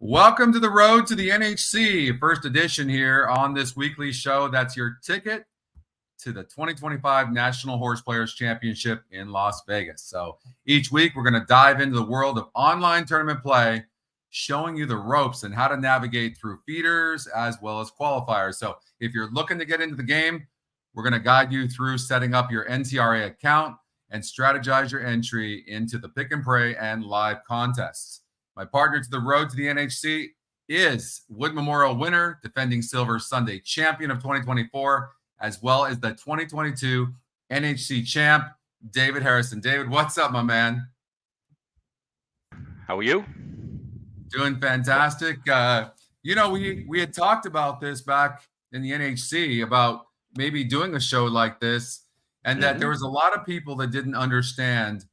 Welcome to the road to the NHC, first edition here on this weekly show. That's your ticket to the 2025 National Horse Players Championship in Las Vegas. So each week we're going to dive into the world of online tournament play, showing you the ropes and how to navigate through feeders as well as qualifiers. So if you're looking to get into the game, we're going to guide you through setting up your NTRA account and strategize your entry into the pick and pray and live contests. My partner to the road to the NHC is Wood Memorial winner, defending silver Sunday champion of 2024, as well as the 2022 NHC champ, David Harrison. David, what's up, my man? How are you? Doing fantastic. We had talked about this back in the NHC about maybe doing a show like this, and that there was a lot of people that didn't understand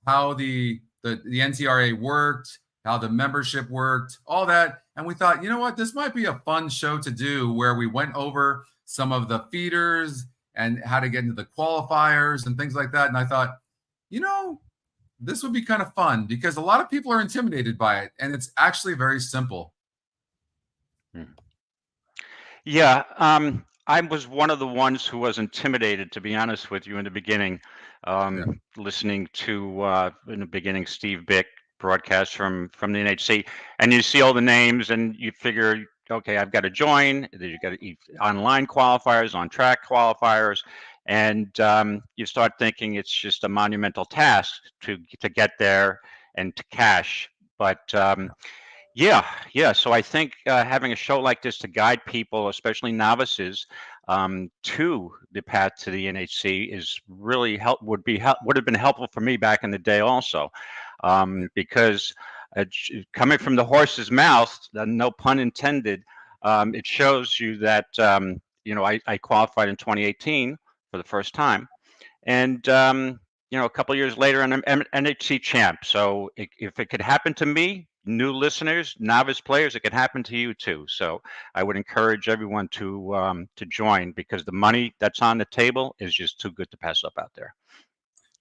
how the NTRA worked, how the membership worked, all that. And we thought, you know what, this might be a fun show to do where we went over some of the feeders and how to get into the qualifiers and things like that. And I thought, this would be kind of fun because a lot of people are intimidated by it. And it's actually very simple. Yeah. I was one of the ones who was intimidated, to be honest with you, in the beginning, listening to, in the beginning, Steve Bick broadcast from the NHC, and you see all the names and you figure, okay, I've got to join. You got to online qualifiers, on track qualifiers, and you start thinking it's just a monumental task to get there and to cash. But so I think having a show like this to guide people, especially novices, to the path to the NHC is really would have been helpful for me back in the day also, because coming from the horse's mouth, no pun intended, it shows you that I qualified in 2018 for the first time, and a couple of years later, I'm an NHC champ. So if it could happen to me, new listeners, novice players, it could happen to you too. So I would encourage everyone to join, because the money that's on the table is just too good to pass up out there.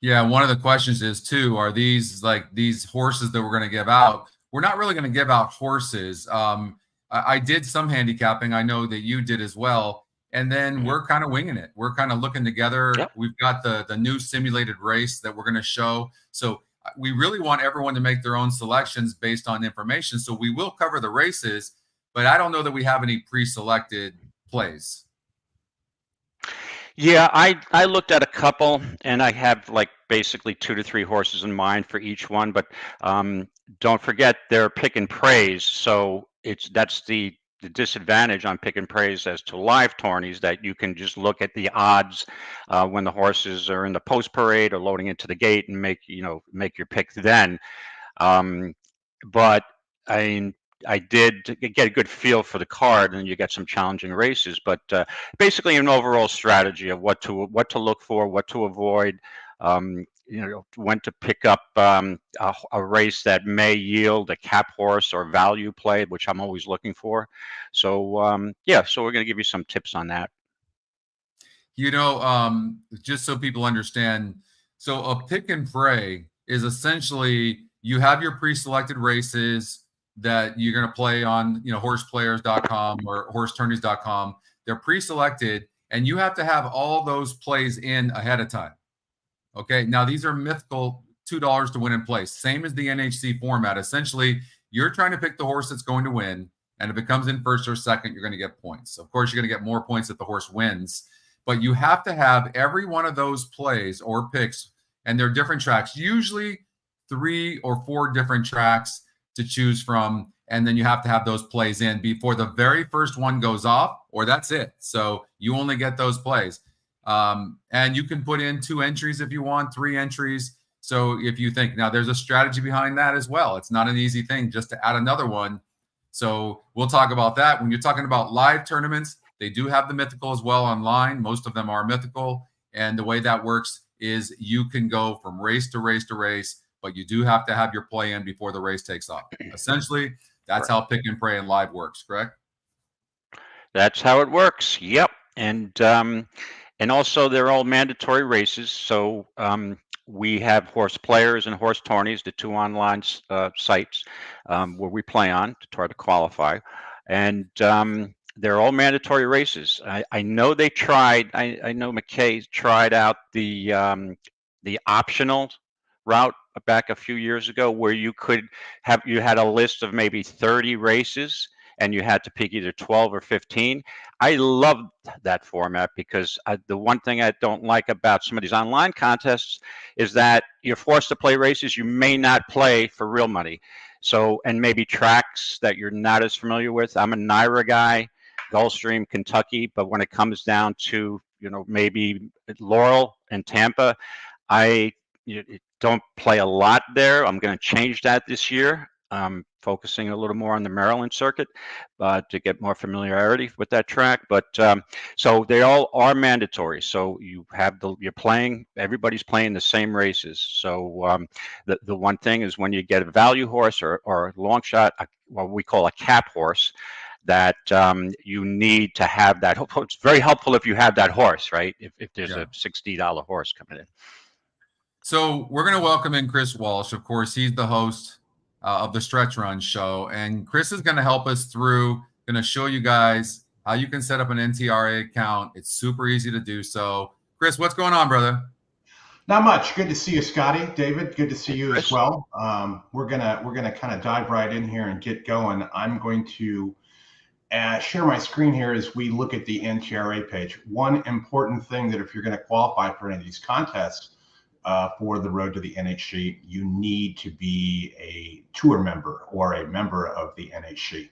Yeah, one of the questions is too, are these horses that we're going to give out? We're not really going to give out horses. I did some handicapping. I know that you did as well. And then we're kind of winging it. We're kind of looking together. Yep. We've got the new simulated race that we're going to show. So we really want everyone to make their own selections based on information. So we will cover the races, but I don't know that we have any pre-selected plays. Yeah, I looked at a couple, and I have basically 2 to 3 horses in mind for each one. But don't forget, they're pick and praise. So that's the disadvantage on pick and praise as to live tourneys, that you can just look at the odds when the horses are in the post parade or loading into the gate and make your pick then. But I did get a good feel for the card, and you get some challenging races. But basically, an overall strategy of what to look for, what to avoid. When to pick up a race that may yield a cap horse or value play, which I'm always looking for. So so we're going to give you some tips on that. Just so people understand, so a pick and pray is essentially you have your pre-selected races that you're going to play on, horseplayers.com or horsetourneys.com. They're pre-selected, and you have to have all those plays in ahead of time. Okay, now these are mythical $2 to win in place. Same as the NHC format. Essentially, you're trying to pick the horse that's going to win, and if it comes in first or second, you're going to get points. Of course, you're going to get more points if the horse wins, but you have to have every one of those plays or picks, and they're different tracks, usually 3 or 4 different tracks to choose from, and then you have to have those plays in before the very first one goes off, or that's it. So you only get those plays. And you can put in 2 entries if you want, 3 entries. So if you think, now there's a strategy behind that as well. It's not an easy thing just to add another one. So we'll talk about that. When you're talking about live tournaments, they do have the mythical as well online. Most of them are mythical. And the way that works is you can go from race to race to race, but you do have to have your play in before the race takes off. Essentially, that's how pick and pray and live works, correct? That's how it works. Yep. And And also, they're all mandatory races. So we have horse players and horse tourneys, the two online sites where we play on to try to qualify. And they're all mandatory races. I know they tried. I know McKay tried out the optional route back a few years ago, where you had a list of maybe 30 races, and you had to pick either 12 or 15. I love that format because the one thing I don't like about some of these online contests is that you're forced to play races you may not play for real money. So, and maybe tracks that you're not as familiar with. I'm a Naira guy, Gulfstream, Kentucky, but when it comes down to, maybe Laurel and Tampa, I don't play a lot there. I'm going to change that this year. Focusing a little more on the Maryland circuit to get more familiarity with that track. But so they all are mandatory. So everybody's playing the same races. So the one thing is, when you get a value horse or a long shot, what we call a cap horse, that you need to have that. It's very helpful if you have that horse, right? If there's a $60 horse coming in. So we're going to welcome in Chris Walsh. Of course, he's the host of the Stretch Run show. And Chris is going to help us through, going to show you guys how you can set up an NTRA account. It's super easy to do so. Chris, what's going on, brother? Not much. Good to see you, Scotty. David, good to see you as well. We're gonna kind of dive right in here and get going. I'm going to share my screen here as we look at the NTRA page. One important thing, that if you're going to qualify for any of these contests for the road to the NHC, you need to be a tour member or a member of the NHC.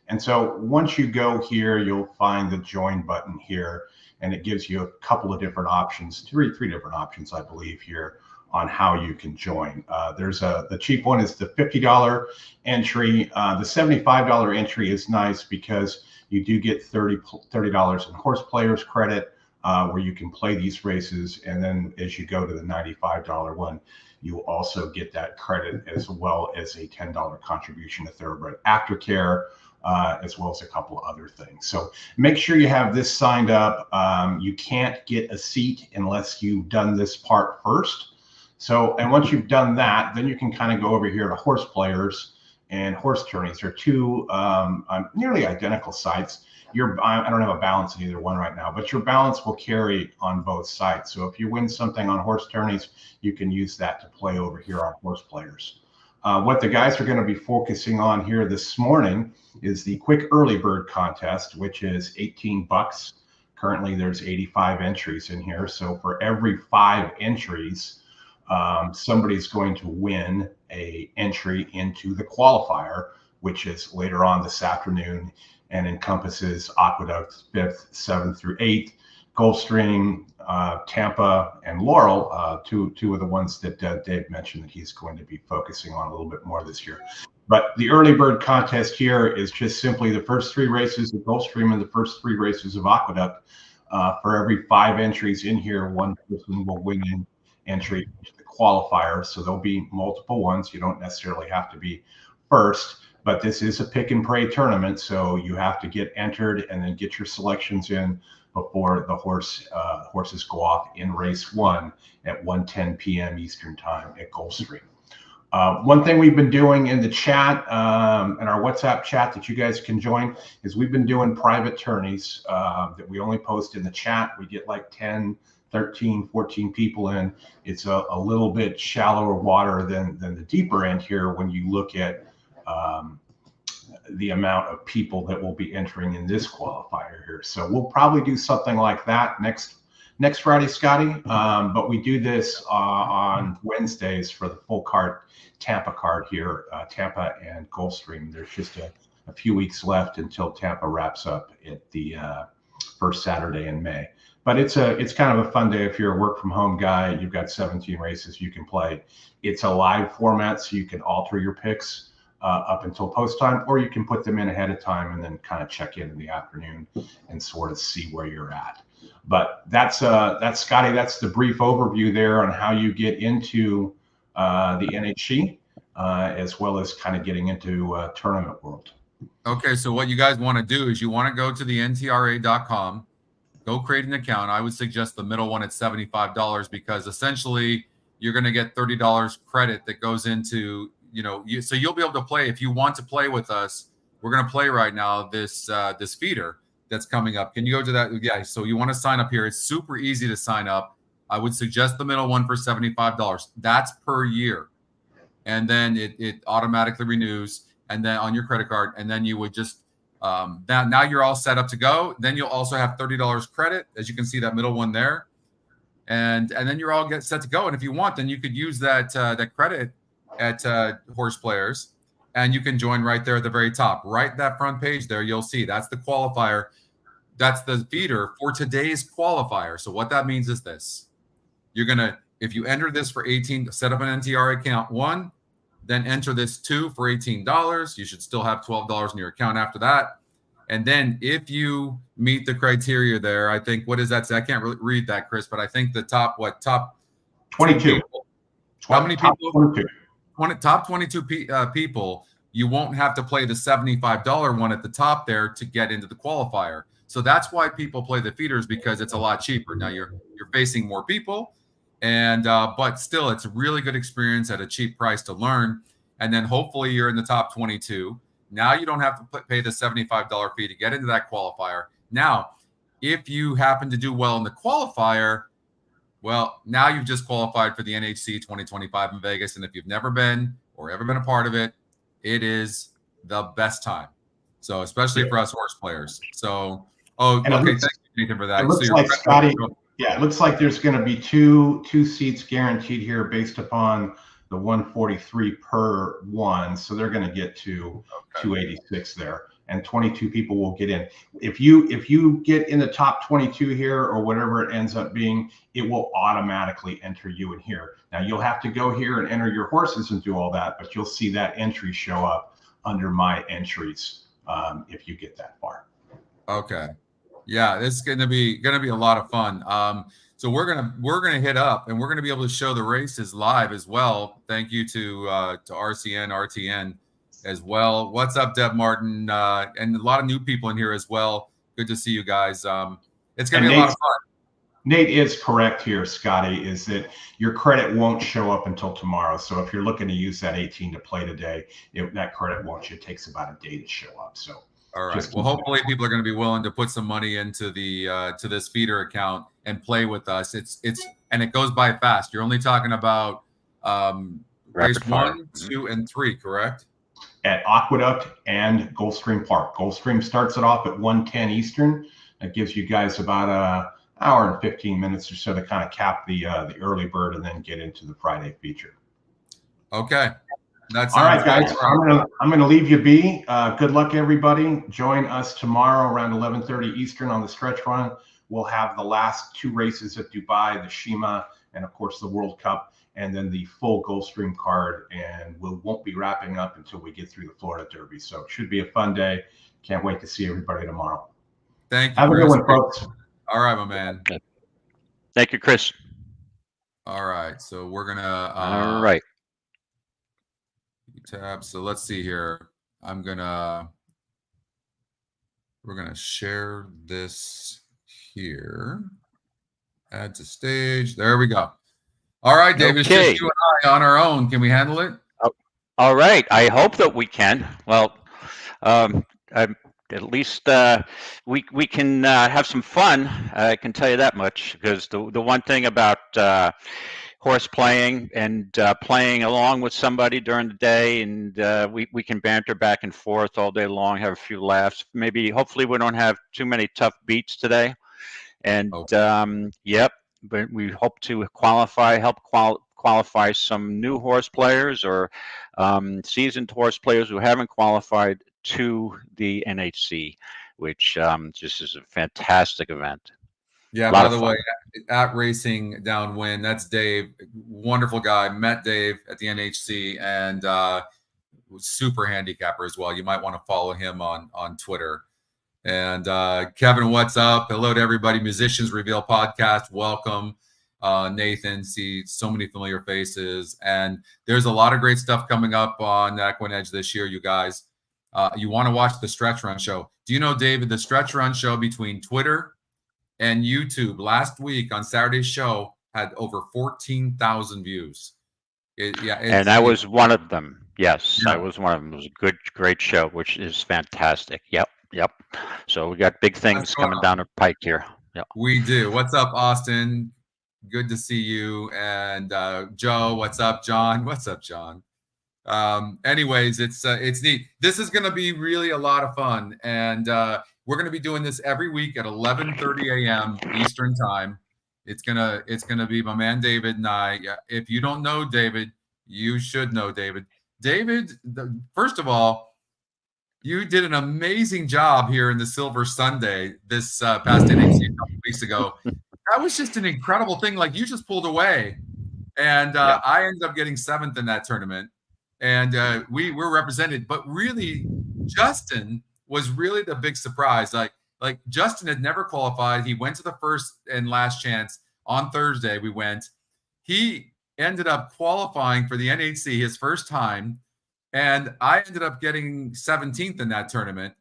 And so once you go here, you'll find the join button here, and it gives you a couple of different options, three different options, I believe, here on how you can join. The cheap one is the $50 entry. The $75 entry is nice because you do get $30 in horse players credit, where you can play these races. And then as you go to the $95 one, you also get that credit, as well as a $10 contribution to Thoroughbred Aftercare, as well as a couple of other things. So make sure you have this signed up. You can't get a seat unless you've done this part first. So, and once you've done that, then you can kind of go over here to horse players and horse tourneys. They're two nearly identical sites. I don't have a balance in either one right now, but your balance will carry on both sites. So if you win something on horse tourneys, you can use that to play over here on horse players. What the guys are going to be focusing on here this morning is the quick early bird contest, which is $18. Currently, there's 85 entries in here. So for every 5 entries, somebody's going to win a entry into the qualifier, which is later on this afternoon, and encompasses Aqueduct 5th, 7th through 8th, Gulfstream, Tampa, and Laurel, two of the ones that Dave mentioned that he's going to be focusing on a little bit more this year. But the early bird contest here is just simply the first 3 races of Gulfstream and the first 3 races of Aqueduct. For every 5 entries in here, one person will win an entry to the qualifier. So there'll be multiple ones. You don't necessarily have to be first, but this is a pick and pray tournament. So you have to get entered and then get your selections in before the horses go off in race 1 at 1:10 p.m. Eastern time at Gulfstream. One thing we've been doing in the chat, in our WhatsApp chat that you guys can join, is we've been doing private tourneys that we only post in the chat. We get like 10, 13, 14 people in. It's a little bit shallower water than the deeper end here when you look at the amount of people that will be entering in this qualifier here. So we'll probably do something like that next Friday, Scotty. But we do this on Wednesdays for the full card, Tampa card here, Tampa and Gulfstream. There's just a few weeks left until Tampa wraps up at the first Saturday in May. But it's kind of a fun day if you're a work from home guy. You've got 17 races you can play. It's a live format, so you can alter your picks up until post time, or you can put them in ahead of time and then kind of check in the afternoon and sort of see where you're at. But that's Scotty. That's the brief overview there on how you get into the NHC, as well as kind of getting into tournament world. Okay, so what you guys want to do is you want to go to the NTRA.com, go create an account. I would suggest the middle one at $75 because essentially you're going to get $30 credit that goes into, so you'll be able to play if you want to play with us. We're going to play right now this feeder that's coming up. Can you go to that? Yeah. So you want to sign up here. It's super easy to sign up. I would suggest the middle one for $75. That's per year. And then it automatically renews and then on your credit card. And then you would just, now you're all set up to go. Then you'll also have $30 credit. As you can see that middle one there. And then you're all set to go. And if you want, then you could use that credit at Horse Players. And you can join right there at the very top. Right that front page there, you'll see that's the qualifier. That's the feeder for today's qualifier. So what that means is this. You're going to, if you enter this for 18, set up an NTR account 1, then enter this 2 for $18. You should still have $12 in your account after that. And then if you meet the criteria there, I think, what does that say? I can't really read that, Chris, but I think the top 22. People, how many top people? 22. Top 22 people, you won't have to play the $75 one at the top there to get into the qualifier. So that's why people play the feeders, because it's a lot cheaper. Now you're facing more people, and but still it's a really good experience at a cheap price to learn. And then hopefully you're in the top 22. Now you don't have to pay the $75 fee to get into that qualifier. Now, if you happen to do well in the qualifier, well, now you've just qualified for the NHC 2025 in Vegas. And if you've never been or ever been a part of it, it is the best time. So especially for us horse players. So, okay. Thank you, Nathan, for that. It looks like Scotty. Yeah, it looks like there's going to be two seats guaranteed here based upon the 143 per one. So they're going to get to 286 there. And 22 people will get in. If you get in the top 22 here or whatever it ends up being, it will automatically enter you in here. Now you'll have to go here and enter your horses and do all that, but you'll see that entry show up under my entries if you get that far. Okay. Yeah, this is gonna be a lot of fun. So we're gonna hit up and we're gonna be able to show the races live as well. Thank you to RTN as well. What's up, Deb Martin? And a lot of new people in here as well. Good to see you guys. It's going to be a lot of fun. Nate is correct here, Scotty, is that your credit won't show up until tomorrow. So if you're looking to use that 18 to play today, that credit won't. It takes about a day to show up. So all right. Well, hopefully people are going to be willing to put some money into the to this feeder account and play with us. And it goes by fast. You're only talking about race 1, 2, and 3, correct? At Aqueduct and Gulfstream Park. Gulfstream starts it off at 1:10 Eastern. That gives you guys about an hour and 15 minutes or so to kind of cap the early bird and then get into the Friday feature. Okay. That's all right, guys. I'm gonna leave you be. Good luck, everybody. Join us tomorrow around 11:30 Eastern on the stretch run. We'll have the last 2 races at Dubai, the Shima, and of course the World Cup, and then the full Gulfstream card. And we won't be wrapping up until we get through the Florida Derby. So it should be a fun day. Can't wait to see everybody tomorrow. Thank you. Have a good one, folks. All right, my man. Thank you, Chris. All right. So we're going to. All right. Tab. So let's see here. We're going to share this here. Add to stage. There we go. All right, David, okay. It's just you and I on our own. Can we handle it? All right. I hope that we can. Well, at least we can have some fun. I can tell you that much, because the one thing about horse playing and playing along with somebody during the day, and we can banter back and forth all day long, have a few laughs. Hopefully we don't have too many tough beats today. And yep. But we hope to help qualify some new horse players or seasoned horse players who haven't qualified to the NHC, which just is a fantastic event. Yeah, by the way, at Racing Downwind, that's Dave. Wonderful guy. Met Dave at the NHC and super handicapper as well. You might want to follow him on Twitter. And Kevin, what's up? Hello to everybody. Musicians Reveal podcast. Welcome. Nathan, see so many familiar faces. And there's a lot of great stuff coming up on EquinEdge this year, you guys. You want to watch the Stretch Run show. Do you know, David, the Stretch Run show between Twitter and YouTube last week on Saturday's show had over 14,000 views. And I was one of them. Yes, Yeah. I was one of them. It was a great show, which is fantastic. Yep. So we got big things coming down the pike here. Yep. We do. What's up, Austin? Good to see you. And Joe, what's up, John? What's up, John? Anyways, it's neat. This is going to be really a lot of fun, and we're going to be doing this every week at 11:30 a.m. Eastern time. It's gonna be my man David and I. If you don't know David, you should know David. David, first of all, you did an amazing job here in the Silver Sunday this past NHC a couple weeks ago. That was just an incredible thing. Like, you just pulled away, and I ended up getting 7th in that tournament, and we were represented. But really, Justin was really the big surprise. Like Justin had never qualified. He went to the first and last chance on Thursday. We went. He ended up qualifying for the NHC his first time, and I ended up getting 17th in that tournament.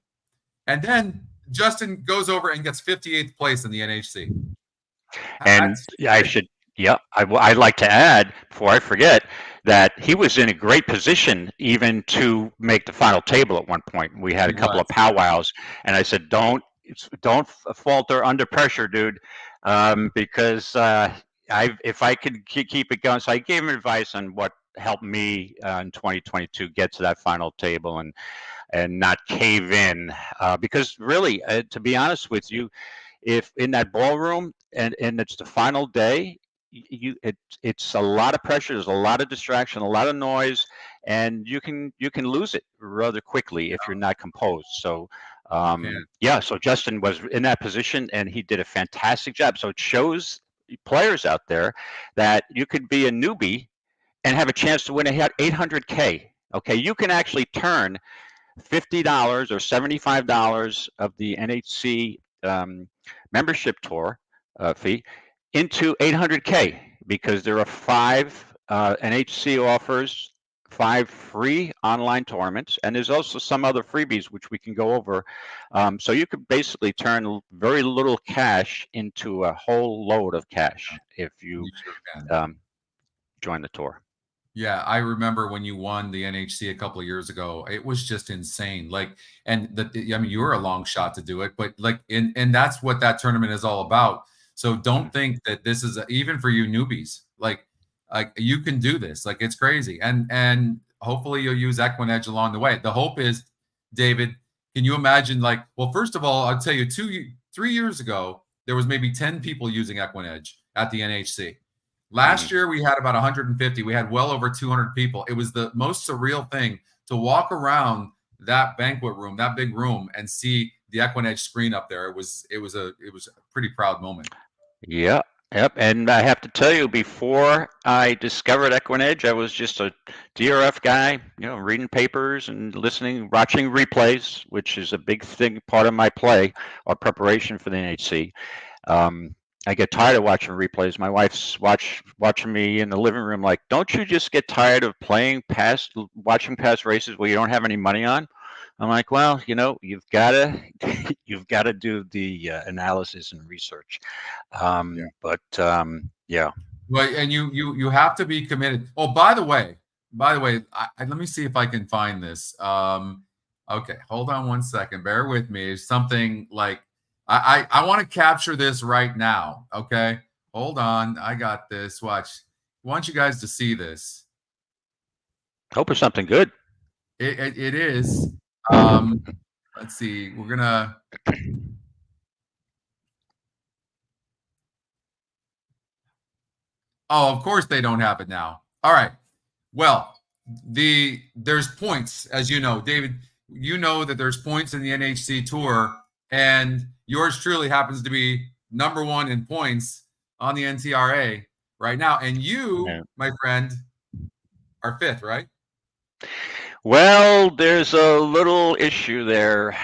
And then Justin goes over and gets 58th place in the NHC. And I'd like to add, before I forget, that he was in a great position even to make the final table at one point. We had a couple of powwows, and I said, don't falter under pressure, dude, because if I could keep it going. So I gave him advice on what helped me in 2022 get to that final table and not cave in, because really, to be honest with you, if in that ballroom and it's the final day, it's a lot of pressure. There's a lot of distraction, a lot of noise, and you can lose it rather quickly if you're not composed. So so Justin was in that position, and he did a fantastic job. So it shows players out there that you could be a newbie and have a chance to win $800K. Okay, you can actually turn $50 or $75 of the NHC membership tour fee into $800K, because there are 5 NHC offers, 5 free online tournaments, and there's also some other freebies which we can go over. So you could basically turn very little cash into a whole load of cash if you join the tour. Yeah, I remember when you won the NHC a couple of years ago. It was just insane. Like, and you were a long shot to do it, but like, and that's what that tournament is all about. So don't think that this is even for you newbies. Like you can do this. Like, it's crazy, and hopefully you'll use EquinEdge along the way. The hope is, David, can you imagine? Like, well, first of all, I'll tell you, 3 years ago there was maybe 10 people using EquinEdge at the NHC. Last year, we had about 150. We had well over 200 people. It was the most surreal thing to walk around that banquet room, that big room, and see the EquinEdge screen up there. It was a pretty proud moment. Yeah. Yep. And I have to tell you, before I discovered EquinEdge, I was just a DRF guy, reading papers and watching replays, which is a big thing, part of my play or preparation for the NHC. I get tired of watching replays. My wife's watching me in the living room like, don't you just get tired of watching past races where you don't have any money on? I'm like, well, you've got to do the analysis and research. But yeah. Well, and you have to be committed. Oh, by the way, let me see if I can find this. Okay, hold on one second. Bear with me. It's something like, I want to capture this right now. Okay, hold on. I got this. Watch. I want you guys to see this. Hope it's something good. It is. Let's see. We're gonna. Oh, of course they don't have it now. All right. Well, there's points, as you know, David. You know that there's points in the NHC Tour, and yours truly happens to be number 1 in points on the NTRA right now. And you, my friend, are 5th, right? Well, there's a little issue there.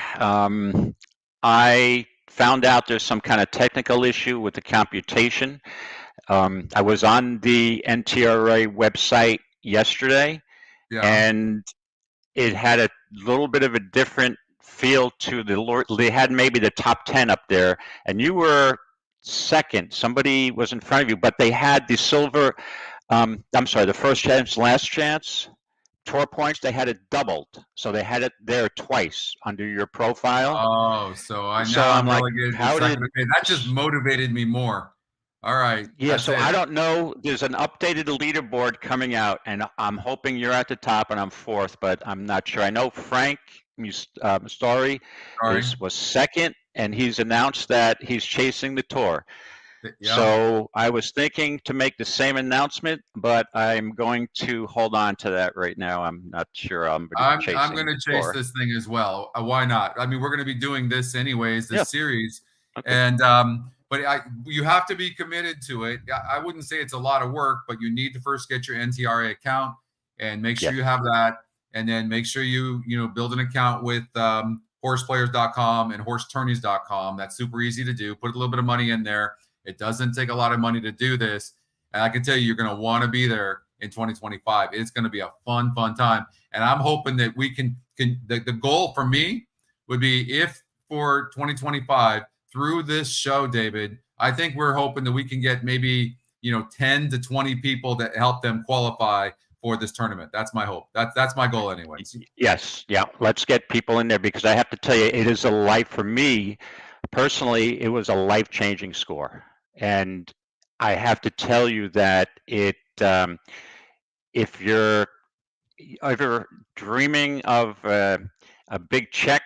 I found out there's some kind of technical issue with the computation. I was on the NTRA website yesterday, and it had a little bit of a different feel to they had maybe the top 10 up there, and you were second. Somebody was in front of you, but they had the silver, I'm sorry, the first chance, last chance tour points, they had it doubled. So they had it there twice under your profile. Oh, so So I'm I'm like, relegated to how second. did, Okay, that just motivated me more. All right. yeah, That's so it. I don't know. There's an updated leaderboard coming out, and I'm hoping you're at the top and I'm fourth, but I'm not sure. I know Frank Story Sorry. was second, and he's announced that he's chasing the tour. Yeah. So I was thinking to make the same announcement, but I'm going to hold on to that right now. I'm not sure I'm I'm chasing going to the chase tour. this thing as well. Why not? I mean, we're going to be doing this anyways, this Yeah. series, Okay. and but you have to be committed to it. I wouldn't say it's a lot of work, but you need to first get your NTRA account and make sure Yeah. you have that, and then make sure you build an account with horseplayers.com and horsetourneys.com. That's super easy to do. Put a little bit of money in there. It doesn't take a lot of money to do this, and I can tell you, you're going to want to be there in 2025. It's going to be a fun time, and I'm hoping that we can the goal for me would be, if for 2025 through this show, David, I think we're hoping that we can get maybe 10 to 20 people that help them qualify for this tournament. That's my hope. That's my goal anyways. Yes, yeah, let's get people in there, because I have to tell you, it is a life for me personally. It was a life-changing score, and I have to tell you that it if you're ever dreaming of a big check,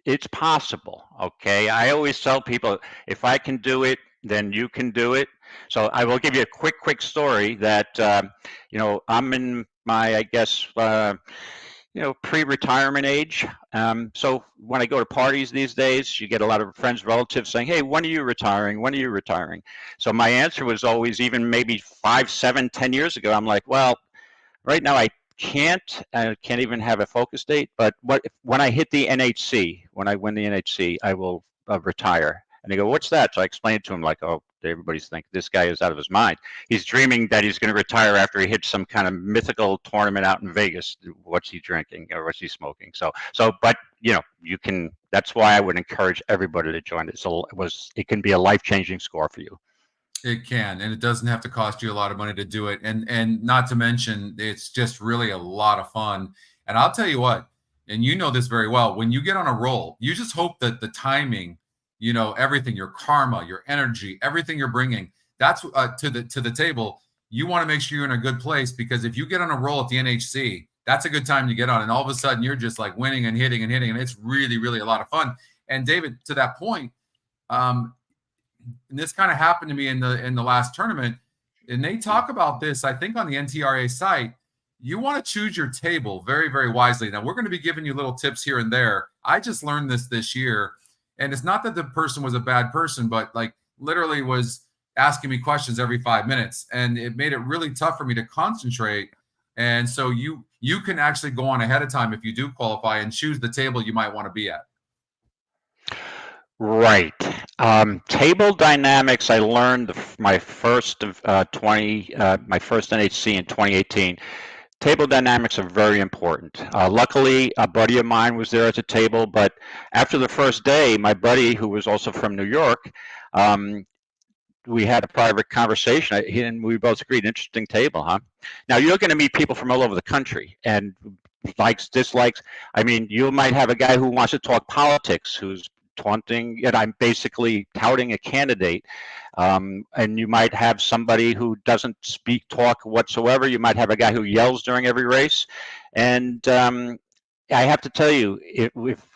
it's possible. Okay, I always tell people, if I can do it, then you can do it. So I will give you a quick story that I'm in my, I guess, pre-retirement age. So when I go to parties these days, you get a lot of friends, relatives saying, "Hey, when are you retiring? When are you retiring?" So my answer was always, even maybe 5, 7, 10 years ago, I'm like, well, right now I can't even have a focus date, but when I hit the NHC, when I win the NHC, I will retire. And they go, "What's that?" So I explained it to him, like, "Oh, everybody's thinking this guy is out of his mind. He's dreaming that he's going to retire after he hits some kind of mythical tournament out in Vegas. What's he drinking or what's he smoking?" But you can. That's why I would encourage everybody to join it. So it can be a life-changing score for you. It can, and it doesn't have to cost you a lot of money to do it. And not to mention, it's just really a lot of fun. And I'll tell you what, and you know this very well, when you get on a roll, you just hope that the timing, everything, your karma, your energy, everything you're bringing, that's to the table. You want to make sure you're in a good place, because if you get on a roll at the NHC, that's a good time to get on. And all of a sudden you're just like winning and hitting, and it's really, really a lot of fun. And David, to that point, and this kind of happened to me in the last tournament, and they talk about this, I think, on the NTRA site. You want to choose your table very, very wisely. Now, we're going to be giving you little tips here and there. I just learned this year, and it's not that the person was a bad person, but like literally was asking me questions every 5 minutes, and it made it really tough for me to concentrate. And so you can actually go on ahead of time if you do qualify and choose the table you might want to be at. Right. Table dynamics, I learned my first NHC in 2018. Table dynamics are very important. Luckily, a buddy of mine was there at the table, but after the first day, my buddy, who was also from New York, we had a private conversation, and we both agreed, interesting table, huh? Now, you're going to meet people from all over the country, and likes, dislikes. I mean, you might have a guy who wants to talk politics, who's taunting, and I'm basically touting a candidate, and you might have somebody who doesn't talk whatsoever. You might have a guy who yells during every race, and I have to tell you, if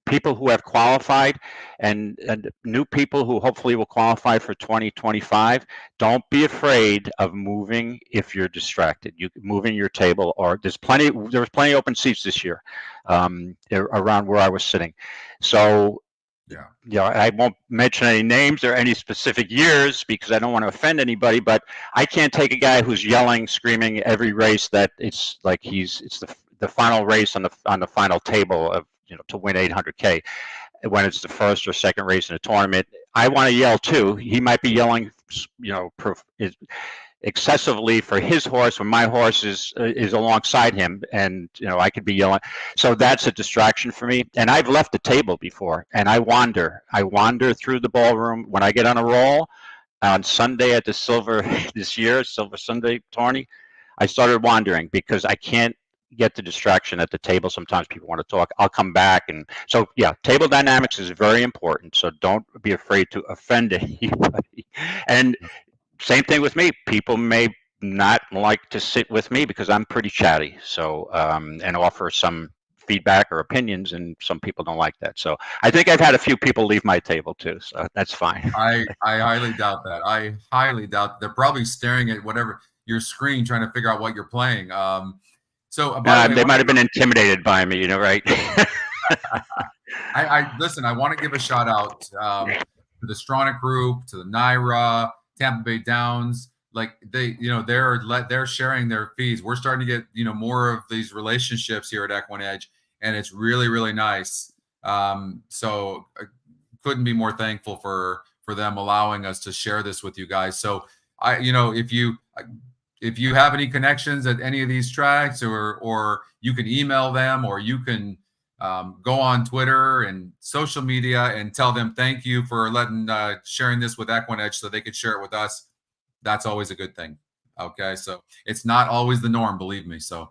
people who have qualified and new people who hopefully will qualify for 2025, don't be afraid of moving if you're distracted. You can move in your table, or there was plenty open seats this year around where I was sitting. So yeah, I won't mention any names or any specific years because I don't want to offend anybody, but I can't take a guy who's yelling, screaming every race that it's like it's the final race on the final table of, to win 800K, when it's the first or second race in a tournament. I want to yell too. He might be yelling, excessively for his horse when my horse is alongside him, and I could be yelling. So that's a distraction for me. And I've left the table before, and I wander through the ballroom when I get on a roll. On Sunday at the Silver Sunday tourney, I started wandering because I can't get the distraction at the table. Sometimes people want to talk. I'll come back. And so, yeah, table dynamics is very important. So don't be afraid to offend anybody. And same thing with me. People may not like to sit with me because I'm pretty chatty. So, and offer some feedback or opinions, and some people don't like that. So I think I've had a few people leave my table too. So that's fine. I highly doubt that. I highly doubt. They're probably staring at whatever your screen, trying to figure out what you're playing. So they might have been intimidated by me, right? I listen. I want to give a shout out to the Stronach Group, to the Naira, Tampa Bay Downs. Like they're sharing their feeds. We're starting to get more of these relationships here at EquinEdge, and it's really, really nice. So I couldn't be more thankful for them allowing us to share this with you guys. So if you have any connections at any of these tracks, or you can email them, or you can go on Twitter and social media and tell them thank you for sharing this with EquinEdge so they could share it with us. That's always a good thing. Okay, so it's not always the norm, believe me. So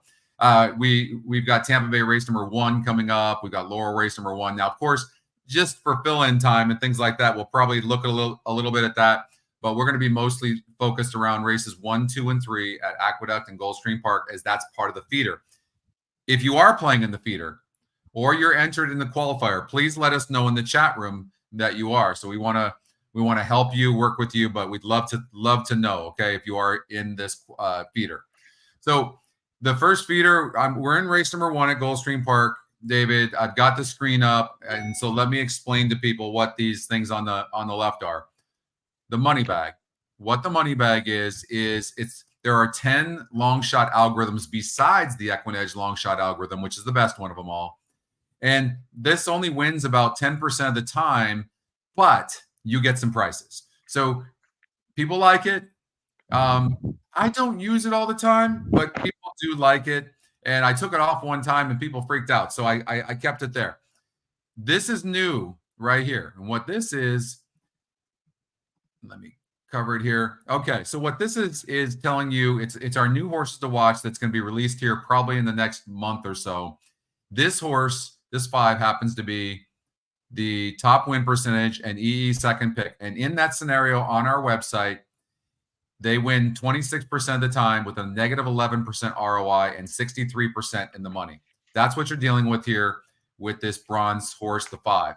we've got Tampa Bay race number 1 coming up. We've got Laurel race number 1. Now, of course, just for fill-in time and things like that, we'll probably look a little bit at that. But we're going to be mostly focused around races 1, 2, and 3 at Aqueduct and Gulfstream Park, as that's part of the feeder. If you are playing in the feeder or you're entered in the qualifier, please let us know in the chat room that you are. So we want to help you, work with you, but we'd love to know, okay, if you are in this feeder. So the first feeder, we're in race number 1 at Gulfstream Park. David, I've got the screen up, and so let me explain to people what these things on the left are. The money bag. What the money bag is there are 10 long shot algorithms besides the EquinEdge long shot algorithm, which is the best one of them all. And this only wins about 10% of the time, but you get some prizes. So people like it. I don't use it all the time, but people do like it. And I took it off one time and people freaked out. So I kept it there. This is new right here. And what this is, let me cover it here. Okay, so what this is telling you, it's our new horses to watch that's going to be released here probably in the next month or so. This horse, this 5, happens to be the top win percentage and EE second pick. And in that scenario on our website, they win 26% of the time with a negative 11% ROI and 63% in the money. That's what you're dealing with here with this bronze horse, the 5.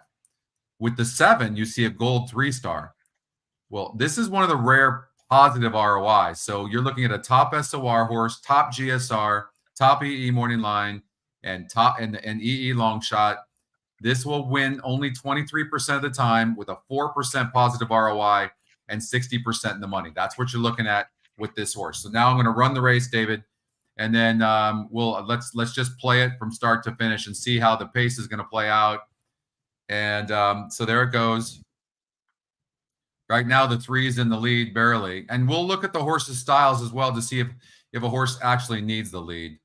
With the 7, you see a gold 3-star. Well, this is one of the rare positive ROIs. So you're looking at a top SOR horse, top GSR, top EE morning line, and EE long shot. This will win only 23% of the time with a 4% positive ROI and 60% in the money. That's what you're looking at with this horse. So now I'm going to run the race, David, and then let's just play it from start to finish and see how the pace is going to play out. And so there it goes. Right now, the 3 is in the lead barely. And we'll look at the horse's styles as well to see if a horse actually needs the lead.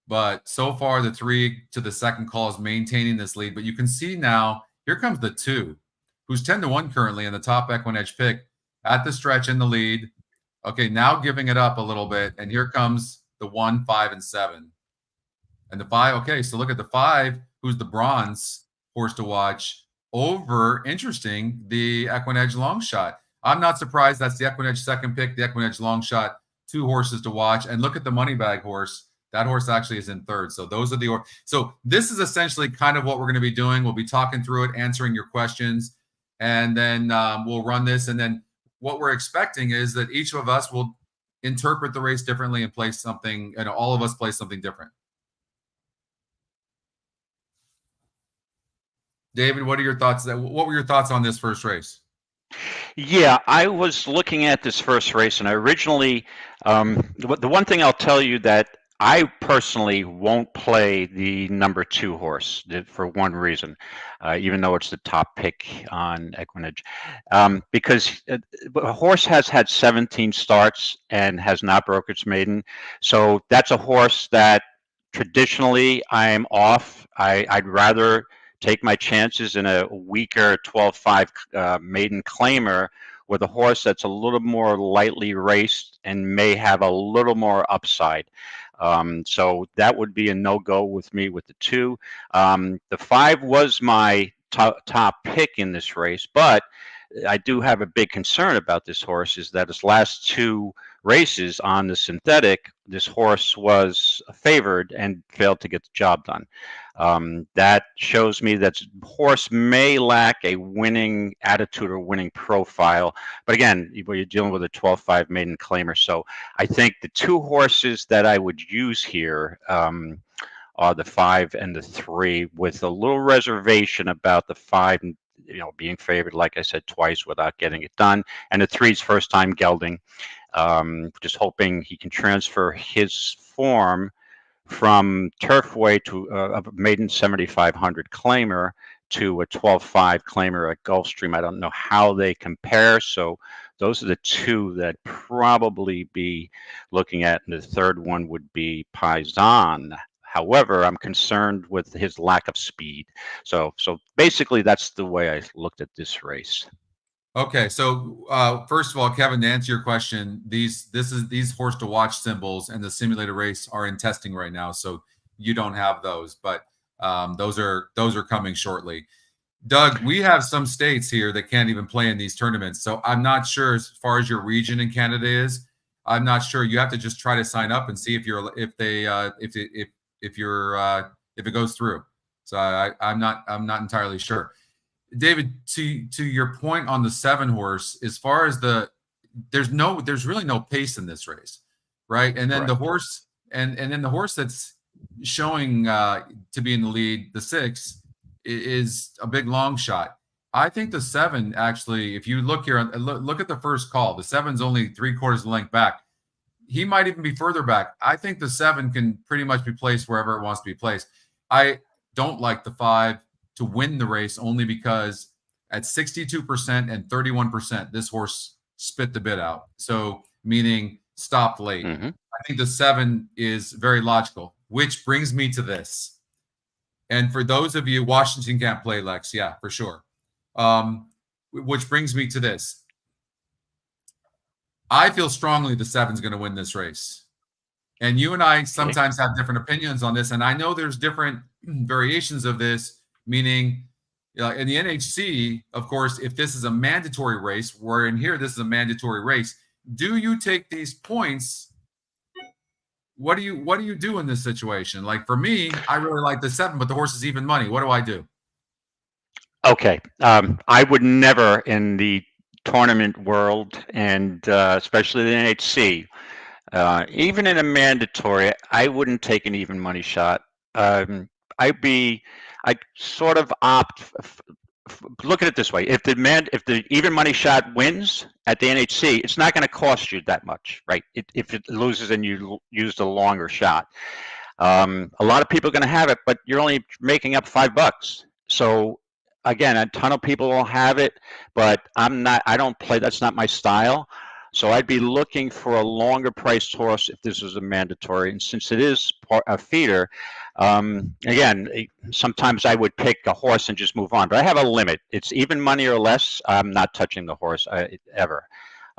But so far, the 3 to the second call is maintaining this lead. But you can see now, here comes the 2, who's 10-1 currently in the top EquinEdge pick at the stretch in the lead. Okay, now giving it up a little bit. And here comes the 1, 5, and 7. And the 5, okay, so look at the 5, who's the bronze horse to watch, over, interesting, the EquinEdge long shot. I'm not surprised. That's the EquinEdge second pick, the EquinEdge long shot, 2 horses to watch. And look at the money bag horse. That horse actually is in 3rd. So those are so this is essentially kind of what we're going to be doing. We'll be talking through it, answering your questions, and then we'll run this. And then what we're expecting is that each of us will interpret the race differently and play something, and all of us play something different. David, what are your thoughts? What were your thoughts on this first race? Yeah, I was looking at this first race, and I originally, the one thing I'll tell you that I personally won't play the number 2 horse for one reason, even though it's the top pick on EquinEdge, because a horse has had 17 starts and has not broke its maiden. So that's a horse that traditionally I'm off. I'd rather take my chances in a weaker 12-5 maiden claimer with a horse that's a little more lightly raced and may have a little more upside. So that would be a no-go with me with the 2. The 5 was my top pick in this race, but I do have a big concern about this horse, is that his last 2 races on the synthetic, this horse was favored and failed to get the job done. That shows me that horse may lack a winning attitude or winning profile. But again, you're dealing with a 12-5 maiden claimer. So I think the 2 horses that I would use here are the 5 and the 3, with a little reservation about the 5, being favored, like I said, twice without getting it done. And the 3's first time gelding. Just hoping he can transfer his form from Turfway to a maiden 7,500 claimer to a 12-5 claimer at Gulfstream. I don't know how they compare. So those are the 2 that probably be looking at. And the 3rd one would be Paisan. However, I'm concerned with his lack of speed. So basically, that's the way I looked at this race. Okay, so first of all, Kevin, to answer your question, these horse to watch symbols and the simulated race are in testing right now, so you don't have those, but those are coming shortly. Doug, we have some states here that can't even play in these tournaments, so I'm not sure as far as your region in Canada is. I'm not sure. You have to just try to sign up and see if it goes through. So I'm not entirely sure. David, to your point on the 7 horse, as far as there's really no pace in this race, right? And then the horse and then the horse that's showing to be in the lead, the 6, is a big long shot. I think the 7 actually, if you look here, look at the first call, the 7's only 3/4 length back. He might even be further back. I think the 7 can pretty much be placed wherever it wants to be placed. I don't like the 5 to win the race, only because at 62% and 31%, this horse spit the bit out. So meaning stopped late. Mm-hmm. I think the 7 is very logical, which brings me to this. And for those of you, Washington can't play, Lex. Yeah, for sure. Which brings me to this. I feel strongly the 7's going to win this race. And you and I sometimes have different opinions on this. And I know there's different variations of this. Meaning, in the NHC, of course, if this is a mandatory race, where in here this is a mandatory race, do you take these points? What do you do in this situation? Like for me, I really like the 7, but the horse is even money. What do I do? Okay, I would never in the tournament world, and especially the NHC, even in a mandatory, I wouldn't take an even money shot. I'd sort of opt. Look at it this way: if the even money shot wins at the NHC, it's not going to cost you that much, right? If it loses and you used a longer shot, a lot of people are going to have it, but you're only making up $5. So again, a ton of people will have it, but I don't play. That's not my style. So I'd be looking for a longer priced horse if this was a mandatory. And since it is a feeder, again, sometimes I would pick a horse and just move on. But I have a limit. It's even money or less. I'm not touching the horse ever.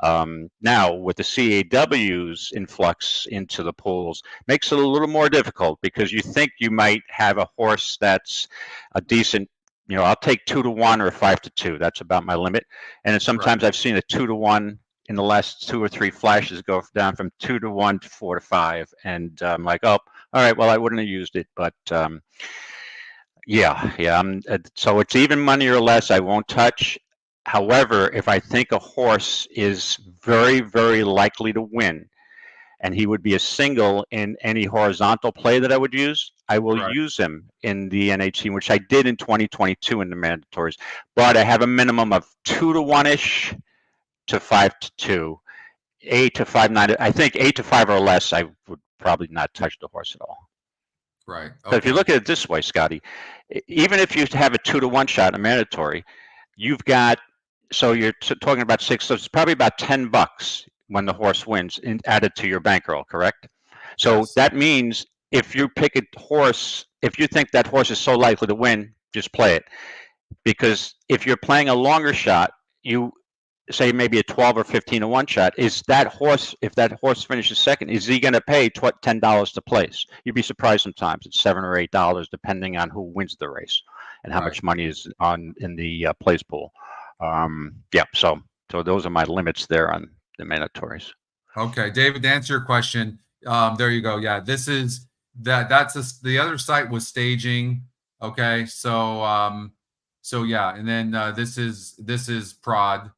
Now, with the CAW's influx into the pools, makes it a little more difficult because you think you might have a horse that's a decent, I'll take 2-1 or 5-2. That's about my limit. And then sometimes I've seen a 2-1 in the last 2 or 3 flashes go down from 2-1 to 4-5. And I'm like, oh, all right, well, I wouldn't have used it. But so it's even money or less, I won't touch. However, if I think a horse is very, very likely to win, and he would be a single in any horizontal play that I would use, I will use him in the NHC, which I did in 2022 in the mandatories. But I have a minimum of 2-1-ish to 5-2, 8 to 5, 9. I think 8 to 5 or less I would probably not touch the horse at all. Right. So if you Okay. look at it this way, Scotty, even if you have a 2-to-1 shot, a mandatory, you've got, so you're talking about 6, so it's probably about $10 when the horse wins added to your bankroll, correct? So Yes. that means if you pick a horse, if you think that horse is so likely to win, just play it. Because if you're playing a longer shot, you say maybe a 12 or 15-to-1 shot, is that horse, if that horse finishes second, is he going to pay $10 to place? You'd be surprised sometimes. It's $7 or $8 depending on who wins the race and how much money is in the place pool. Yeah, so those are my limits there on the mandatories. Okay, David, to answer your question, there you go. Yeah, this is the other site was staging. Okay, so so yeah, and then this is prod,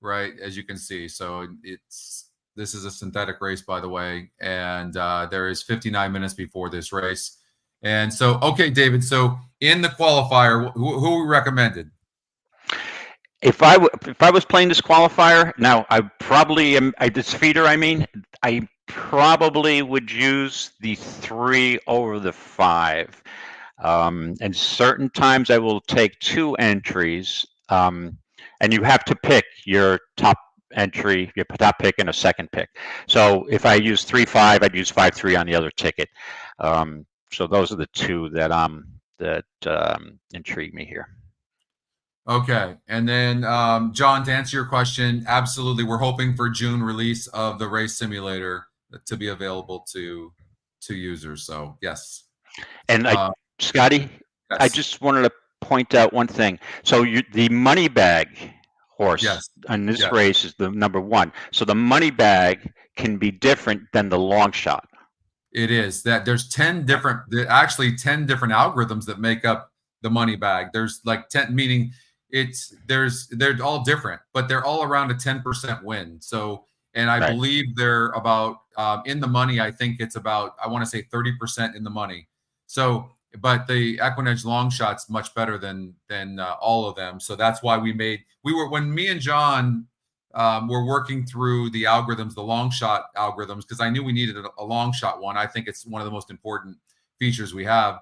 right, as you can see. So this is a synthetic race, by the way, and there is 59 minutes before this race. And so, okay, David, so in the qualifier, who recommended? If I was playing this qualifier, now I probably am, this feeder, I probably would use the 3 over the 5. And certain times I will take 2 entries, and you have to pick your top entry, your top pick, and a second pick. So if I use 3-5, I'd use 5-3 on the other ticket. So those are the 2 that intrigue me here. Okay, and then John, to answer your question, absolutely, we're hoping for June release of the race simulator to be available to users. So yes. And Scotty, yes. I just wanted to point out one thing. So the money bag horse on this race is the number 1. So the money bag can be different than the long shot. It is that there's 10 different, actually 10 different algorithms that make up the money bag. There's like 10, meaning they're all different, but they're all around a 10% win. So, and I believe they're about in the money. I think it's about, I want to say 30% in the money. So, but the EquinEdge long shot's much better than all of them. So that's why when me and John were working through the algorithms, the long shot algorithms, because I knew we needed a long shot one. I think it's one of the most important features we have.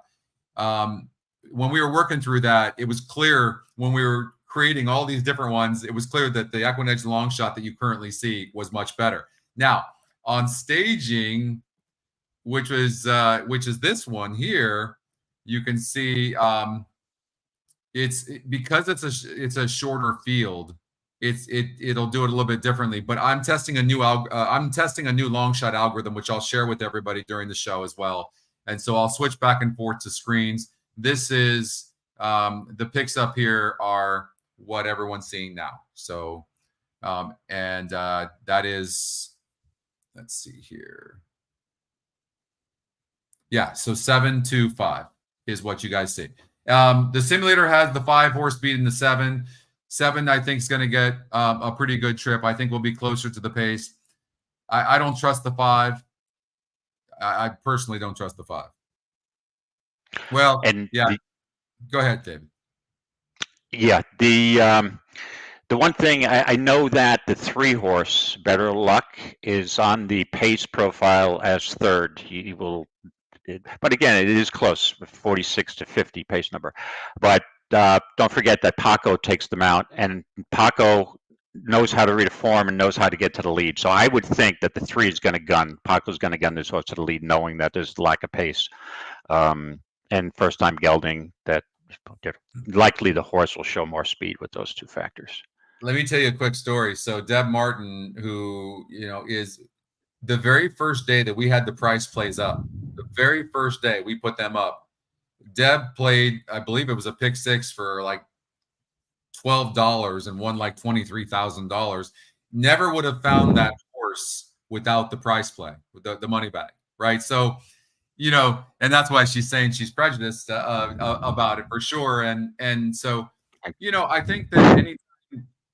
When we were working through that, it was clear when we were creating all these different ones, it was clear that the EquinEdge long shot that you currently see was much better. Now, on staging, which is this one here, you can see because it's a shorter field, it'll do it a little bit differently. But I'm testing a new long shot algorithm, which I'll share with everybody during the show as well. And so I'll switch back and forth to screens. This is the picks up here are what everyone's seeing now. So that is, let's see here. Yeah, so 7-5 is what you guys see. The simulator has the 5 horse beating the 7. 7, I think, is going to get a pretty good trip. I think we'll be closer to the pace. I don't trust the 5. I personally don't trust the 5. Well, and yeah, go ahead, David. Yeah, the one thing I know that the 3 horse Better Luck is on the pace profile as 3rd. He will, but again, it is close, 46 to 50 pace number. But don't forget that Paco takes them out, and Paco knows how to read a form and knows how to get to the lead. So I would think that the 3 is going to gun. Paco's going to gun this horse to the lead, knowing that there's lack of pace. And first time gelding, that likely the horse will show more speed with those 2 factors. Let me tell you a quick story. So Deb Martin, who is the very first day that we had the price plays up, the very first day we put them up, Deb played, I believe it was a pick 6 for like $12 and won like $23,000. Never would have found that horse without the price play, with the money bag, right? So, and that's why she's saying she's prejudiced about it for sure. And so, I think that anytime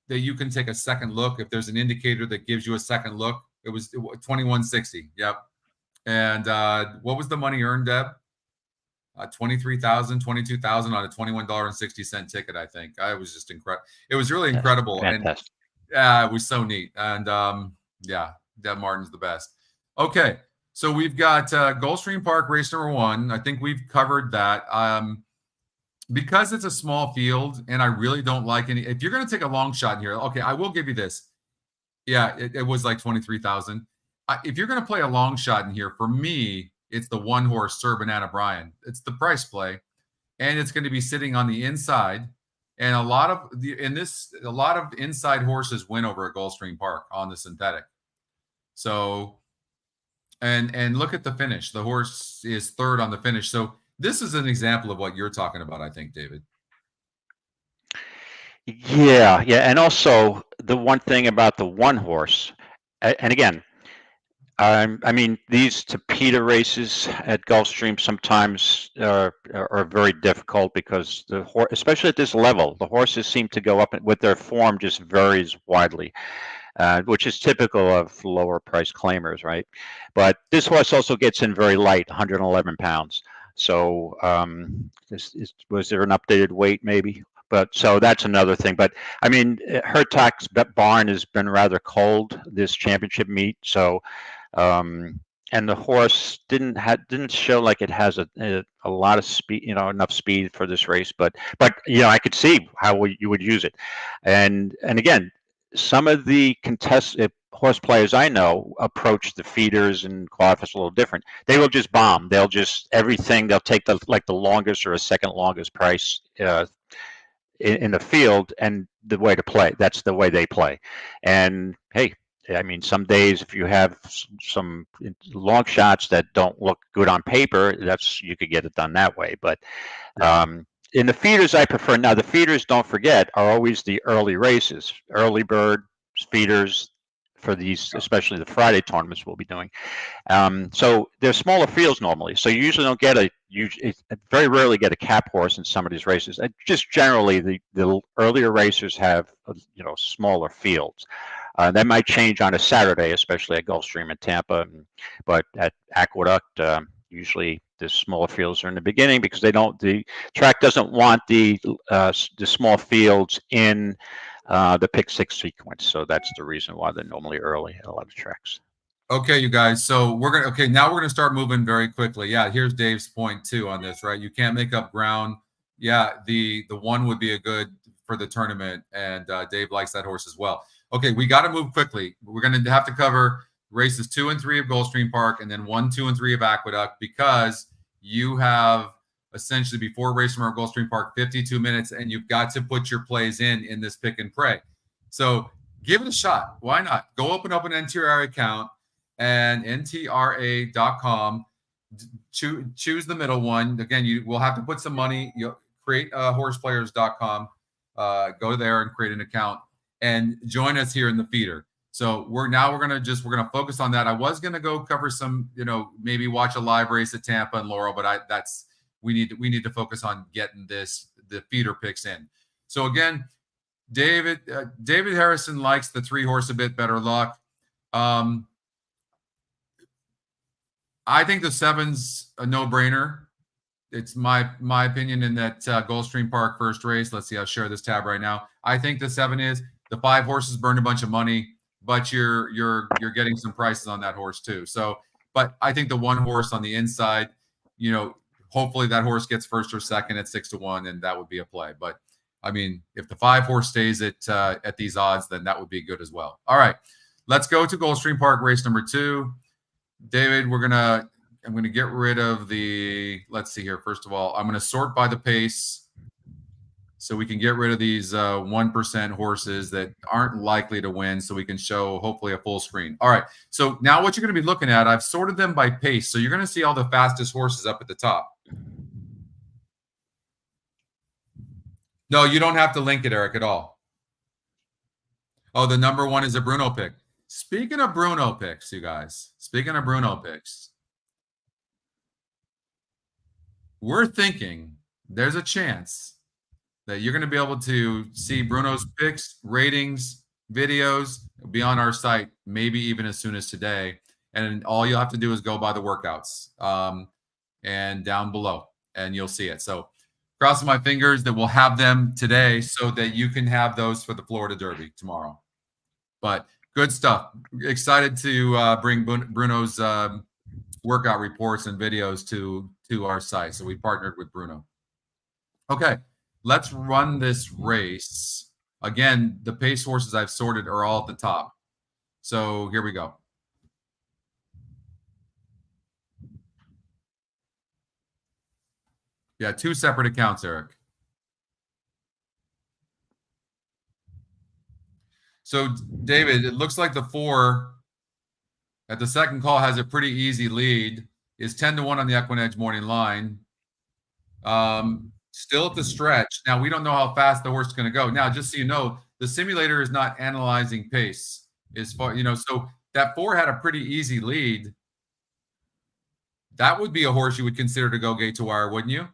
that you can take a second look, if there's an indicator that gives you a second look, it was 2160. Yep. And what was the money earned, Deb? 23,000, 22,000 on a $21.60 ticket. I think I was just incredible. It was really incredible. Fantastic. And it was so neat. And yeah, Deb Martin's the best. Okay. So we've got Gulfstream Park race number 1. I think we've covered that. Because it's a small field, and I really don't like any. If you're going to take a long shot in here, okay, I will give you this. Yeah, it was like 23,000. If you're going to play a long shot in here, for me, it's the 1-horse Sir Banana Brian. It's the price play, and it's going to be sitting on the inside. And a lot of inside horses win over at Gulfstream Park on the synthetic. So, and look at the finish. The horse is 3rd on the finish. So this is an example of what you're talking about, I think, David. Yeah, and also the one thing about the 1-horse, and again, I mean, these Tapeta races at Gulfstream sometimes are very difficult because the horse, especially at this level, the horses seem to go up with their form just varies widely, which is typical of lower price claimers, right? But this horse also gets in very light, 111 pounds. So was there an updated weight maybe? But so that's another thing. But I mean, Hertog's barn has been rather cold this championship meet. So, and the horse didn't show like it has a lot of speed, enough speed for this race. But I could see how you would use it. And again, some of the contested horse players I know approach the feeders and qualifiers a little different. They will just bomb. They'll just everything. They'll take the longest or a second longest price in the field, and the way to play. That's the way they play. And hey, I mean, some days if you have some long shots that don't look good on paper, you could get it done that way. But in the feeders, I prefer. Now the feeders, don't forget, are always the early races, early bird feeders for these, especially the Friday tournaments we'll be doing. So they're smaller fields normally. So you usually don't get very rarely get a cap horse in some of these races. Just generally, the earlier racers have smaller fields. That might change on a Saturday, especially at Gulfstream and Tampa, but at Aqueduct, usually the smaller fields are in the beginning because the track doesn't want the small fields in the pick 6 sequence. So that's the reason why they're normally early at a lot of tracks. Okay, you guys. So now we're gonna start moving very quickly. Yeah, here's Dave's point too on this, right? You can't make up ground. Yeah, the 1 would be a good for the tournament, and Dave likes that horse as well. Okay, we got to move quickly. We're going to have to cover races 2 and 3 of Gulfstream Park, and then 1, 2, and 3 of Aqueduct, because you have essentially before race number at Gulfstream Park 52 minutes, and you've got to put your plays in this pick and pray. So give it a shot. Why not? Go open up an NTRA account and ntra.com. Choose the middle one. Again, you will have to put some money. You'll create horseplayers.com. Go there and create an account and join us here in the feeder. So we're gonna focus on that. I was gonna go cover some, maybe watch a live race at Tampa and Laurel, but we need to focus on getting the feeder picks in. So again, David Harrison likes the 3-horse a bit better luck. I think the 7's a no-brainer. It's my opinion in that Gulfstream Park first race. Let's see. I'll share this tab right now. I think the 7 is. The 5 horses burned a bunch of money, but you're getting some prices on that horse too. So, but I think the 1 horse on the inside, hopefully that horse gets first or second at 6-1, and that would be a play. But I mean, if the 5 horse stays at these odds, then that would be good as well. All right, let's go to Gulfstream Park race number 2. David, I'm going to get rid of let's see here. First of all, I'm going to sort by the pace so we can get rid of these 1% horses that aren't likely to win, so we can show hopefully a full screen. All right, so now what you're going to be looking at, I've sorted them by pace. So you're going to see all the fastest horses up at the top. No, you don't have to link it, Eric, at all. Oh, the number 1 is a Bruno pick. Speaking of Bruno picks, you guys, we're thinking there's a chance that you're going to be able to see Bruno's picks, ratings, videos be on our site, maybe even as soon as today. And all you'll have to do is go by the workouts and down below, and you'll see it. So crossing my fingers that we'll have them today so that you can have those for the Florida Derby tomorrow. But good stuff. Excited to bring Bruno's workout reports and videos to our site. So we partnered with Bruno. Okay, let's run this race. Again, the pace horses I've sorted are all at the top. So here we go. Yeah, 2 separate accounts, Eric. So, David, it looks like the 4 at the second call has a pretty easy lead. Is 10-1 on the EquinEdge morning line. Still at the stretch. Now, we don't know how fast the horse is going to go. Now, just so you know, the simulator is not analyzing pace. As far, so that 4 had a pretty easy lead. That would be a horse you would consider to go gate to wire, wouldn't you?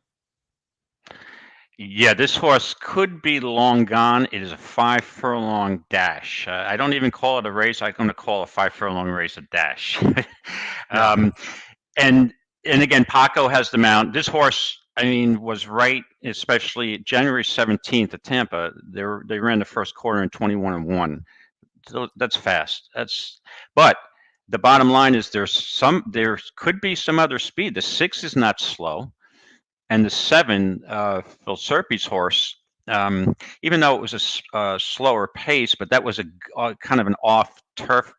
Yeah, this horse could be long gone. It is a 5 furlong dash. I don't even call it a race. I'm going to call a 5 furlong race a dash. And again, Paco has the mount. This horse, I mean, was right, especially January 17th at Tampa. They ran the first quarter in 21-1. So that's fast. But the bottom line is there could be some other speed. The 6 is not slow. And the 7, Phil Serpi's horse, even though it was a slower pace, but that was a kind of an off turf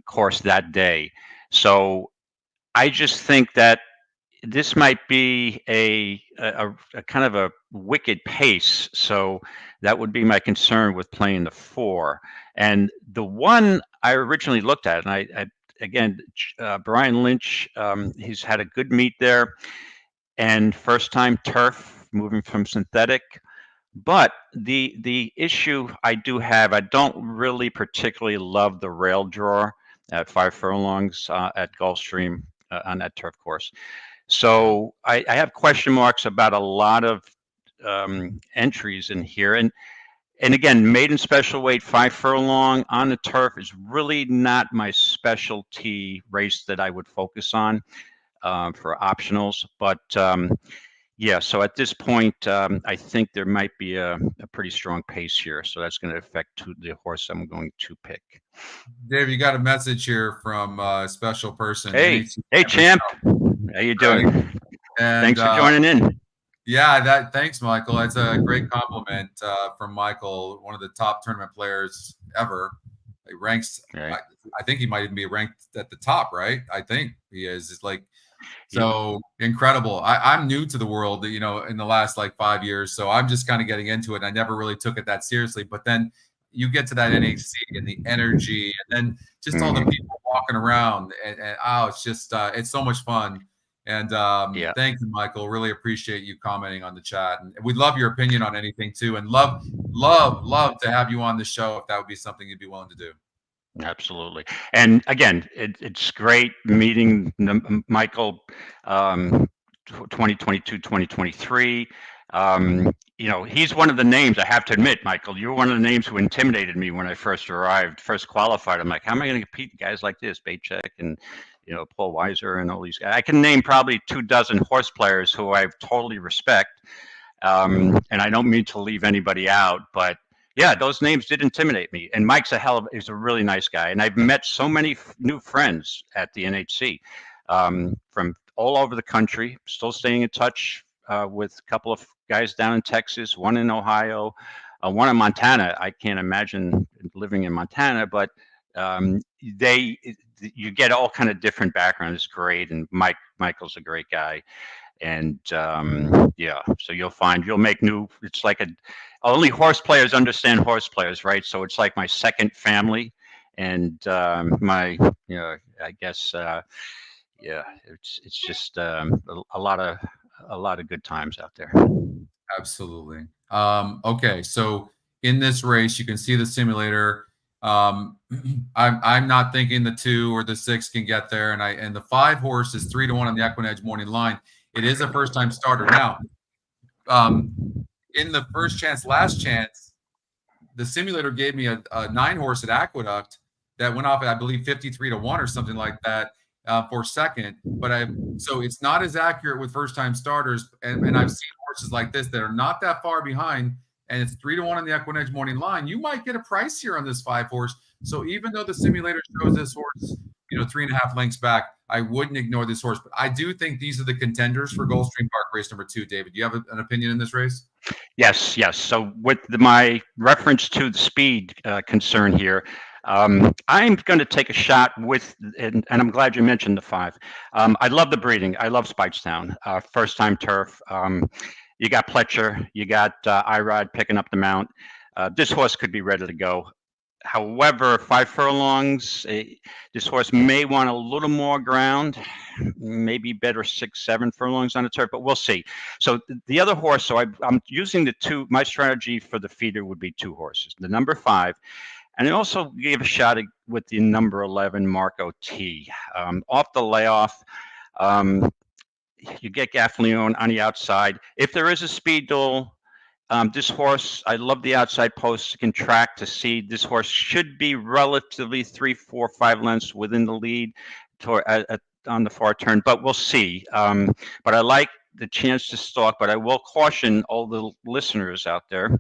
course that day. So I just think that this might be a kind of a wicked pace. So that would be my concern with playing the 4. And the 1 I originally looked at, and again, Brian Lynch, he's had a good meet there, and first time turf, moving from synthetic. But the issue I do have, I don't really particularly love the rail draw at 5 furlongs at Gulfstream on that turf course. So I have question marks about a lot of entries in here. And again, maiden special weight 5 furlong on the turf is really not my specialty race that I would focus on for optionals. But yeah, so at this point, I think there might be a pretty strong pace here. So that's going to affect the horse I'm going to pick. Dave, you got a message here from a special person. Hey, champ. How you doing? And thanks for joining in. Yeah, thanks, Michael. That's a great compliment from Michael, one of the top tournament players ever. He ranks, right. I think he might even be ranked at the top, right? I think he is. It's like, so incredible. I'm new to the world, in the last 5 years. So I'm just kind of getting into it. And I never really took it that seriously. But then you get to that NHC and the energy, and then just all the people walking around, and it's just it's so much fun. And thank you, Michael. Really appreciate you commenting on the chat, and we'd love your opinion on anything too, and love to have you on the show if that would be something you'd be willing to do. Absolutely. And again, it's great meeting Michael 2022, 2023. He's one of the names, I have to admit, Michael, you're one of the names who intimidated me when I first qualified. I'm like, how am I going to compete with guys like this, Bajek and Paul Weiser and all these guys? I can name probably 24 horse players who I totally respect. And I don't mean to leave anybody out, but yeah, those names did intimidate me. And Mike's he's a really nice guy. And I've met so many new friends at the NHC from all over the country, still staying in touch with a couple of guys down in Texas, one in Ohio, one in Montana. I can't imagine living in Montana, but you get all kind of different backgrounds. It's great. And Michael's a great guy. And yeah, so you'll make it's like only horse players understand horse players, right? So it's like my second family, and I guess yeah, it's just a lot of good times out there. Absolutely. Okay, so in this race, you can see the simulator. I'm not thinking the 2 or the 6 can get there, and the 5 horse is 3-1 on the EquinEdge morning line. It is a first-time starter. Now, in the first chance, last chance, the simulator gave me a 9 horse at Aqueduct that went off at, I believe, 53-1 or something like that for second. But so it's not as accurate with first-time starters, and I've seen horses like this that are not that far behind, and it's 3-1 on the EquinEdge morning line. You might get a price here on this 5 horse. So even though the simulator shows this horse, 3.5 lengths back, I wouldn't ignore this horse. But I do think these are the contenders for Gulfstream Park race number 2. David, do you have an opinion in this race? Yes. So with my reference to the speed concern here, I'm going to take a shot with, and I'm glad you mentioned the 5. I love the breeding. I love Speightstown, first time turf. You got Pletcher, you got Irod picking up the mount. This horse could be ready to go. However, 5 furlongs, this horse may want a little more ground, maybe better 6, 7 furlongs on the turf, but we'll see. So the other horse, so I'm using the 2, my strategy for the feeder would be 2 horses, the number 5, and I also gave a shot with the number 11, Marco T. Off the layoff, you get Gaffalione on the outside. If there is a speed duel, this horse, I love the outside post. You can track to see this horse should be relatively 3, 4, 5 lengths within the lead on the far turn, but we'll see. But I like the chance to stalk, but I will caution all the listeners out there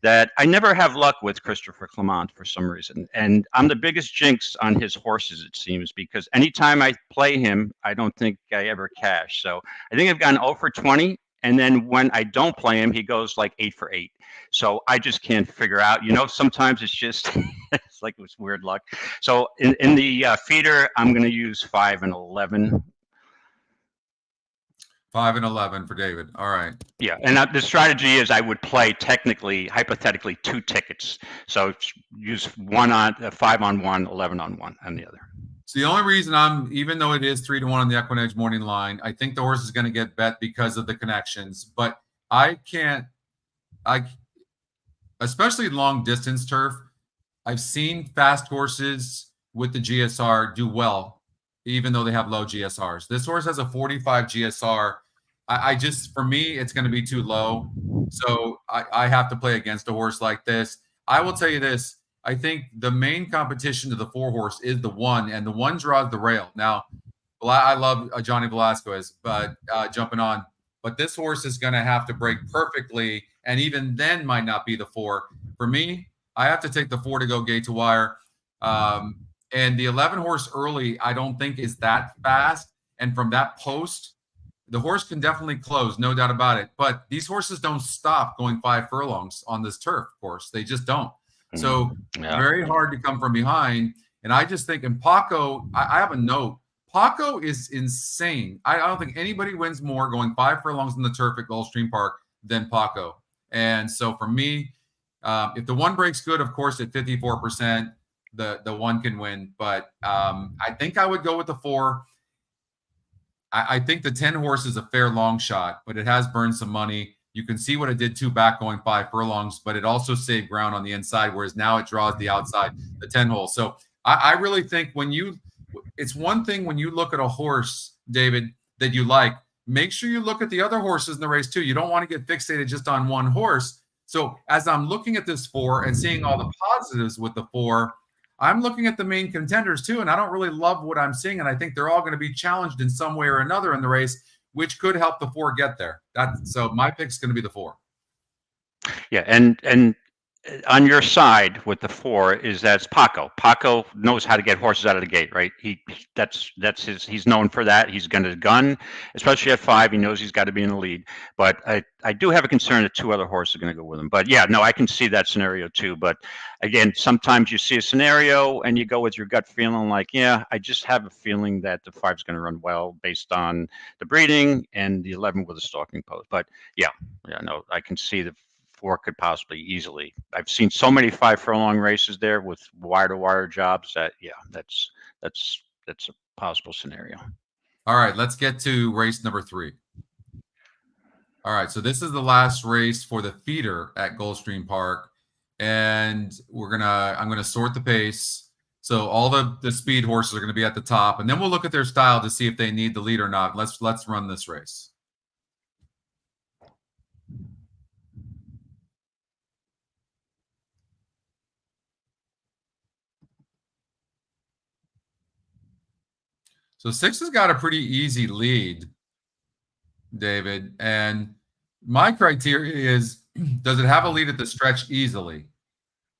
that I never have luck with Christopher Clement for some reason. And I'm the biggest jinx on his horses, it seems, because anytime I play him, I don't think I ever cash. So I think I've gotten 0 for 20. And then when I don't play him, he goes like 8 for 8. So I just can't figure out, sometimes it's just, it's like it was weird luck. So in the feeder, I'm going to use 5 and 11. 5 and 11 for David. All right. Yeah. And the strategy is I would play hypothetically 2 tickets. So use 5 on 1, 11 on 1 on the other. So the only reason even though it is 3-1 on the EquinEdge morning line, I think the horse is going to get bet because of the connections. But especially long distance turf, I've seen fast horses with the GSR do well, even though they have low GSRs. This horse has a 45 GSR. For me, it's going to be too low. So I have to play against a horse like this. I will tell you this. I think the main competition to the 4 horse is the 1, and the 1 draws the rail. Now, I love Johnny Velasquez, but jumping on. But this horse is going to have to break perfectly, and even then might not be the 4. For me, I have to take the 4 to go gate to wire. And the 11 horse early, I don't think is that fast. And from that post, the horse can definitely close, no doubt about it. But these horses don't stop going 5 furlongs on this turf course. They just don't. So very hard to come from behind. And I just think, and Paco, I have a note. Paco is insane. I don't think anybody wins more going 5 furlongs in the turf at Gulfstream Park than Paco. And so for me, if the 1 breaks good, of course, at 54%, the 1 can win. But I think I would go with the 4. I think the 10 horse is a fair long shot, but it has burned some money. You can see what it did 2 back going 5 furlongs, but it also saved ground on the inside, whereas now it draws the outside, the 10 hole. So I really think it's one thing when you look at a horse, David, that you like, make sure you look at the other horses in the race too. You don't want to get fixated just on one horse. So as I'm looking at this 4 and seeing all the positives with the 4, I'm looking at the main contenders too, and I don't really love what I'm seeing, and I think they're all going to be challenged in some way or another in the race, which could help the 4 get there. So my pick's going to be the 4. Yeah, and on your side with the 4 is that's Paco. Paco knows how to get horses out of the gate, right? He's known for that. He's going to gun, especially at 5. He knows he's got to be in the lead. But I do have a concern that 2 other horses are going to go with him. But yeah, no, I can see that scenario too. But again, sometimes you see a scenario and you go with your gut feeling like, yeah, I just have a feeling that the 5 is going to run well based on the breeding and the 11 with a stalking post. But yeah, no, I can see the 4 could possibly easily. I've seen so many 5 furlong races there with wire-to-wire jobs that that's a possible scenario. All right, let's get to race number 3. All right, so this is the last race for the feeder at Gulfstream Park, and I'm gonna sort the pace. So all the speed horses are going to be at the top, and then we'll look at their style to see if they need the lead or not. Let's run this race. So 6 has got a pretty easy lead, David. And my criteria is, does it have a lead at the stretch easily?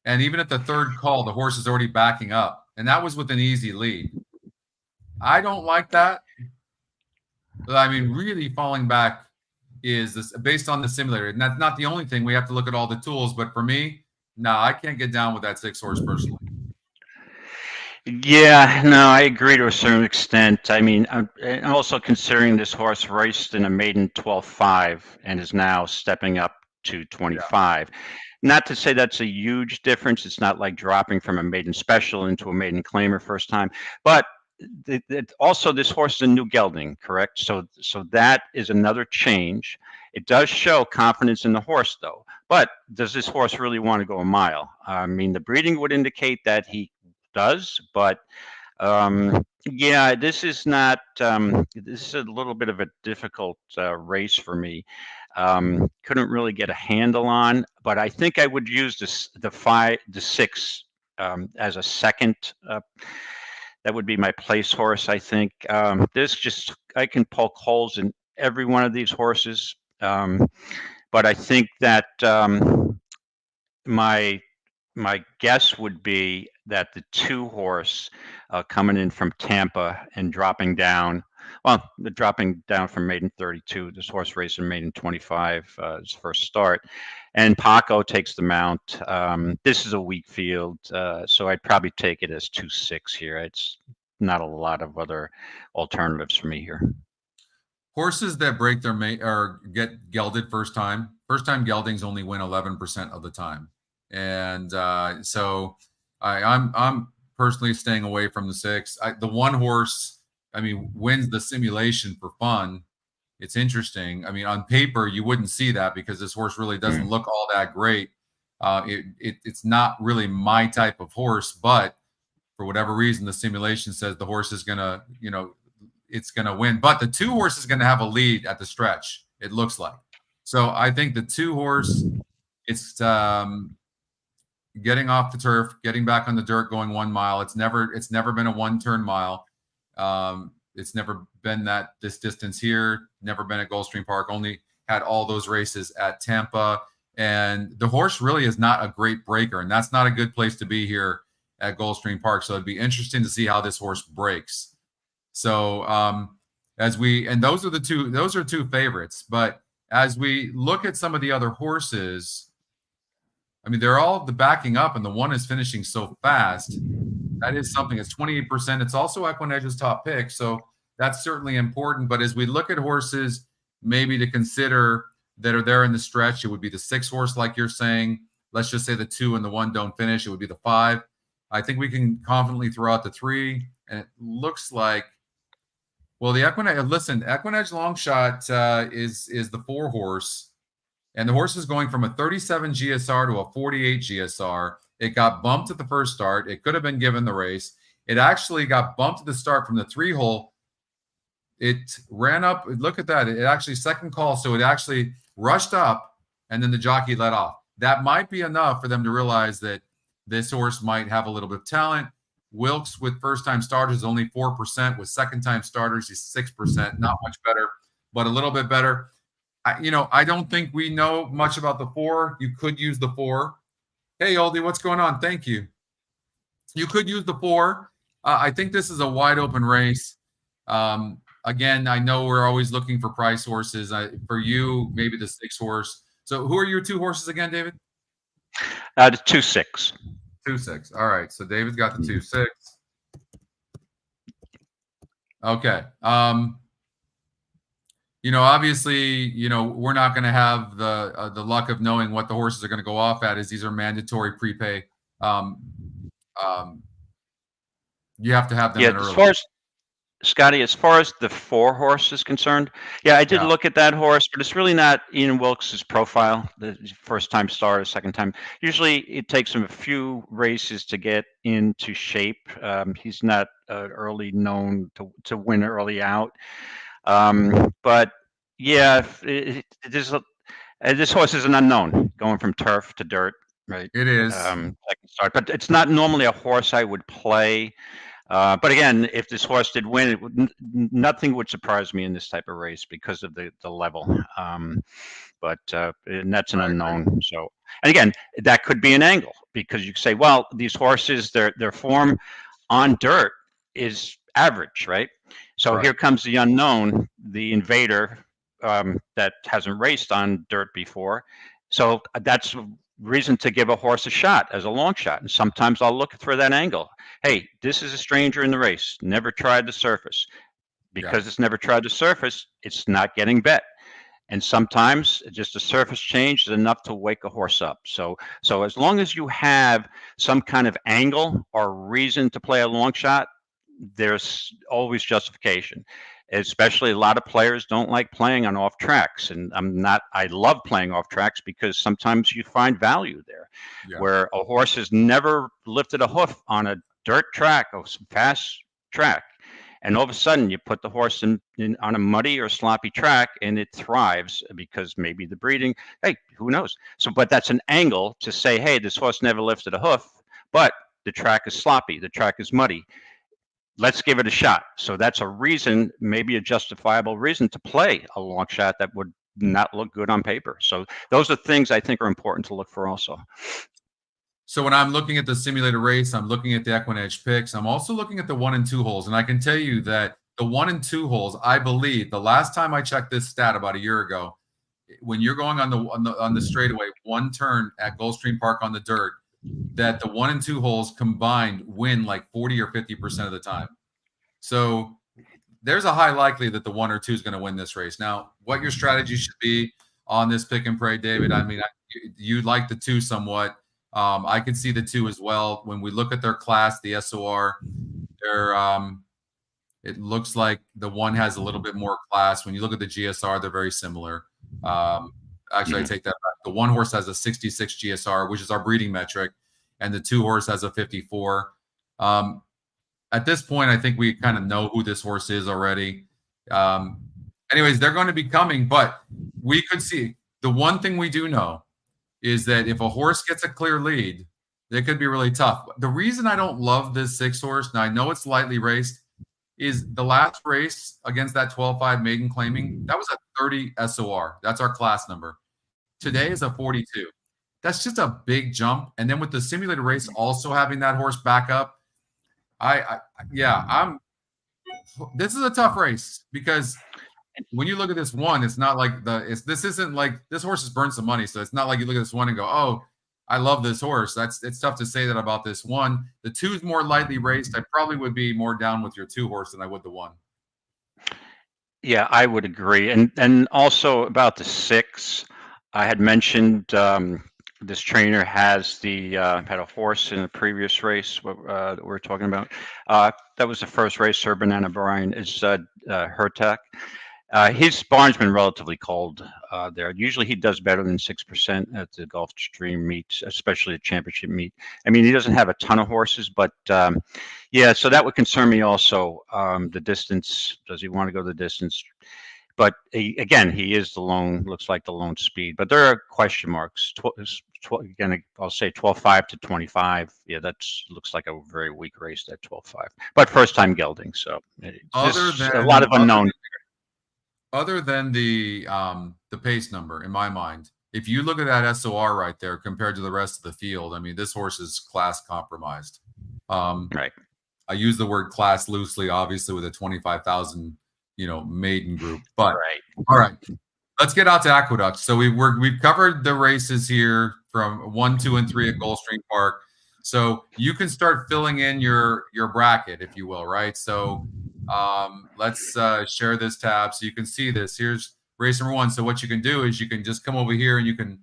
And even at the 3rd call, the horse is already backing up. And that was with an easy lead. I don't like that. I mean, really falling back is this based on the simulator. And that's not the only thing. We have to look at all the tools. But for me, no, I can't get down with that 6-horse personally. Yeah, no, I agree to a certain extent. I mean, I'm also considering this horse raced in a maiden 12.5 and is now stepping up to 25. Not to say that's a huge difference. It's not like dropping from a maiden special into a maiden claimer first time, but also this horse is a new gelding, correct? So that is another change. It does show confidence in the horse, though. But does this horse really want to go a mile? I mean, the breeding would indicate that he does, but yeah, this is not. This is a little bit of a difficult race for me. Couldn't really get a handle on, but I think I would use the 6 as a second. That would be my place horse. I think I can poke holes in every one of these horses, but I think that my guess would be that the 2-horse coming in from Tampa and dropping down from maiden 32. This horse raced in maiden 25 his first start, and Paco takes the mount. This is a weak field, so I'd probably take it as 2-6 here. It's not a lot of other alternatives for me here. Horses that break their mate or get gelded first time geldings only win 11% of the time. And so I'm personally staying away from the 6. The 1 horse, I mean, wins the simulation for fun. It's interesting. I mean, on paper, you wouldn't see that because this horse really doesn't look all that great. It's not really my type of horse, but for whatever reason, the simulation says the horse is gonna, it's gonna win. But the 2 horse is gonna have a lead at the stretch. It looks like. So I think the 2 horse, it's getting off the turf, getting back on the dirt, going 1 mile. It's never been a 1-turn mile. It's never been this distance here. Never been at Gulfstream Park. Only had all those races at Tampa. And the horse really is not a great breaker, and that's not a good place to be here at Gulfstream Park. So it'd be interesting to see how this horse breaks. So those are 2 favorites. But as we look at some of the other horses, I mean, they're all the backing up, and the 1 is finishing so fast. That is something. It's 28%. It's also EquinEdge's top pick, so that's certainly important. But as we look at horses, maybe to consider that are there in the stretch, it would be the 6 horse, like you're saying. Let's just say the 2 and the 1 don't finish. It would be the 5. I think we can confidently throw out the 3, and it looks like, well, the EquinEdge long shot is the 4 horse. And the horse is going from a 37 GSR to a 48 GSR. It got bumped at the first start. It could have been given the race. It actually got bumped at the start from the 3-hole. It ran up. Look at that. It actually second call. So it actually rushed up, and then the jockey let off. That might be enough for them to realize that this horse might have a little bit of talent. Wilkes with first-time starters is only 4%. With second-time starters, he's 6%. Not much better, but a little bit better. I don't think we know much about the 4. You could use the 4. Hey, Oldie, what's going on? Thank you. You could use the 4. I think this is a wide open race. Again, I know we're always looking for price horses. For you, maybe the 6 horse. So who are your 2 horses again, David? The 2-6. 2-6. All right. So David's got the 2-6. Okay. Obviously, we're not going to have the luck of knowing what the horses are going to go off at, as these are mandatory prepay. You have to have them in early. Scotty, as far as the 4 horse is concerned, I did look at that horse, but it's really not Ian Wilkes' profile. The first-time starter, second-time. Usually, it takes him a few races to get into shape. He's not early known to win early out. But this horse is an unknown, going from turf to dirt, right? It is. Second start, but it's not normally a horse I would play. But again, if this horse did win, nothing would surprise me in this type of race because of the level. And that's an unknown. So, and again, that could be an angle, because you could say, well, these horses, their form on dirt is average, right? So Right. here comes the unknown, the invader that hasn't raced on dirt before. So that's a reason to give a horse a shot as a long shot. And sometimes I'll look for that angle. Hey, this is a stranger in the race, never tried the surface. Because it's never tried the surface, it's not getting bet. And sometimes just a surface change is enough to wake a horse up. So as long as you have some kind of angle or reason to play a long shot, there's always justification. Especially a lot of players don't like playing on off tracks, and I love playing off tracks because sometimes you find value there, where a horse has never lifted a hoof on a dirt track or some fast track. And all of a sudden, you put the horse in on a muddy or sloppy track, and it thrives because maybe the breeding. Hey, who knows? So, but that's an angle to say, hey, this horse never lifted a hoof, but the track is sloppy, the track is muddy. Let's give it a shot. So that's a reason, maybe a justifiable reason to play a long shot that would not look good on paper. So those are things I think are important to look for also. So when I'm looking at the simulated race, I'm looking at the EquinEdge picks. I'm also looking at the 1 and 2 holes. And I can tell you that the 1 and 2 holes, I believe the last time I checked this stat about a year ago, when you're going on the straightaway, one turn at Gulfstream Park on the dirt, that the 1 and 2 holes combined win like 40 or 50% of the time. So there's a high likelihood that the 1 or 2 is going to win this race. Now, what your strategy should be on this pick and pray, David, I mean, you like the 2 somewhat. I can see the 2 as well. When we look at their class, the SOR, it looks like the 1 has a little bit more class. When you look at the GSR, they're very similar. Actually, I take that back. The 1 horse has a 66 GSR, which is our breeding metric, and the 2 horse has a 54. At this point, I think we kind of know who this horse is already. Anyways, they're going to be coming, but we could see the one thing we do know is that if a horse gets a clear lead, it could be really tough. The reason I don't love this 6 horse, now I know it's lightly raced, is the last race against that 12-5 maiden claiming, that was a 30 SOR. That's our class number. Today is a 42. That's just a big jump. And then with the simulated race also having that horse back up, this is a tough race because when you look at this 1, it's not like this isn't like this horse has burned some money. So it's not like you look at this 1 and go, oh, I love this horse. It's tough to say that about this 1. The 2 is more lightly raced. I probably would be more down with your 2 horse than I would the 1. Yeah, I would agree. And also about the 6, I had mentioned this trainer has had a horse in the previous race that we're talking about. That was the first race. Sir Banana Brian is Hertak. His barn's been relatively cold there. Usually he does better than 6% at the Gulfstream meets, especially the championship meet. I mean, he doesn't have a ton of horses, but yeah, so that would concern me also. The distance, does he want to go the distance? But again, he is looks like the lone speed, but there are question marks. Again, I'll say 12.5 to 25. Yeah, that looks like a very weak race, that 12.5. But first time gelding, so a lot of unknown. Other than the pace number, in my mind, if you look at that SOR right there compared to the rest of the field, I mean, this horse is class compromised. Right. I use the word class loosely, obviously, with a 25,000, maiden group. But all right, let's get out to Aqueduct. So we've covered the races here from 1, 2, and 3 at Gulfstream Park. So you can start filling in your bracket, if you will, right? So let's share this tab so you can see this. Here's race number 1. So what you can do is you can just come over here and you can,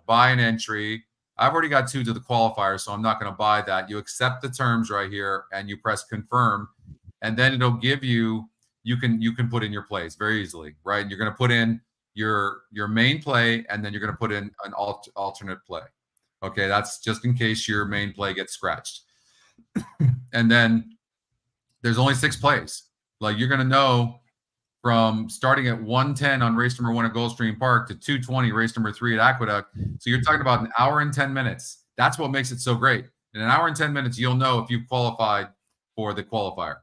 buy an entry. I've already got 2 to the qualifier, so I'm not going to buy that. You accept the terms right here and you press confirm, and then it'll give you can put in your plays very easily, right? And you're going to put in your main play, and then you're going to put in an alternate play. Okay, that's just in case your main play gets scratched. And then there's only 6 plays. Like you're going to know from starting at 110 on race number 1 at Gulfstream Park to 220 race number 3 at Aqueduct. So you're talking about an hour and 10 minutes. That's what makes it so great. In an hour and 10 minutes, you'll know if you've qualified for the qualifier.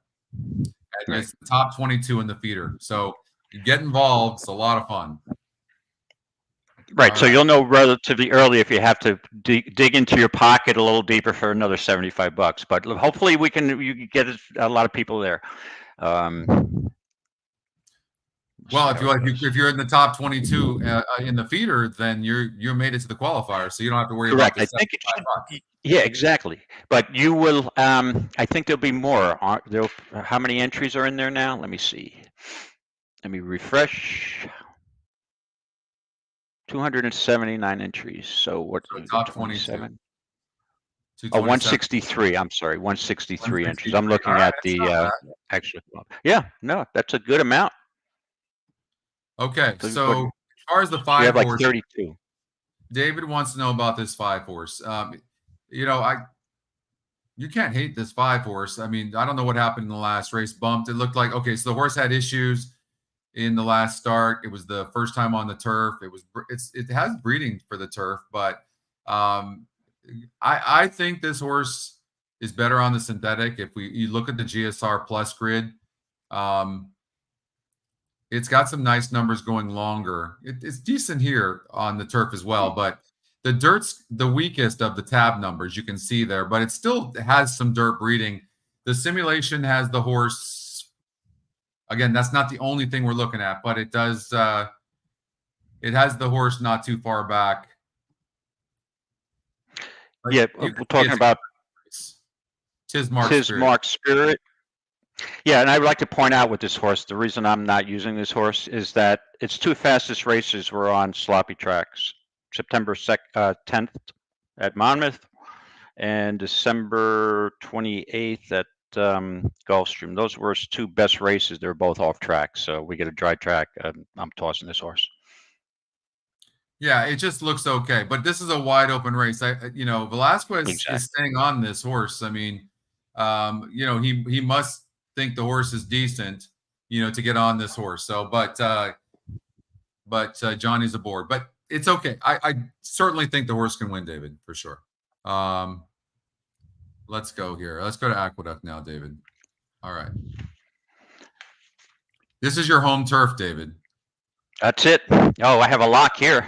And it's the top 22 in the feeder. So you get involved. It's a lot of fun. Right. All So right. you'll know relatively early if you have to dig into your pocket a little deeper for another $75. But hopefully you can get a lot of people there. Well, See how it goes. if you're in the top 22 in the feeder, then you're made it to the qualifier, so you don't have to worry about Correct. the I think it $75. should. Yeah, exactly. But you will. I think there'll be more. How many entries are in there now? Let me see. Let me refresh. 279 entries. So what? So You got top 22, 27. Oh, 227, 163. I'm sorry, 163 entries. I'm 163. All looking right, at that's not the bad. actual. Yeah, no, that's a good amount. Okay, So what? so as far as the We have five like horse, 32. David wants to know about this five horse. You know, you can't hate this five horse. I mean, I don't know what happened in the last race. Bumped. It looked like, okay, so the horse had issues in the last start. It was the first time on the turf. It has breeding for the turf, but I think this horse is better on the synthetic. If you look at the GSR Plus grid, it's got some nice numbers going longer. It's decent here on the turf as well, but the dirt's the weakest of the tab numbers you can see there, but it still has some dirt breeding. The simulation has the horse. Again, that's not the only thing we're looking at, but it does. It has the horse not too far back. But Yeah, you we're can see talking it's about Tismark Spirit. Tismark Spirit. Yeah, and I'd like to point out with this horse, the reason I'm not using this horse is that its two fastest races were on sloppy tracks. September 10th at Monmouth and December 28th at Gulfstream. Those were his two best races. They're both off track. So we get a dry track. I'm tossing this horse. Yeah, it just looks okay, but this is a wide open race. Velasquez Exactly. is staying on this horse. I mean, he must think the horse is decent, to get on this horse. So, but Johnny's aboard. But it's okay. I certainly think the horse can win, David, for sure. Let's go here. Let's go to Aqueduct now, David. All right. This is your home turf, David. That's it. Oh, I have a lock here.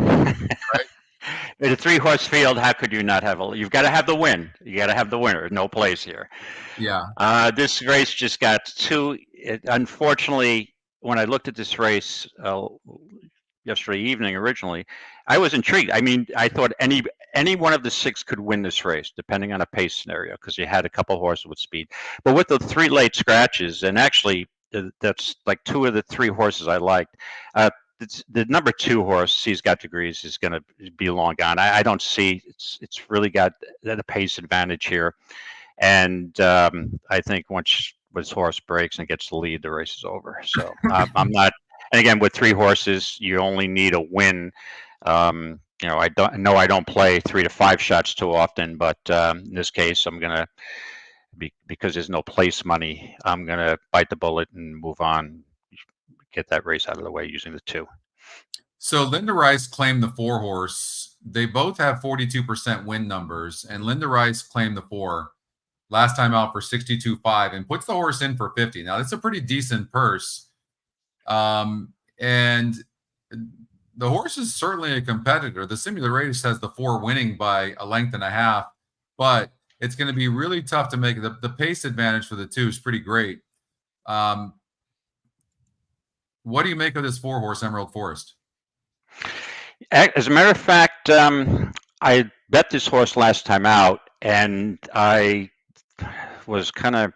In a 3-horse field, how could you not have you've got to have the win. You got to have the winner. No plays here. Yeah. This race just got unfortunately, when I looked at this race yesterday evening originally, I was intrigued. I mean, I thought any one of the 6 could win this race, depending on a pace scenario, because you had a couple horses with speed. But with the 3 late scratches, and actually that's like 2 of the 3 horses I liked. The number 2 horse, He's Got Degrees, is going to be long gone. I don't see it's really got the pace advantage here, and I think once this horse breaks and gets the lead, the race is over. So I'm not. And again, with 3 horses, you only need a win. I don't play 3 to 5 shots too often, but in this case, I'm gonna because there's no place money. I'm gonna bite the bullet and move on. Get that race out of the way using the 2. So Linda Rice claimed the 4 horse. They both have 42% win numbers, and Linda Rice claimed the 4 last time out for 62.5 and puts the horse in for 50. Now that's a pretty decent purse. And the horse is certainly a competitor. The Simulator race has the 4 winning by a length and a half, but it's going to be really tough to make the pace advantage for the 2 is pretty great. What do you make of this 4 horse Emerald Forest? As a matter of fact, I bet this horse last time out, and I was kind of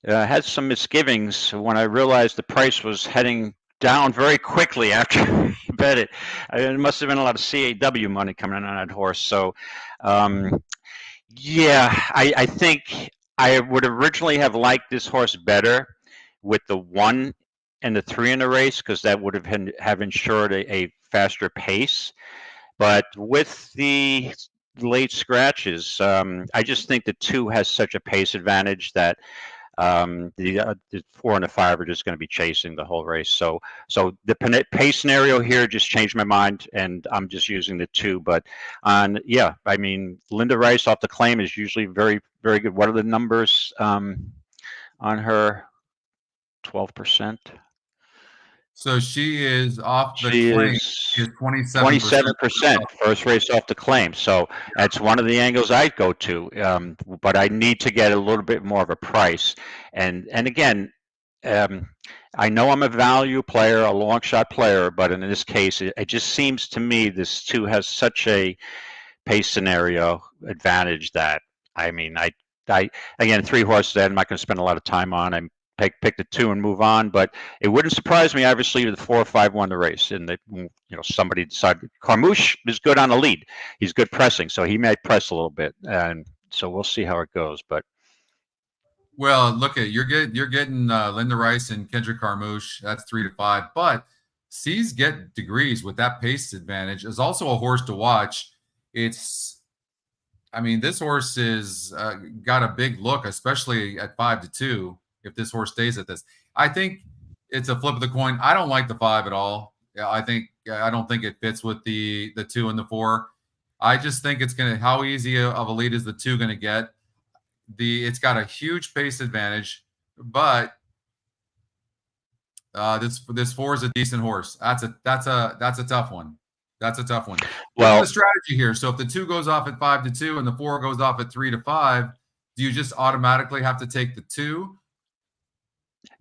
had some misgivings when I realized the price was heading down very quickly after I bet it. It must have been a lot of CAW money coming in on that horse. So, yeah, I think I would originally have liked this horse better with the 1 and the 3 in the race, because that would have ensured a faster pace. But with the late scratches, I just think the 2 has such a pace advantage that the 4 and the 5 are just going to be chasing the whole race. So the pace scenario here just changed my mind, and I'm just using the 2. But I mean, Linda Rice off the claim is usually very, very good. What are the numbers on her? 12%. So she is off the She claim. is She is 27%. 27% first race off the claim. So that's one of the angles I go to. But I need to get a little bit more of a price. And again, I know I'm a value player, a long shot player, but in this case, it just seems to me this 2 has such a pace scenario advantage that, I mean, I again, 3 horses I'm not going to spend a lot of time on. I pick the 2 and move on, but it wouldn't surprise me, obviously, if the 4 or 5 won the race and somebody decided. Carmouche is good on the lead. He's good pressing, so he may press a little bit, and so we'll see how it goes. But well, look at you're getting Linda Rice and Kendrick Carmouche. That's 3 to 5, but C's get degrees with that pace advantage. Is also a horse to watch. I mean, this horse is got a big look, especially at 5 to 2. If this horse stays at this, I think it's a flip of the coin. I don't like the 5 at all. I don't think it fits with the 2 and the 4. I just think it's gonna. How easy of a lead is the 2 gonna get? It's got a huge pace advantage, but this 4 is a decent horse. That's a tough one. That's a tough one. Well, the strategy here. So if the 2 goes off at 5 to 2 and the 4 goes off at 3 to 5, do you just automatically have to take the 2?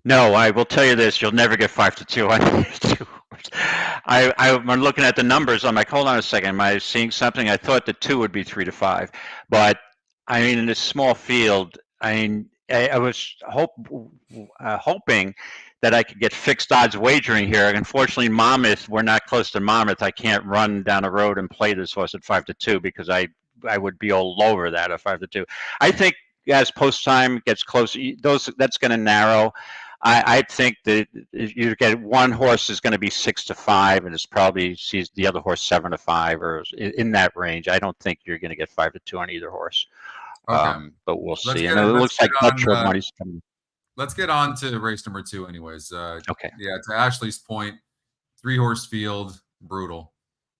No, I will tell you this: you'll never get 5 to 2 on these 2. I'm looking at the numbers. I'm like, hold on a second. Am I seeing something? I thought the 2 would be 3 to 5, but I mean, in this small field, I was hoping that I could get fixed odds wagering here. Unfortunately, Monmouth, we're not close to Monmouth. I can't run down the road and play this horse at 5 to 2 because I would be all over that at 5 to 2. I think as post time gets closer, that's going to narrow. I think that you get one horse is going to be 6 to 5, and it's probably sees the other horse 7 to 5 or in that range. I don't think you're going to get 5 to 2 on either horse. Okay. But we'll see. And it looks like Metro money's coming. Let's get on to race number 2, anyways. Okay. Yeah, to Ashley's point, 3-horse field, brutal,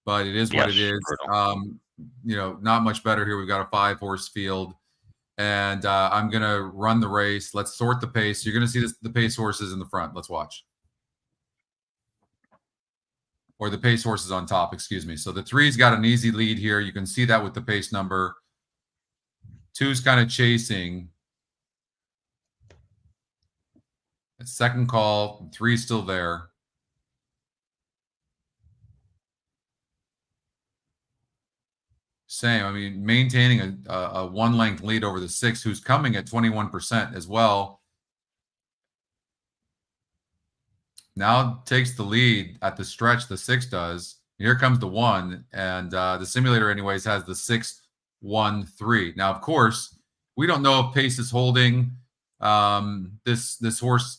but it is what it is. Not much better here. We've got a 5-horse field. And I'm going to run the race. Let's sort the pace. You're going to see the pace horses in the front. Let's watch. Or the pace horses on top, excuse me. So the 3's got an easy lead here. You can see that with the pace number. 2's kind of chasing. Second call. 3's still there. Same. I mean, maintaining a 1-length lead over the 6, who's coming at 21% as well. Now takes the lead at the stretch. The 6 does. Here comes the 1, and the simulator, anyways, has the 6, 1, 3. Now, of course, we don't know if pace is holding. This horse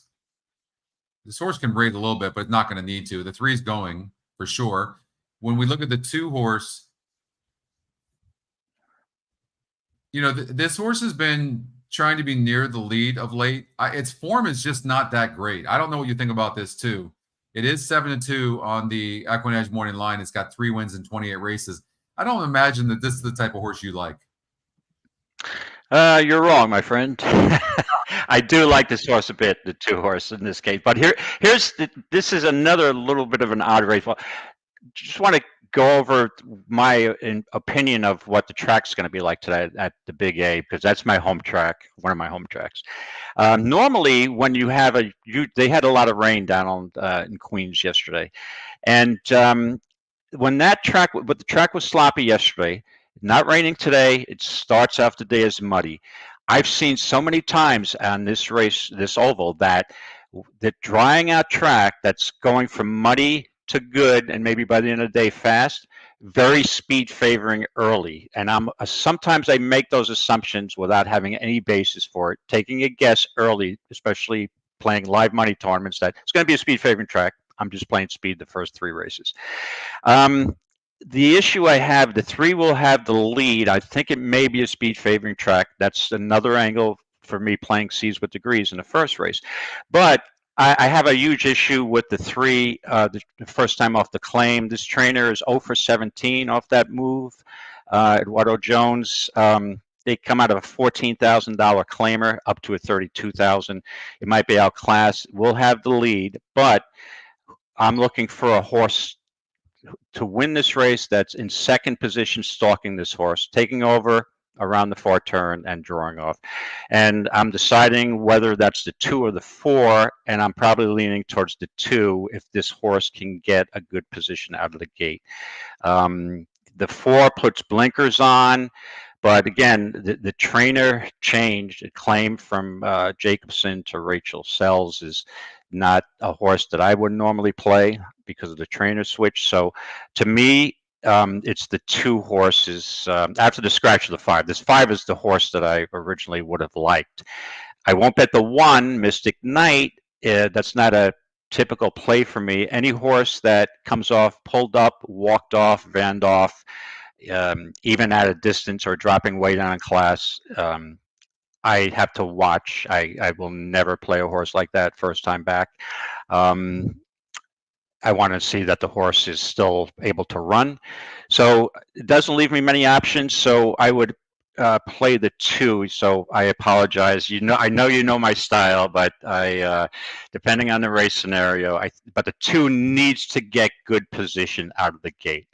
can braid a little bit, but not going to need to. The 3's going for sure. When we look at the 2-horse. This horse has been trying to be near the lead of late. Its form is just not that great. I don't know what you think about this too. It is 7 to 2 on the EquinEdge morning line. It's got 3 wins in 28 races. I don't imagine that this is the type of horse you like. You're wrong, my friend. I do like this horse a bit, the 2-horse in this case. But this is another little bit of an odd race. Well, just want to go over my opinion of what the track's going to be like today at the Big A, because that's my home track, one of my home tracks. Normally, when you have they had a lot of rain down in Queens yesterday, and when the track was sloppy yesterday, not raining today, it starts off the day as muddy. I've seen so many times on this race, this oval, that the drying out track that's going from muddy to good, and maybe by the end of the day fast, very speed favoring early. And sometimes I make those assumptions without having any basis for it, taking a guess early, especially playing live money tournaments, that it's going to be a speed favoring track. I'm just playing speed the first 3 races. The issue I have, the 3 will have the lead. I think it may be a speed favoring track. That's another angle for me playing C's with degrees in the first race. But I have a huge issue with the 3, the first time off the claim. This trainer is 0 for 17 off that move. Eduardo Jones, they come out of a $14,000 claimer up to a $32,000. It might be outclassed. We'll have the lead, but I'm looking for a horse to win this race that's in second position, stalking this horse, taking over around the 4 turn and drawing off. And I'm deciding whether that's the 2 or the 4, and I'm probably leaning towards the 2 if this horse can get a good position out of the gate. The 4 puts blinkers on, but again, the trainer changed. It claimed from Jacobson to Rachel Sells is not a horse that I would normally play because of the trainer switch. So to me, it's the 2 horses after the scratch of the 5. This 5 is the horse that I originally would have liked. I won't bet the 1, Mystic Knight. That's not a typical play for me. Any horse that comes off, pulled up, walked off, vanned off, even at a distance or dropping way down in class, I have to watch. I will never play a horse like that first time back. I want to see that the horse is still able to run. So it doesn't leave me many options. So I would play the 2. So I apologize. I know you know my style, but depending on the race scenario, but the 2 needs to get good position out of the gate.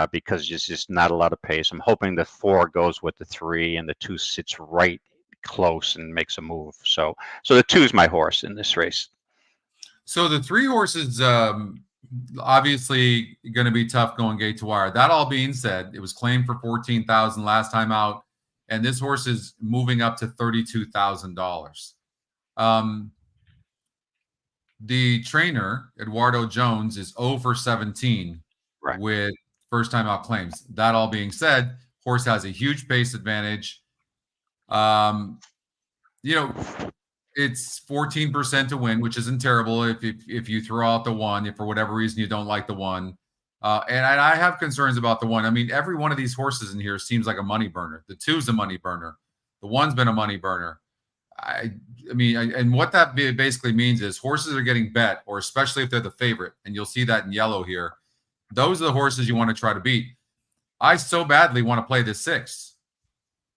Because there's just not a lot of pace. I'm hoping the 4 goes with the 3 and the 2 sits right close and makes a move. So the 2 is my horse in this race. So the 3 horses, obviously going to be tough going gate to wire. That all being said, it was claimed for $14,000 last time out, and this horse is moving up to $32,000. The trainer Eduardo Jones is 0 for 17 with first time out claims. That all being said, horse has a huge pace advantage. It's 14% to win, which isn't terrible if you throw out the 1, if for whatever reason you don't like the 1. And I have concerns about the 1. I mean, every one of these horses in here seems like a money burner. The 2's a money burner. The 1's been a money burner. And what that basically means is horses are getting bet, or especially if they're the favorite, and you'll see that in yellow here. Those are the horses you want to try to beat. I so badly want to play the 6.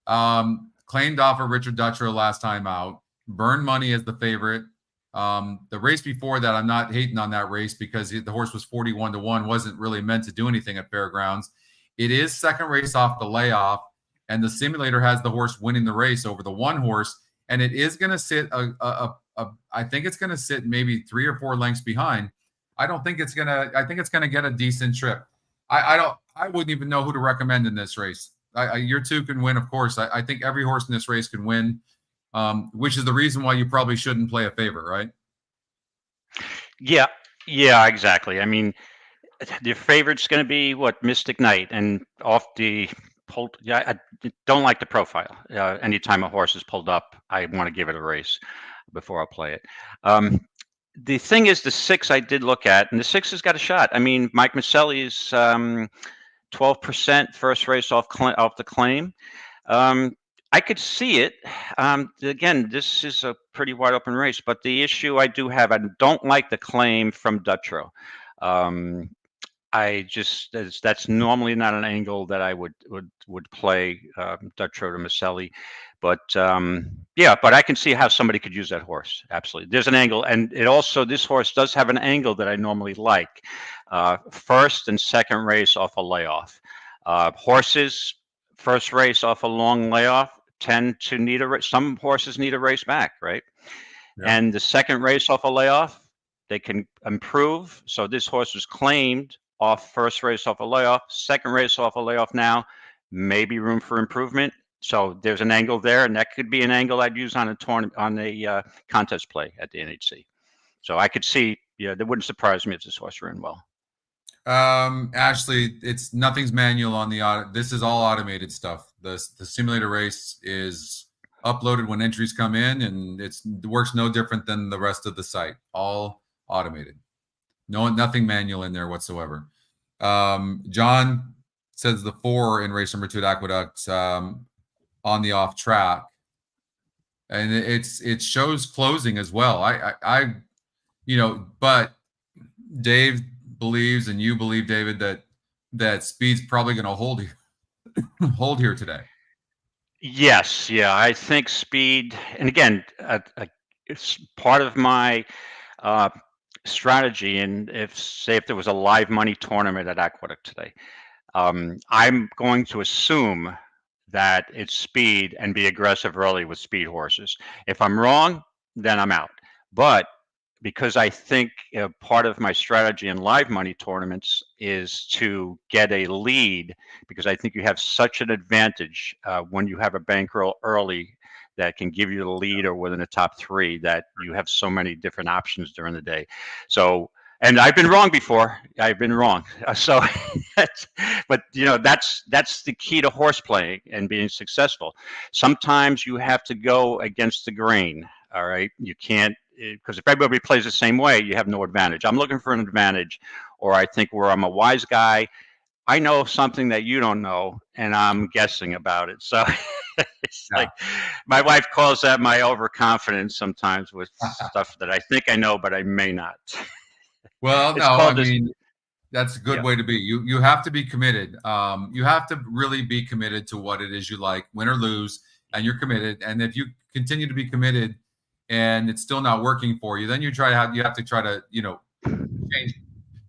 Claimed off of Richard Dutrow last time out. Burn money as the favorite. The race before that, I'm not hating on that race because the horse was 41-1, wasn't really meant to do anything at Fairgrounds. It is second race off the layoff, and the simulator has the horse winning the race over the 1 horse, and it is going to sit I think it's going to sit maybe 3 or 4 lengths behind. I think it's going to get a decent trip. I wouldn't even know who to recommend in this race. Your 2 can win, of course. I think every horse in this race can win. Which is the reason why you probably shouldn't play a favorite, right? Yeah, exactly. I mean, the favorite's going to be Mystic Knight, and off the pull. Yeah, I don't like the profile. Anytime a horse is pulled up, I want to give it a race before I play it. The thing is, the 6 I did look at, and the 6 has got a shot. I mean, Mike Maselli's 12% first race off the claim. I could see it. Again, this is a pretty wide open race, but the issue I do have, I don't like the claim from Dutrow. That's normally not an angle that I would play Dutrow to Maselli, but but I can see how somebody could use that horse. Absolutely, there's an angle, and this horse does have an angle that I normally like. First and second race off a layoff. Horses first race off a long layoff tend to need some horses need a race back, right? Yeah. And the second race off a layoff, they can improve. So this horse was claimed off first race off a layoff, second race off a layoff now, maybe room for improvement. So there's an angle there, and that could be an angle I'd use on a contest play at the NHC. So I could see, that wouldn't surprise me if this horse ran well. Ashley, nothing's manual on this is all automated stuff. The simulator race is uploaded when entries come in, and it works no different than the rest of the site. All automated. Nothing manual in there whatsoever. John says the 4 in race number 2 at Aqueduct on the off track, and it shows closing as well. But Dave believes, and you believe, David, that speed's probably going to hold here today. Yes, I think speed, and again, it's part of my strategy, and if there was a live money tournament at Aqueduct today, I'm going to assume that it's speed and be aggressive early with speed horses. If I'm wrong, then I'm out. But because I think part of my strategy in live money tournaments is to get a lead, because I think you have such an advantage when you have a bankroll early that can give you the lead or within the top 3, that you have so many different options during the day. So, and I've been wrong before. I've been wrong. So, but that's the key to horse playing and being successful. Sometimes you have to go against the grain. All right, you can't, because if everybody plays the same way, you have no advantage. I'm looking for an advantage, or I think where I'm a wise guy, I know something that you don't know, and I'm guessing about it. So it's like my wife calls that my overconfidence sometimes with stuff that I think I know, but I may not. Well, no, I mean, that's a good way to be. You have to be committed. You have to really be committed to what it is you like, win or lose, and you're committed. And if you continue to be committed and it's still not working for you, then you have to try to,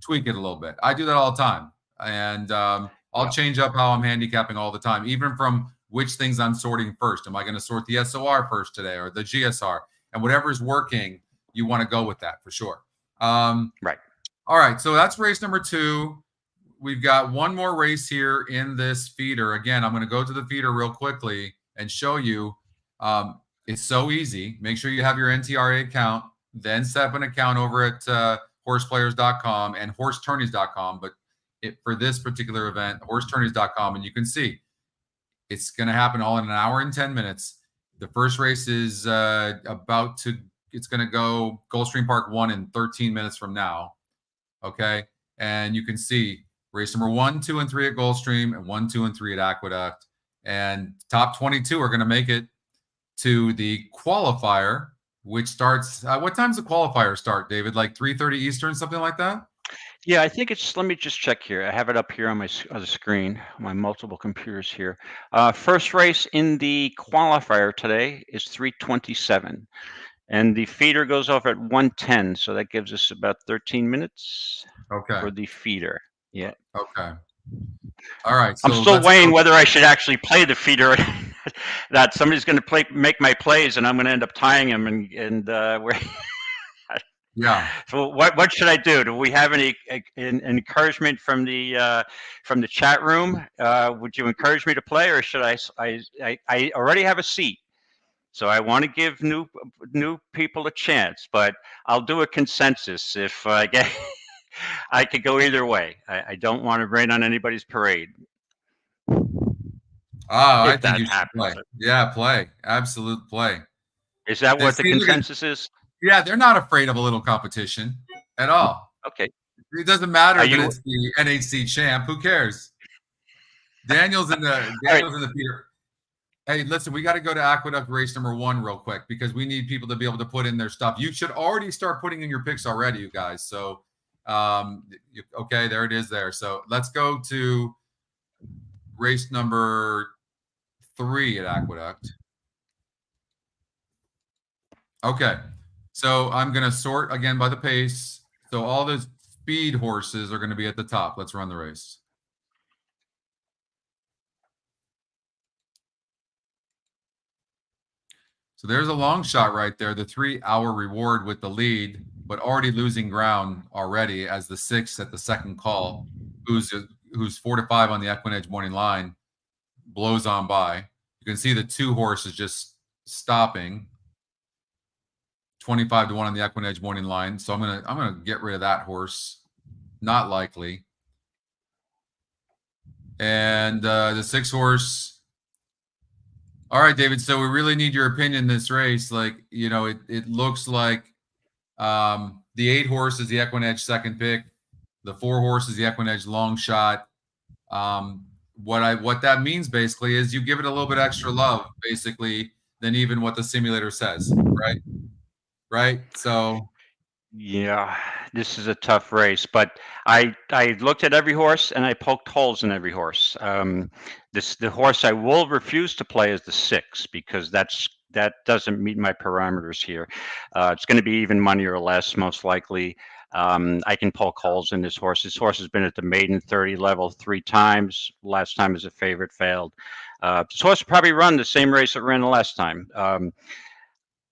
tweak it a little bit. I do that all the time. And I'll change up how I'm handicapping all the time, even from which things I'm sorting first. Am I going to sort the SOR first today or the GSR? And whatever is working, you want to go with that for sure. Right. All right. So that's race number 2. We've got one more race here in this feeder. Again, I'm going to go to the feeder real quickly and show you. It's so easy. Make sure you have your NTRA account, then set up an account over at horseplayers.com and horsetourneys.com. But for this particular event, horsetourneys.com, and you can see it's going to happen all in an hour and 10 minutes. The first race is it's going to go Gulfstream Park 1 in 13 minutes from now. Okay. And you can see race number 1, 2, and 3 at Gulfstream, and 1, 2, and 3 at Aqueduct. And top 22 are going to make it to the qualifier, which starts, what time's the qualifier start, David? Like 3:30 Eastern, something like that? Yeah, I think it's, let me just check here. I have it up here on my other screen, my multiple computers here. First race in the qualifier today is 3:27. And the feeder goes off at 1:10. So that gives us about 13 minutes for the feeder. Yeah. Okay. All right. So I'm still weighing whether I should actually play the feeder. That somebody's going to make my plays, and I'm going to end up tying them. And we're yeah. So what should I do? Do we have any encouragement from the chat room? Would you encourage me to play, or should I already have a seat? So I want to give new people a chance, but I'll do a consensus if I get. I could go either way. I don't want to rain on anybody's parade. Oh, I think you should play. Yeah, play. Absolute play. Is that what the consensus is? Yeah, they're not afraid of a little competition at all. Okay. It doesn't matter if it's the NHC champ. Who cares? Daniel's in the feeder. Hey, listen, we got to go to Aqueduct race number 1 real quick because we need people to be able to put in their stuff. You should already start putting in your picks already, you guys. So, okay, there it is there. So let's go to race number 3 at Aqueduct. Okay, so I'm going to sort again by the pace. So all the speed horses are going to be at the top. Let's run the race. So there's a long shot right there, the 3-hour reward with the lead, but already losing ground already as the 6th at the second call, who's 4 to 5 on the EquinEdge morning line, blows on by. You can see the 2 horses just stopping. 25 to 1 on the EquinEdge morning line. So I'm gonna get rid of that horse. Not likely. And the 6 horse. All right, David. So we really need your opinion in this race. Like, it looks like the 8 horse is the EquinEdge second pick. The 4 horse is the EquinEdge long shot. What that means basically is you give it a little bit extra love, basically, than even what the simulator says, right? Right. So. Yeah, this is a tough race, but I looked at every horse and I poked holes in every horse. The horse I will refuse to play is the 6 because that doesn't meet my parameters here. It's going to be even money or less, most likely. I can poke holes in this horse. This horse has been at the maiden 30 level 3 times. Last time as a favorite failed. This horse will probably run the same race it ran the last time.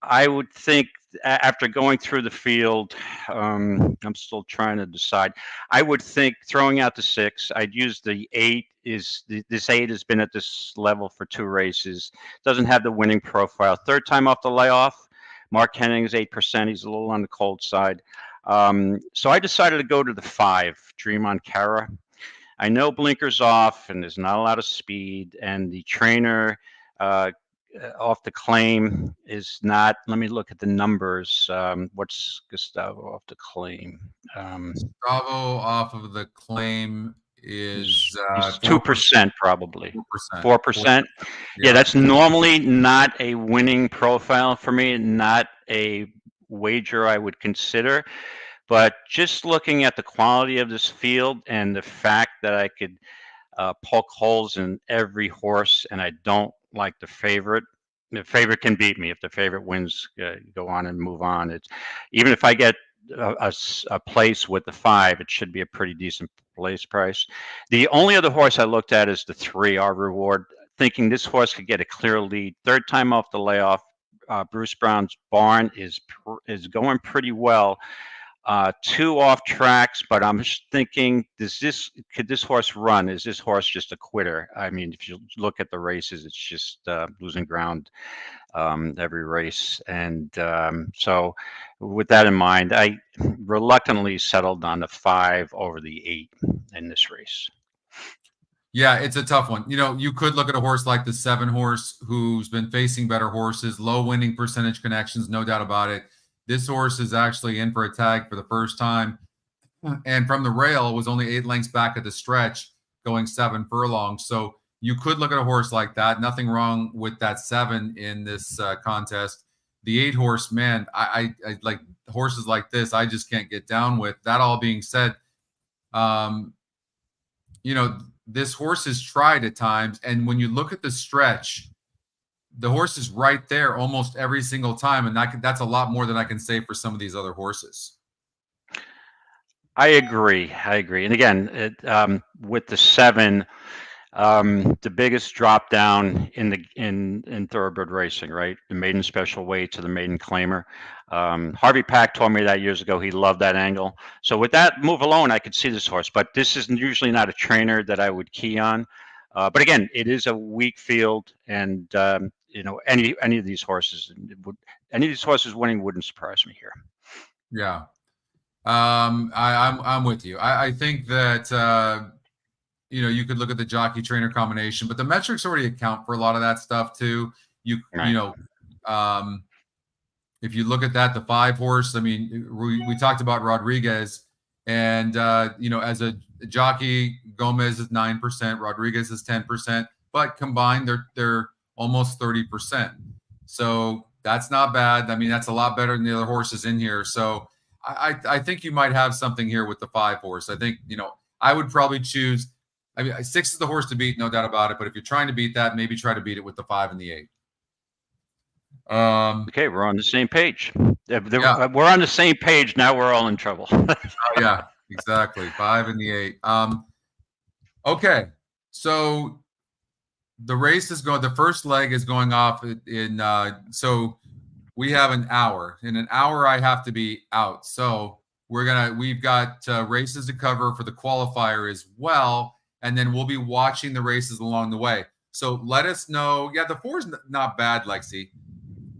I would think after going through the field, I'm still trying to decide. I would think throwing out the 6, I'd use the 8. This 8 has been at this level for 2 races. Doesn't have the winning profile. 3rd time off the layoff. Mark Henning's 8%. He's a little on the cold side. So I decided to go to the 5, Dream on Cara. I know blinkers off and there's not a lot of speed, and the trainer off the claim is not. Let me look at the numbers. What's Gustavo off the claim? Gustavo off of the claim is 2% probably. 4%. 4%. Yeah, that's normally not a winning profile for me, not a wager I would consider. But just looking at the quality of this field and the fact that I could poke holes in every horse, and I don't like the favorite. The favorite can beat me. If the favorite wins, go on and move on. It's even if I get a place with the 5, it should be a pretty decent place price. The only other horse I looked at is the 3, Our Reward, thinking this horse could get a clear lead. 3rd time off the layoff. Bruce Brown's barn is going pretty well. 2 off tracks, but I'm just thinking, could this horse run? Is this horse just a quitter? I mean, if you look at the races, it's just losing ground every race. And so with that in mind, I reluctantly settled on the 5 over the 8 in this race. Yeah, it's a tough one. You know, you could look at a horse like the 7 horse who's been facing better horses, low winning percentage connections, no doubt about it. This horse is actually in for a tag for the first time. And from the rail, it was only 8 lengths back at the stretch, going 7 furlongs. So you could look at a horse like that. Nothing wrong with that 7 in this contest. The 8 horse, man, I like horses like this. I just can't get down with. That all being said, you know, this horse is tried at times. And when you look at the stretch, the horse is right there almost every single time. And that's a lot more than I can say for some of these other horses. I agree. And again, with the 7, the biggest drop down in thoroughbred racing, right? The maiden special weight to the maiden claimer. Harvey Pack told me that years ago. He loved that angle. So with that move alone, I could see this horse. But this is usually not a trainer that I would key on. But again, it is a weak field, and you know, any of these horses winning wouldn't surprise me here. Yeah, I'm with you. I think that you know, you could look at the jockey trainer combination, but the metrics already account for a lot of that stuff too. You know, if you look at that, the 5 horse. I mean, we talked about Rodriguez, and you know, as a jockey, Gomez is 9%, Rodriguez is 10%, but combined they're almost 30%. So that's not bad. I mean, that's a lot better than the other horses in here. So I think you might have something here with the 5 horse. I think, you know, I would probably choose. I mean, 6 is the horse to beat, no doubt about it. But if you're trying to beat that, maybe try to beat it with the 5 and the 8. Okay, we're on the same page. Yeah. We're on the same page now. We're all in trouble. Oh, yeah, exactly. 5 and the 8. Okay, so the race is going. The first leg is going off in. So we have an hour. In an hour, I have to be out. So we've got races to cover for the qualifier as well. And then we'll be watching the races along the way. So let us know. Yeah, the 4 is not bad, Lexi.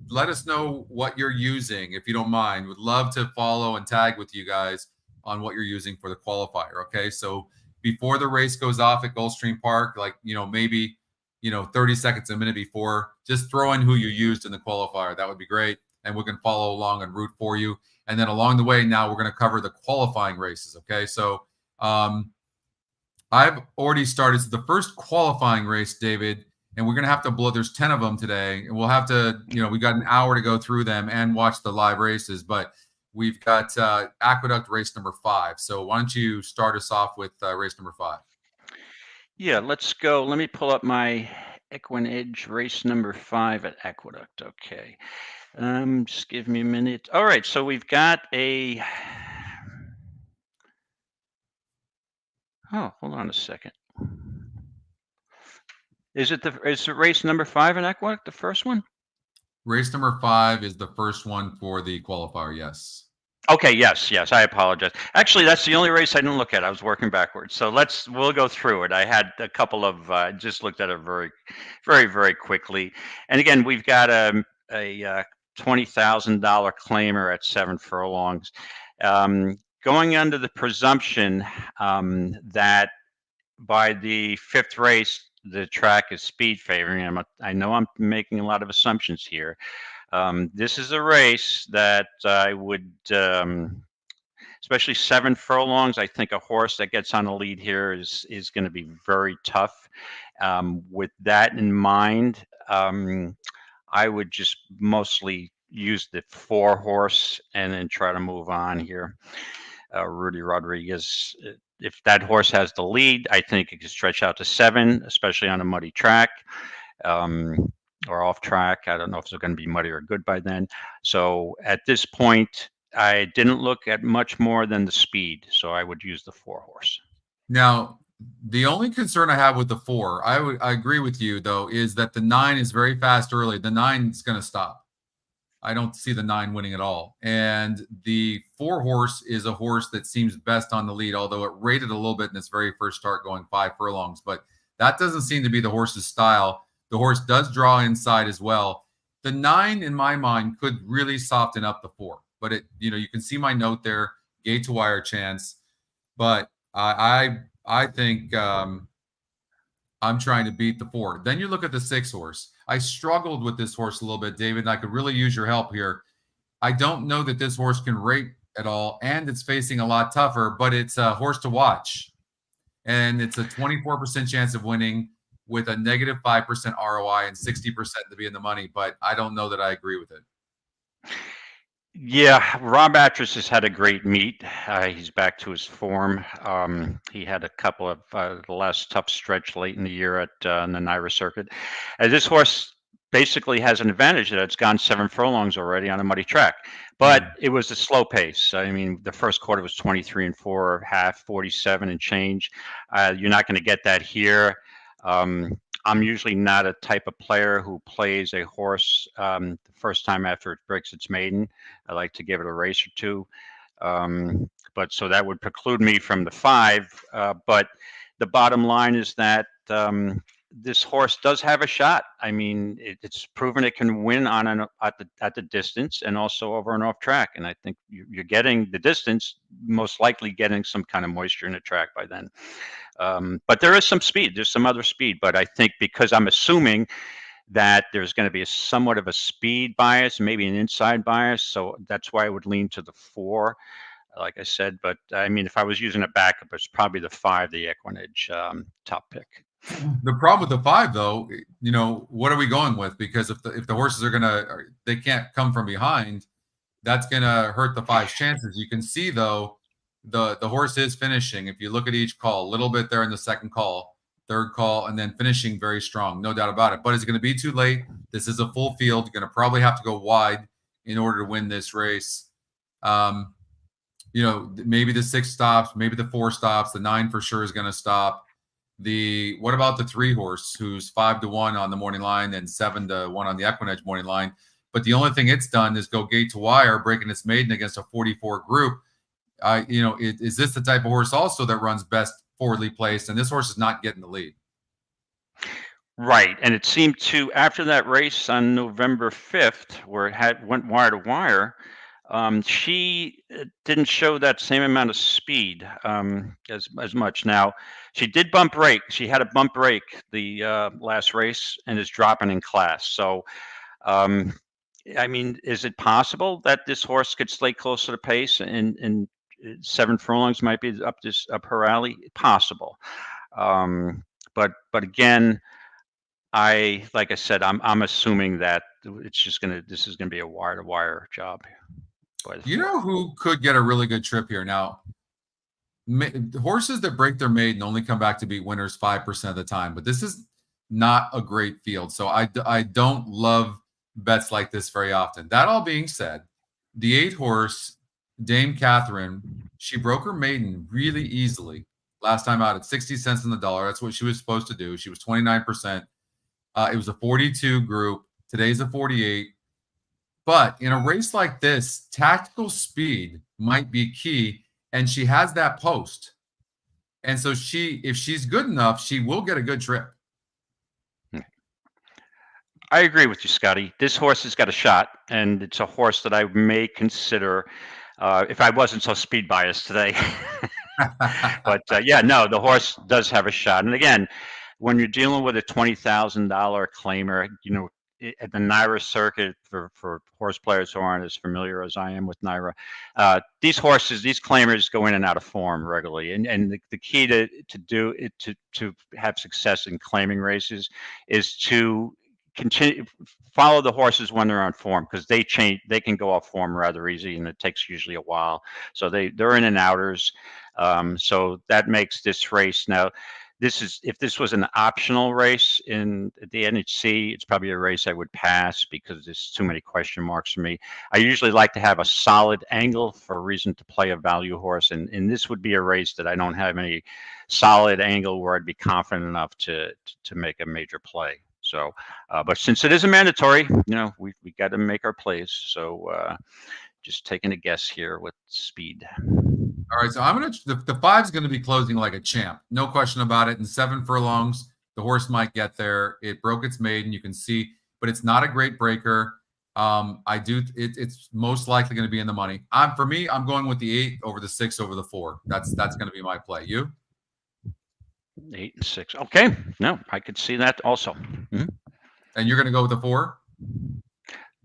Let us know what you're using, if you don't mind. Would love to follow and tag with you guys on what you're using for the qualifier. Okay, so before the race goes off at Gulfstream Park, like, you know, maybe, you know, 30 seconds, a minute before, just throw in who you used in the qualifier. That would be great. And we can follow along and root for you. And then along the way, now we're going to cover the qualifying races. Okay, so I've already started. So the first qualifying race, David, and we're going to have to blow. There's 10 of them today, and we'll have to, you know, we got an hour to go through them and watch the live races. But we've got Aqueduct race number 5. So why don't you start us off with race number 5? Yeah, let's go. Let me pull up my EquinEdge race number 5 at Aqueduct. Okay, just give me a minute. All right, so we've got a Oh, hold on a second. Is it race number 5 in Aqueduct, the first one? Race number 5 is the first one for the qualifier. Yes. Okay, yes, I apologize. Actually, that's the only race I didn't look at. I was working backwards. So we'll go through it. I had a couple of, just looked at it very, very, very quickly. And again, we've got a $20,000 claimer at 7 furlongs. Going under the presumption that by the 5th race, the track is speed favoring. I know I'm making a lot of assumptions here. This is a race that I would, especially 7 furlongs. I think a horse that gets on the lead here is going to be very tough. With that in mind, I would just mostly use the 4 horse and then try to move on here. Rudy Rodriguez. If that horse has the lead, I think it could stretch out to 7, especially on a muddy track. Or off track. I don't know if it's going to be muddy or good by then. So at this point, I didn't look at much more than the speed. So I would use the 4 horse. Now, the only concern I have with the 4, I agree with you though, is that the 9 is very fast early. The 9 is going to stop. I don't see the 9 winning at all. And the 4 horse is a horse that seems best on the lead, although it rated a little bit in its very first start going 5 furlongs, but that doesn't seem to be the horse's style. The horse does draw inside as well. The 9, in my mind, could really soften up the 4. But you can see my note there, gate to wire chance. But I think I'm trying to beat the 4. Then you look at the 6 horse. I struggled with this horse a little bit, David, and I could really use your help here. I don't know that this horse can rate at all, and it's facing a lot tougher, but it's a horse to watch. And it's a 24% chance of winning with a negative -5% ROI and 60% to be in the money, but I don't know that I agree with it. Yeah, Rob Atras has had a great meet. He's back to his form. He had a couple of the last tough stretch late in the year at the Naira circuit. This horse basically has an advantage that it's gone 7 furlongs already on a muddy track, but it was a slow pace. I mean, the first quarter was 23 4, half 47 and change. You're not going to get that here. I'm usually not a type of player who plays a horse the first time after it breaks its maiden. I like to give it a race or 2. But so that would preclude me from the 5. But the bottom line is that this horse does have a shot. I mean, it's proven it can win at the distance and also over and off track. And I think you're getting the distance, most likely getting some kind of moisture in the track by then. But there is some speed. There's some other speed. But I think because I'm assuming that there's going to be somewhat of a speed bias, maybe an inside bias. So that's why I would lean to the 4, like I said. But I mean, if I was using a backup, it's probably the 5, the EquinEdge top pick. The problem with the 5, though, what are we going with? Because if the horses they can't come from behind, that's going to hurt the 5's chances. You can see, though, the horse is finishing. If you look at each call, a little bit there in the second call, third call, and then finishing very strong, no doubt about it. But is it going to be too late? This is a full field. You're going to probably have to go wide in order to win this race. Maybe the 6 stops, maybe the 4 stops, the 9 for sure is going to stop. What about the 3 horse who's 5-1 on the morning line and 7-1 on the EquinEdge morning line? But the only thing it's done is go gate to wire, breaking its maiden against a 44 group. Is this the type of horse also that runs best forwardly placed? And this horse is not getting the lead. Right. And it seemed to, after that race on November 5th, where it went wire to wire, she didn't show that same amount of speed as much. Now, she did bump break. She had a bump break the last race and is dropping in class. So, I mean, is it possible that this horse could stay close to the pace and 7 furlongs might be up her alley? Possible. But again, like I said, I'm assuming that this is gonna be a wire to wire job. You know who could get a really good trip here? Now, horses that break their maiden only come back to beat winners 5% of the time, but this is not a great field. So I don't love bets like this very often. That all being said, the 8 horse Dame Catherine, she broke her maiden really easily last time out at 60 cents on the dollar. That's what she was supposed to do. She was 29%. It was a 42 group. Today's a 48. But in a race like this, tactical speed might be key. And she has that post. And so if she's good enough, she will get a good trip. I agree with you, Scotty. This horse has got a shot, and it's a horse that I may consider if I wasn't so speed biased today. But yeah, no, the horse does have a shot. And again, when you're dealing with a $20,000 claimer, you know, at the NYRA circuit for horse players who aren't as familiar as I am with NYRA, these claimers go in and out of form regularly. And the key to have success in claiming races is to follow the horses when they're on form, because they can go off form rather easy, and it takes usually a while. So they're in and outers. So that makes this race now. If this was an optional race in the NHC, it's probably a race I would pass because there's too many question marks for me. I usually like to have a solid angle for a reason to play a value horse, and this would be a race that I don't have any solid angle where I'd be confident enough to make a major play. So, but since it is a mandatory, you know, we got to make our plays. So, just taking a guess here with speed. All right, so the 5's going to be closing like a champ, no question about it. In 7 furlongs, the horse might get there. It broke its maiden, you can see, but it's not a great breaker. It's most likely going to be in the money. For me, I'm going with the 8 over the 6 over the 4. That's going to be my play. You? 8 and 6. Okay, no, I could see that also. Mm-hmm. And you're going to go with the 4?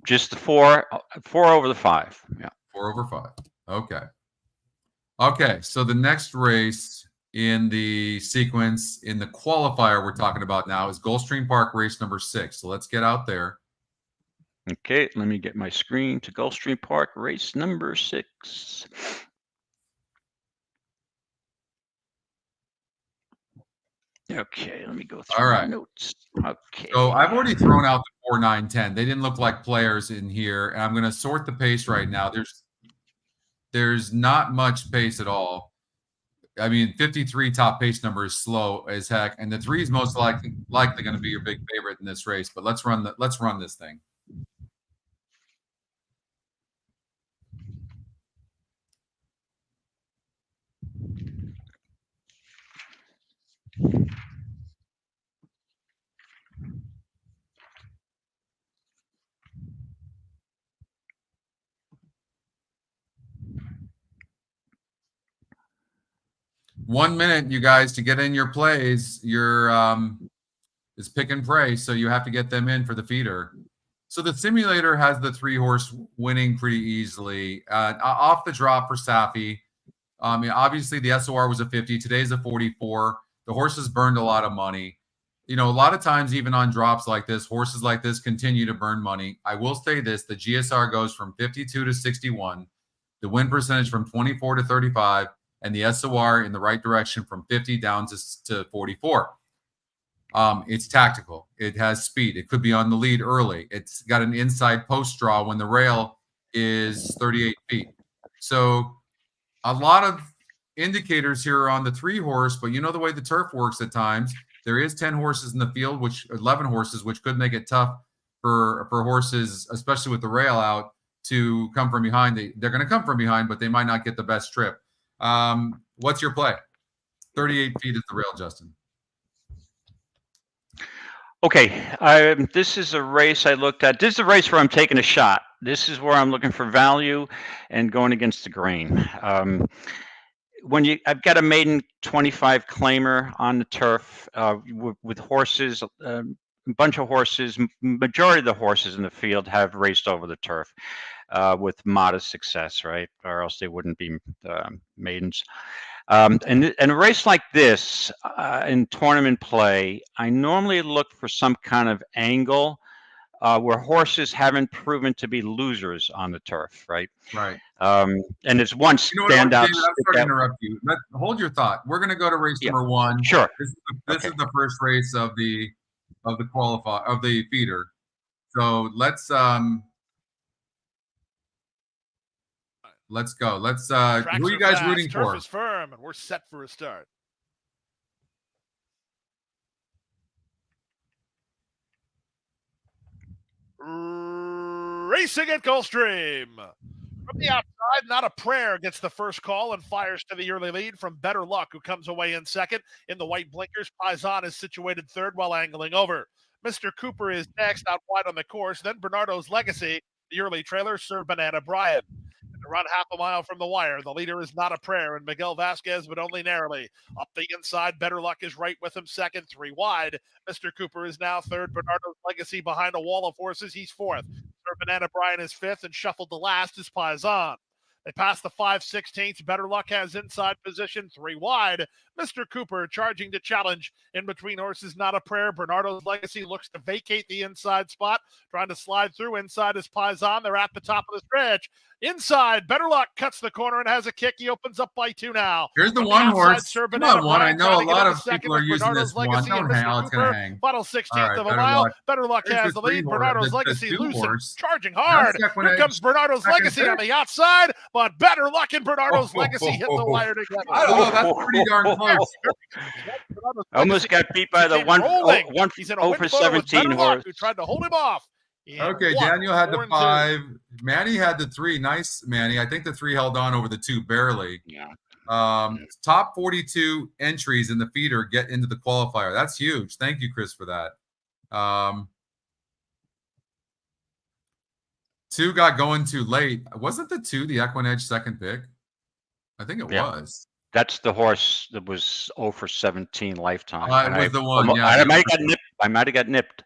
Just the 4 over the 5. Yeah, 4 over 5. Okay. Okay, so the next race in the sequence, in the qualifier we're talking about now, is Gulfstream Park race number 6. So let's get out there. Okay, let me get my screen to Gulfstream Park race number 6. Okay, let me go through my notes. Okay. So I've already thrown out the 4, 9, 10. They didn't look like players in here, and I'm going to sort the pace right now. There's not much pace at all. I mean, 53 top pace number is slow as heck, and the 3 is most likely going to be your big favorite in this race. But let's run this thing. One minute, you guys, to get in your plays. Is pick and pray, so you have to get them in for the feeder. So the simulator has the 3 horse winning pretty easily. Off the drop for Safi. Obviously the SOR was a 50. Today's a 44. The horses burned a lot of money. You know, a lot of times, even on drops like this, horses like this continue to burn money. I will say this: the GSR goes from 52 to 61, the win percentage from 24 to 35, and the SOR in the right direction from 50 down to 44. It's tactical. It has speed. It could be on the lead early. It's got an inside post draw when the rail is 38 feet. So a lot of indicators here are on the 3 horse, but you know the way the turf works at times. There is 10 horses in the field, 11 horses, which could make it tough for horses, especially with the rail out, to come from behind. They're going to come from behind, but they might not get the best trip. What's your play? 38 feet is the rail, Justin. Okay, this is a race I looked at. This is a race where I'm taking a shot. This is where I'm looking for value and going against the grain. I've got a maiden 25 claimer on the turf with horses, a bunch of horses. Majority of the horses in the field have raced over the turf with modest success, right? Or else they wouldn't be maidens. And a race like this in tournament play, I normally look for some kind of angle where horses haven't proven to be losers on the turf, right? Right. And there's one standout. I'm sorry to interrupt you. Hold your thought. We're going to go to race number 1. Sure. This is the first race of the feeder. So let's go. Who are you guys rooting for? Turf is firm, and we're set for a start. Racing at Gulfstream. From the outside, Not a Prayer gets the first call and fires to the early lead from Better Luck, who comes away in second. In the white blinkers, Paisan is situated third while angling over. Mr. Cooper is next out wide on the course. Then Bernardo's Legacy, the early trailer, Sir Banana Brian. And around half a mile from the wire, the leader is Not a Prayer and Miguel Vasquez, but only narrowly. Up the inside, Better Luck is right with him second, 3 wide. Mr. Cooper is now third. Bernardo's Legacy behind a wall of horses. He's fourth. Sir Banana Brian is fifth, and shuffled to last is Paisan. They pass the 5/16. Better Luck has inside position, 3 wide. Mr. Cooper charging to challenge in between horses, Not a Prayer. Bernardo's Legacy looks to vacate the inside spot, trying to slide through. Inside is Paisan. They're at the top of the stretch. Inside, Better Luck cuts the corner and has a kick. He opens up by 2 now. Here's the From one outside, horse. Sir Come Banana on, one. I Brian know trying a to get lot up of second people are with using Bernardo's this one. Legacy and Don't hang. Mr. Oh, it's going Cooper. to hang. Final 16th All right, of a Better mile. Luck. Better Luck There's has the the lead. three horse- Bernardo's the Legacy two loose and horse. charging hard. That's Here comes Bernardo's second Legacy pick. on the outside, but Better Luck and Bernardo's Legacy hit the wire together. I don't know. That's pretty darn close. Bernardo's Almost Legacy got beat by the came one rolling. one He's in a 0 win for photo with 17 Better Luck, horse. who tried to hold him off. He Okay, won, Daniel had 4 the and 5. Manny had the 3. Nice, Manny. I think the 3 held on over the 2 barely. Yeah. Top 42 entries in the feeder get into the qualifier. That's huge. Thank you, Chris, for that. 2 got going too late. Wasn't the 2 the EquinEdge second pick? I think it was. That's the horse that was 0 for 17 lifetime. It was the one. Yeah, I might have got nipped.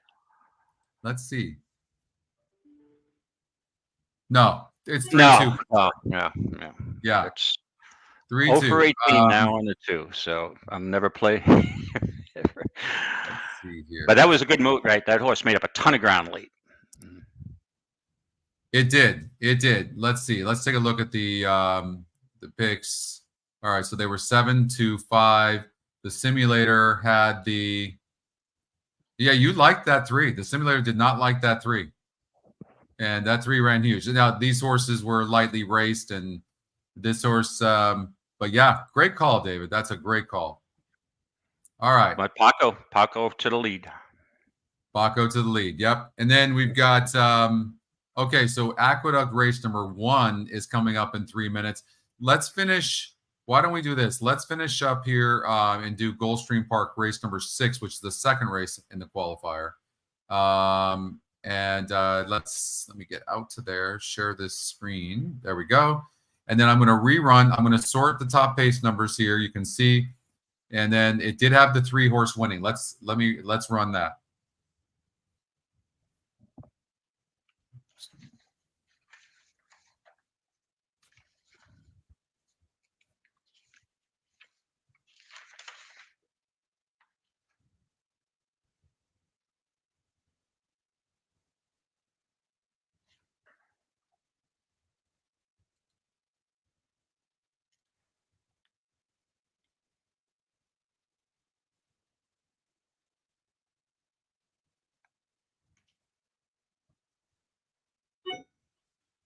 Let's see. No, it's 3-2. No. Oh, Yeah. It's 3-2. 0 for 18 now on the 2. So I'll never play. Let's see here. But that was a good move, right? That horse made up a ton of ground late. It did. It did. Let's see. Let's take a look at the picks. All right, so they were 7-5. The simulator had the. Yeah, you liked that 3. The simulator did not like that 3, and that 3 ran huge. Now these horses were lightly raced, and this horse. But yeah, great call, David. That's a great call. All right, But Paco to the lead. Baco to the lead. Yep, and then we've got. Okay, so Aqueduct race number 1 is coming up in 3 minutes. Let's finish. Why don't we do this? Let's finish up here and do Gulfstream Park race number 6, which is the second race in the qualifier. Let me get out to there, share this screen. There we go. And then I'm going to rerun. I'm going to sort the top pace numbers here. You can see, and then it did have the 3 horse winning. Let's run that.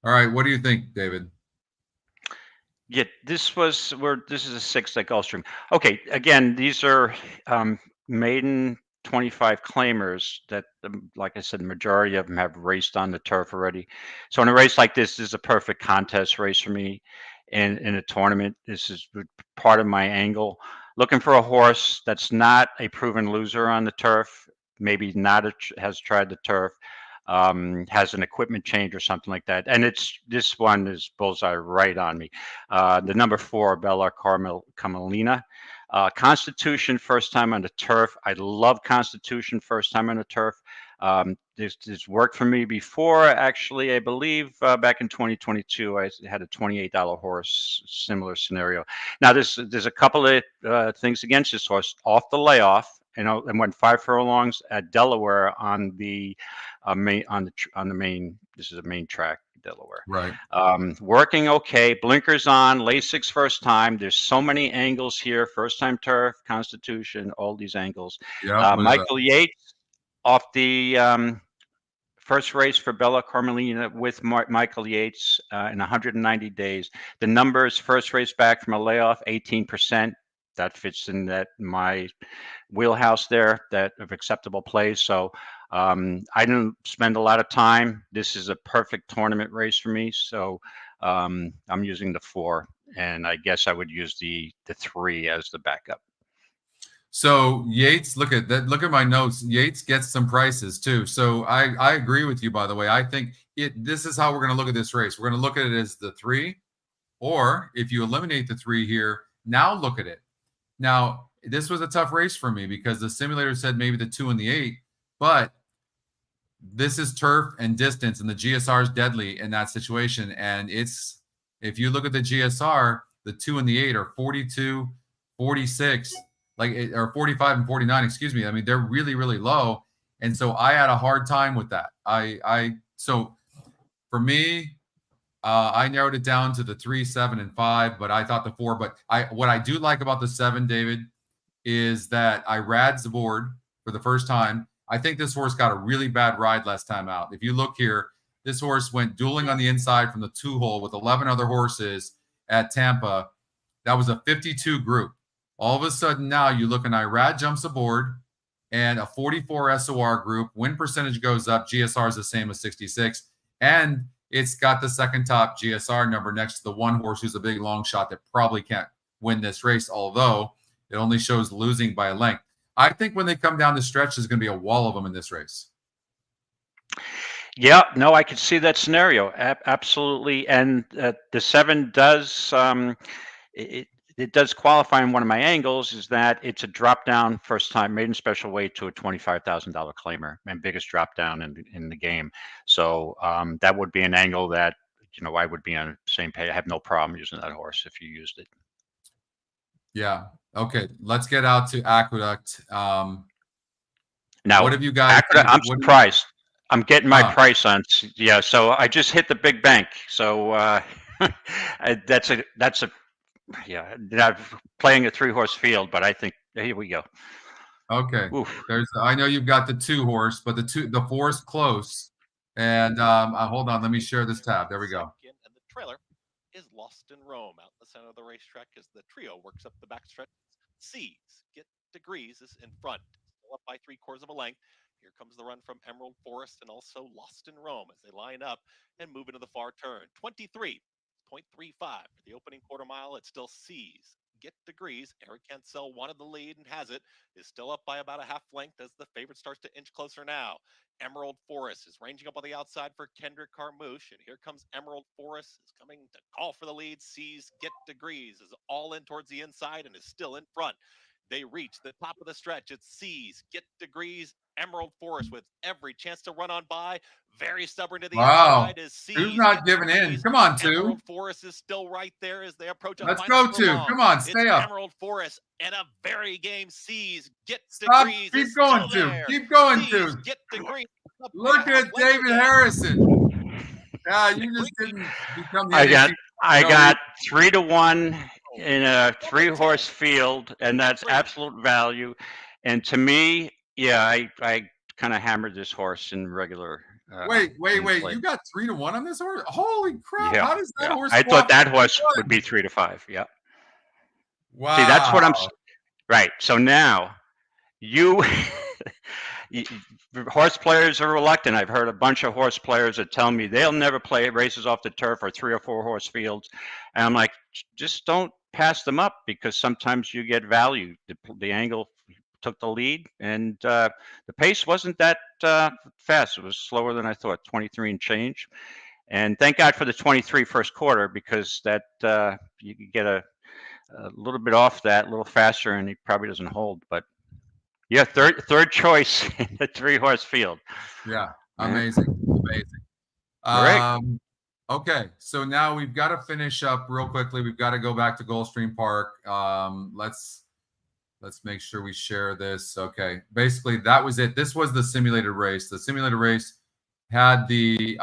All right, what do you think, David? Yeah, this is a 6 at Gulfstream. Okay, again, these are maiden 25 claimers that, like I said, the majority of them have raced on the turf already. So in a race like this is a perfect contest race for me. In a tournament, this is part of my angle. Looking for a horse that's not a proven loser on the turf, maybe has tried the turf, has an equipment change or something like that. And this one is bullseye right on me. The number 4, Bella Carmelina. Constitution, first time on the turf. I love Constitution, first time on the turf. This worked for me before, actually. I believe back in 2022, I had a $28 horse, similar scenario. Now, there's a couple of things against this horse. Off the layoff, and went 5 furlongs at Delaware on the main. This is a main track, Delaware. Right. Working okay. Blinkers on. Lasix first time. There's so many angles here. First time turf, Constitution, all these angles. Yeah. Michael Yates off the first race for Bella Carmelina with Michael Yates in 190 days. The numbers, first race back from a layoff, 18%. That fits in my wheelhouse there, that of acceptable plays. So I didn't spend a lot of time. This is a perfect tournament race for me. So I'm using the 4, and I guess I would use the 3 as the backup. So Yates, look at that. Look at my notes. Yates gets some prices too. So I agree with you, by the way. I think this is how we're going to look at this race. We're going to look at it as the 3, or if you eliminate the 3 here, now look at it. Now, this was a tough race for me because the simulator said maybe the 2 and the 8, but this is turf and distance, and the GSR is deadly in that situation. And it's, if you look at the GSR, the 2 and the 8 are 42, 46, or 45 and 49, excuse me. I mean, they're really, really low. And so I had a hard time with that. So for me, I narrowed it down to the 3, 7, and 5, but I thought the 4. But what I do like about the 7, David, is that I rads the board for the first time. I think this horse got a really bad ride last time out. If you look here, this horse went dueling on the inside from the 2-hole with 11 other horses at Tampa. That was a 52 group. All of a sudden now you look and Irad jumps aboard and a 44 SOR group. Win percentage goes up. GSR is the same as 66. And it's got the second top GSR number next to the 1 horse who's a big long shot that probably can't win this race, although it only shows losing by a length. I think when they come down the stretch, there's going to be a wall of them in this race. Yeah, no, I could see that scenario. Absolutely. And the 7 does, it does qualify in one of my angles, is that it's a drop down first time maiden special weight to a $25,000 claimer and biggest drop down in the game. So that would be an angle that, I would be on the same page. I have no problem using that horse if you used it. Yeah. Okay. Let's get out to Aqueduct. Now, what have you guys? I'm surprised. I'm getting my price on. Yeah. So I just hit the big bank. So that's a yeah. I'm playing a 3-horse field, but I think here we go. Okay. Oof. I know you've got the 2 horse, but the 4 is close. And hold on, let me share this tab. There we go. And the trailer is Lost in Rome out in the center of the racetrack as the trio works up the backstretch. Seas Get Degrees is in front, still up by 3/4 of a length. Here comes the run from Emerald Forest and also Lost in Rome as they line up and move into the far turn. 23.35 for the opening quarter mile. It still Seas Get Degrees. Eric Cancel wanted the lead and has it. Is still up by about a half length as the favorite starts to inch closer now. Emerald Forest is ranging up on the outside for Kendrick Carmouche, and here comes Emerald Forest is coming to call for the lead. Seas Get Degrees is all in towards the inside and is still in front. They reach the top of the stretch. It's Seas Get Degrees. Emerald Forest with every chance to run on by. Very stubborn to the inside is Seas. Who's not giving in? Come on, 2. Emerald Forest is still right there as they approach. Let's go, 2. Come on, stay up. Emerald Forest and a very game. Seas Get Stop. Degrees. Keep going, 2. Keep going, 2. Get Degrees. Look at David Harrison. Yeah, you just didn't become the I got 3-1 in a 3-horse field, and that's absolute value. And to me, yeah, I kind of hammered this horse in regular. Wait! You got 3-1 on this horse? Holy crap! Yeah, How does that horse? I thought that horse would be 3-5. Yeah. Wow. See, that's what I'm. Right. So now, horse players are reluctant. I've heard a bunch of horse players that tell me they'll never play races off the turf or 3 or 4 horse fields, and I'm like, just don't pass them up because sometimes you get value. The angle took the lead, and the pace wasn't that fast. It was slower than I thought, 23 and change. And thank God for the 23 first quarter, because that you could get a little bit off that, a little faster, and he probably doesn't hold. But yeah, third choice in the 3-horse field. Yeah, amazing. Great. Okay, so now we've got to finish up real quickly. We've got to go back to Gulfstream Park. Let's make sure we share this. Okay, basically that was it. This was the simulated race. The simulated race had the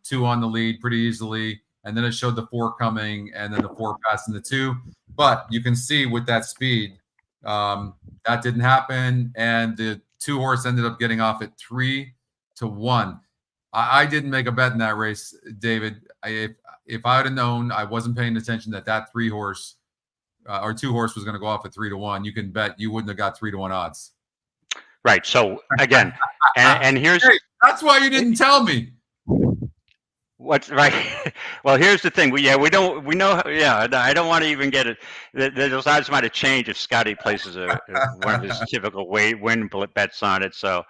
2 on the lead pretty easily, and then it showed the 4 coming, and then the 4 passing the 2. But you can see with that speed, that didn't happen, and the 2 horse ended up getting off at 3-1. I didn't make a bet in that race, David. If I would have known, I wasn't paying attention that 3 horse or 2 horse was going to go off at 3-1. You can bet you wouldn't have got 3-1 odds. Right. So again, and here's Hey, that's why you didn't tell me. what's right. Well, here's the thing. We know. Yeah, I don't want to even get it. Those odds might have changed if Scotty places one of his typical win bets on it. So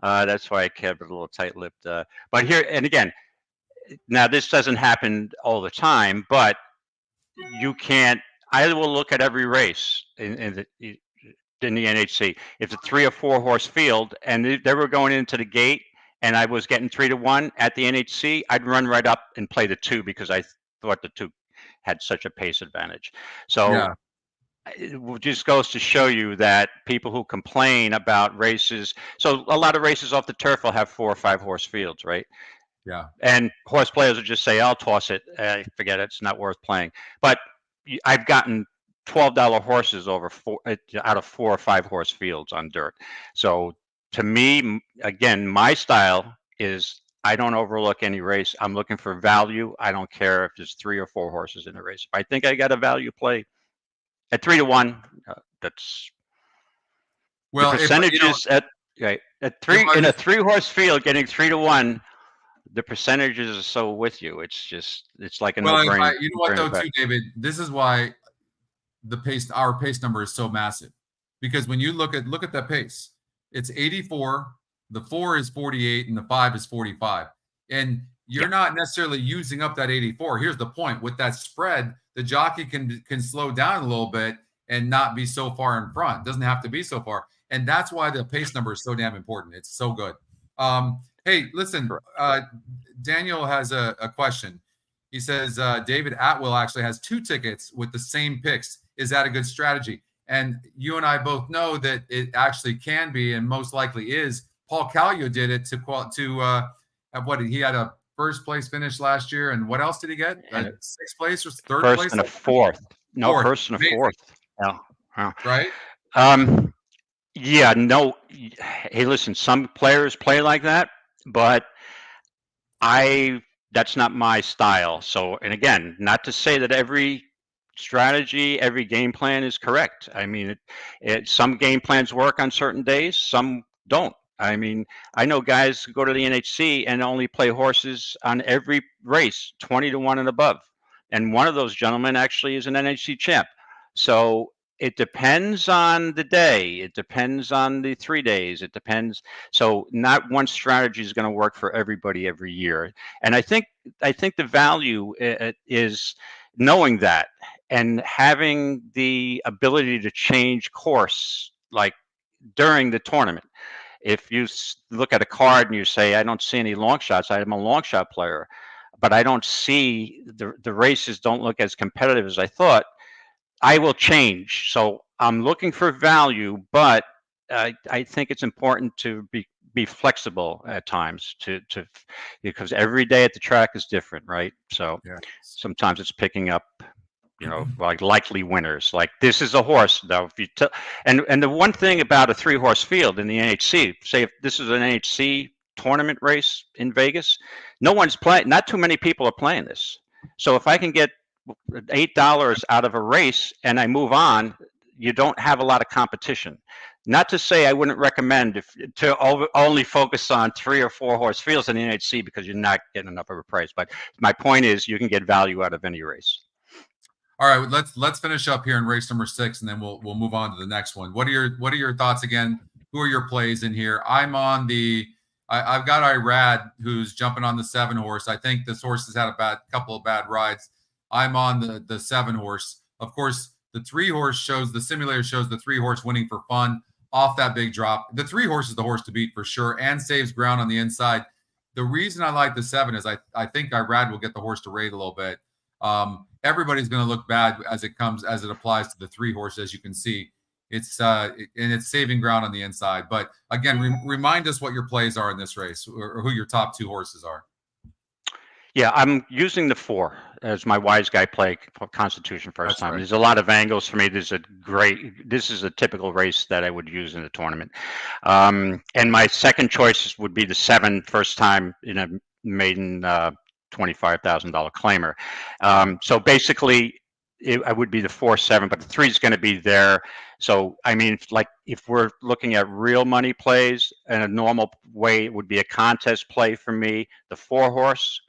that's why I kept it a little tight-lipped. But here, and again, now this doesn't happen all the time, but you can't. I will look at every race in the NHC. If it's a 3 or 4 horse field and they were going into the gate and I was getting 3-1 at the NHC, I'd run right up and play the 2 because I thought the 2 had such a pace advantage. So Yeah. it just goes to show you that people who complain about races, so a lot of races off the turf will have 4 or 5 horse fields, right? Yeah. And horse players will just say, I'll toss it. Forget it. It's not worth playing. But I've gotten $12 horses out of 4 or 5 horse fields on dirt. So to me, again, my style is I don't overlook any race. I'm looking for value. I don't care if there's 3 or 4 horses in a race. If I think I got a value play at 3-1, that's Well, the percentages at 3 in a 3 horse field getting 3-1. The percentages are so with you. It's like a no-brainer. You know what though, too, David. This is why our pace number is so massive, because when you look at that pace, it's 84, the 4 is 48, and the 5 is 45, and you're not necessarily using up that 84. Here's the point: with that spread, the jockey can slow down a little bit and not be so far in front. It doesn't have to be so far, and that's why the pace number is so damn important. It's so good. Hey, listen, Daniel has a question. He says, David Atwill actually has 2 tickets with the same picks. Is that a good strategy? And you and I both know that it actually can be, and most likely is. Paul Calio did it he had a first place finish last year, and what else did he get? 6th place or 3rd place? First and a 4th. No, first and a 4th. Yeah. Right? Yeah, no. Hey, listen, some players play like that, but that's not my style. So, and again, not to say that every strategy, every game plan is correct. I mean, some game plans work on certain days, some don't. I mean, I know guys who go to the NHC and only play horses on every race, 20-1 and above. And one of those gentlemen actually is an NHC champ. So it depends on the day. It depends on the 3 days. It depends. So not one strategy is going to work for everybody every year. And I think the value is knowing that and having the ability to change course, like during the tournament. If you look at a card and you say, I don't see any long shots, I'm a long shot player, but I don't see the races don't look as competitive as I thought, I will change. So I'm looking for value, but I think it's important to be flexible at times because every day at the track is different, right? So sometimes it's picking up, like likely winners. Like this is a horse though. If you and the one thing about a 3 horse field in the NHC, say if this is an NHC tournament race in Vegas, no one's playing. Not too many people are playing this. So if I can get $8 out of a race and I move on, you don't have a lot of competition. Not to say I wouldn't recommend to only focus on 3 or 4 horse fields in the NHC because you're not getting enough of a price. But my point is you can get value out of any race. All right, let's finish up here in race number 6, and then we'll move on to the next one. What are your thoughts again? Who are your plays in here? I'm on I've got Irad, who's jumping on the 7 horse. I think this horse has had a couple of bad rides. I'm on the 7 horse. Of course, the 3 horse the simulator shows the 3 horse winning for fun off that big drop. The 3 horse is the horse to beat for sure and saves ground on the inside. The reason I like the 7 is I think Irad will get the horse to rate a little bit. Everybody's going to look bad as it applies to the 3 horse, as you can see. It's saving ground on the inside. But again, remind us what your plays are in this race, or who your top 2 horses are. Yeah, I'm using the 4 as my wise guy play for Constitution first time. Right. There's a lot of angles for me. This is a typical race that I would use in a tournament. And my second choice would be the 7 first time in a maiden $25,000 claimer. So basically, I would be the 4-7, but the 3 is going to be there. So I mean, like if we're looking at real money plays, and a normal way it would be a contest play for me, the 4 horse,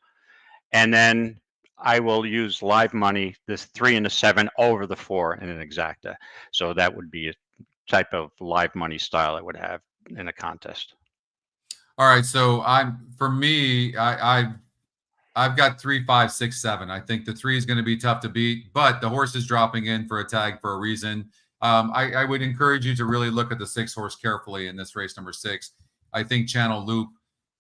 and then I will use live money, this 3 and the 7 over the 4 in an exacta. So that would be a type of live money style I would have in a contest. All right, so for me, I've got 3, 5, 6, 7. I think the 3 is going to be tough to beat, but the horse is dropping in for a tag for a reason. I would encourage you to really look at the 6 horse carefully in this race number 6. I think Channel Loop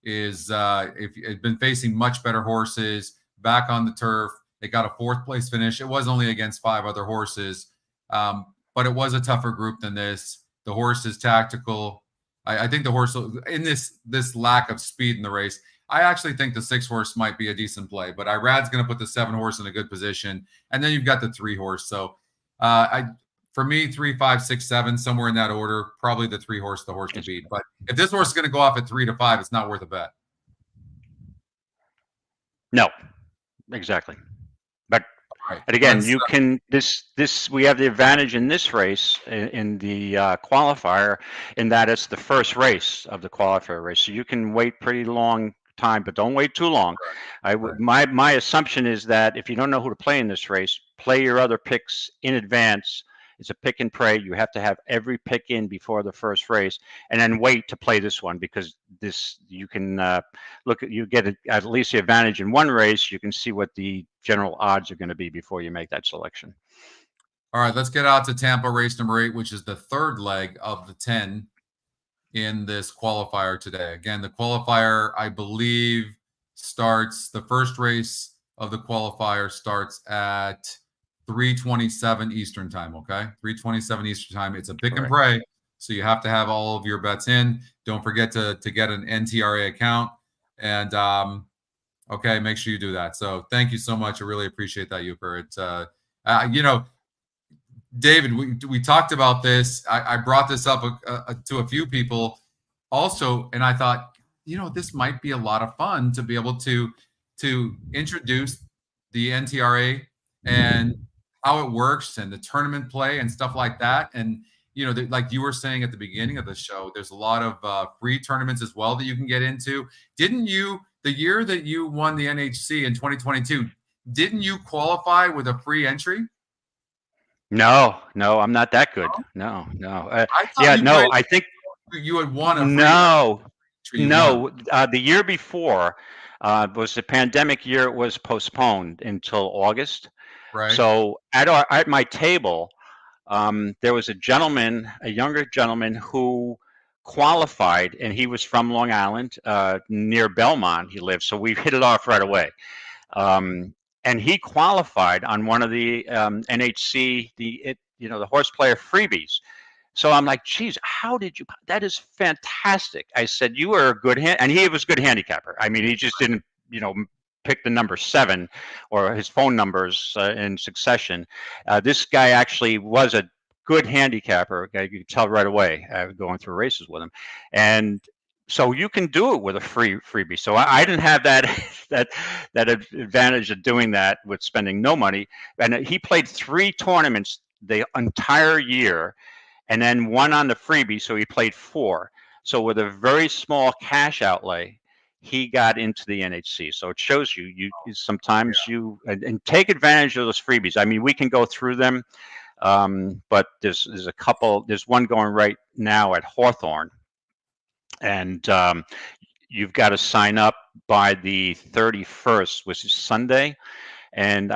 is if it's been facing much better horses back on the turf. It got a 4th place finish. It was only against 5 other horses, but it was a tougher group than this. The horse is tactical. I think the horse in this lack of speed in the race. I actually think the 6 horse might be a decent play, but Irad's going to put the 7 horse in a good position, and then you've got the 3 horse. So, for me, 3, 5, 6, 7, somewhere in that order. Probably the 3 horse, the horse to beat. But if this horse is going to go off at 3 to 5, it's not worth a bet. No, exactly. But Right. and again, you can we have the advantage in this race in the qualifier, in that it's the first race of the qualifier race, so you can wait pretty long time, but don't wait too long. Right. My assumption is that if you don't know who to play in this race, play your other picks in advance. It's a pick and pray. You have to have every pick in before the first race, and then wait to play this one, because this you can you get at least the advantage in one race. You can see what the general odds are going to be before you make that selection. All right, let's get out to Tampa race number 8, which is the 3rd leg of the 10 in this qualifier today. Again, the qualifier, I believe, starts, the first race of the qualifier starts at 3:27 Eastern time, okay? 3:27 Eastern time. It's a pick and pray, so you have to have all of your bets in. Don't forget to get an NTRA account, and okay, make sure you do that. So thank you so much. I really appreciate that, Euper. It's David, we talked about this. I brought this up to a few people also, and I thought, this might be a lot of fun to be able to introduce the NTRA and how it works and the tournament play and stuff like that. And, like you were saying at the beginning of the show, there's a lot of free tournaments as well that you can get into. Didn't you, the year that you won the NHC in 2022, didn't you qualify with a free entry? No, I'm not that good. No. I think you had won a free No. The year before was the pandemic year. It was postponed until August. Right. So at my table, there was a younger gentleman who qualified, and he was from Long Island, near Belmont. He lived, so we hit it off right away. And he qualified on one of the NHC, the horse player freebies. So I'm like, geez, how did you? That is fantastic. I said, you are a good and he was a good handicapper. I mean, he just didn't, pick the number 7 or his phone numbers in succession. This guy actually was a good handicapper. You could tell right away going through races with him. And so you can do it with a freebie. So I didn't have that advantage of doing that with spending no money. And he played 3 tournaments the entire year, and then 1 on the freebie. So he played 4. So with a very small cash outlay, he got into the NHC. So it shows you sometimes and take advantage of those freebies. I mean, we can go through them, but there's a couple. There's one going right now at Hawthorne. And you've got to sign up by the 31st, which is Sunday. And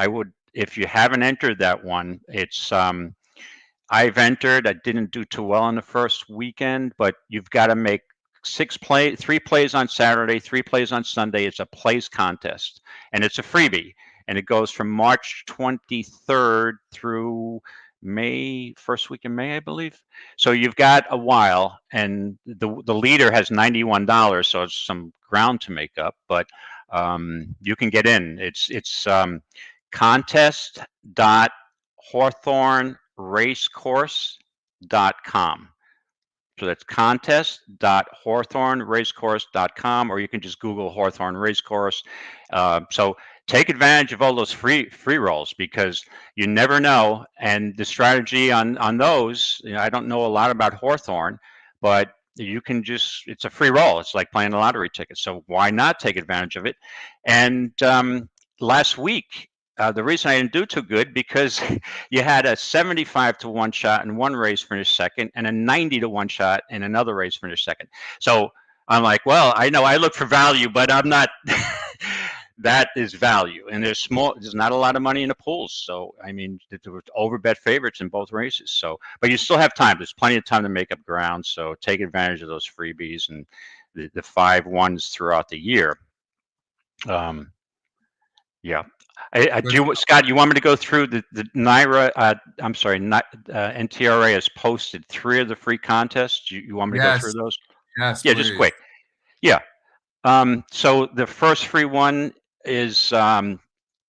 if you haven't entered that one, it's I've entered. I didn't do too well on the first weekend, but you've got to make 3 plays on Saturday, 3 plays on Sunday. It's a plays contest, and it's a freebie, and it goes from March 23rd through first week in May, I believe. So you've got a while, and the leader has $91, so it's some ground to make up, but you can get in. It's contest.hawthorneracecourse.com. So that's contest.hawthorneracecourse.com, or you can just Google Hawthorne Racecourse. So take advantage of all those free rolls, because you never know. And the strategy on those, I don't know a lot about Hawthorne, but you can just, it's a free roll. It's like playing a lottery ticket. So why not take advantage of it? And last week, the reason I didn't do too good, because you had a 75 to 1 shot in one race finished second, and a 90 to 1 shot in another race finished second. So I'm like, well, I know I look for value, but I'm not. That is value, and there's not a lot of money in the pools. So I mean, there were overbet favorites in both races. So, but you still have time. There's plenty of time to make up ground. So take advantage of those freebies and the 5-1s throughout the year. Yeah. Scott, you want me to go through the NYRA? I'm sorry, NTRA has posted 3 of the free contests. You want me to go through those? Yes. Yeah, please. just quick. Yeah. So the first free one is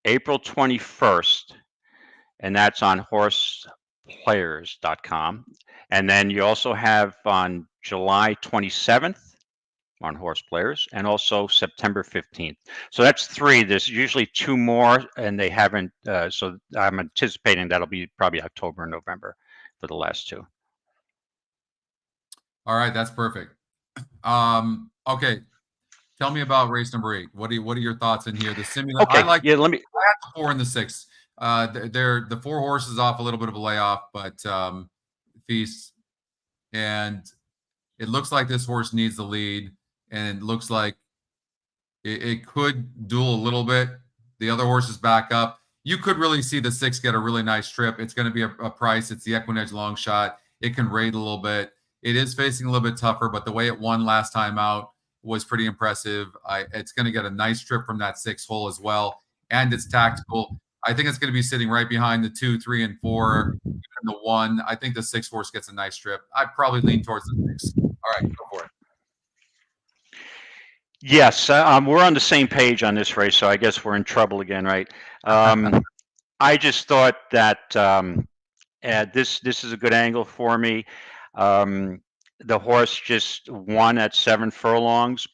April 21st, and that's on horseplayers.com. And then you also have on July 27th on Horse Players, and also September 15th. So that's 3. There's usually 2 more, and they haven't. So I'm anticipating that'll be probably October and November for the last 2. All right, that's perfect. Okay. Tell me about race number 8. What are your thoughts in here? The simulator. Okay. I have the 4 and the 6. They're the 4 horses off a little bit of a layoff, but Feast, and it looks like this horse needs the lead, and it looks like it could duel a little bit. The other horse is back up. You could really see the 6 get a really nice trip. It's going to be a price. It's the EquinEdge long shot. It can rate a little bit. It is facing a little bit tougher, but the way it won last time out was pretty impressive. It's going to get a nice trip from that 6 hole as well, and it's tactical. I think it's going to be sitting right behind the 2, 3, and 4, and the 1. I think the 6 horse gets a nice trip. I'd probably lean towards the 6. All right, go for it. Yes, we're on the same page on this race, so I guess we're in trouble again, right? I just thought that this is a good angle for me. The horse just won at 7 furlongs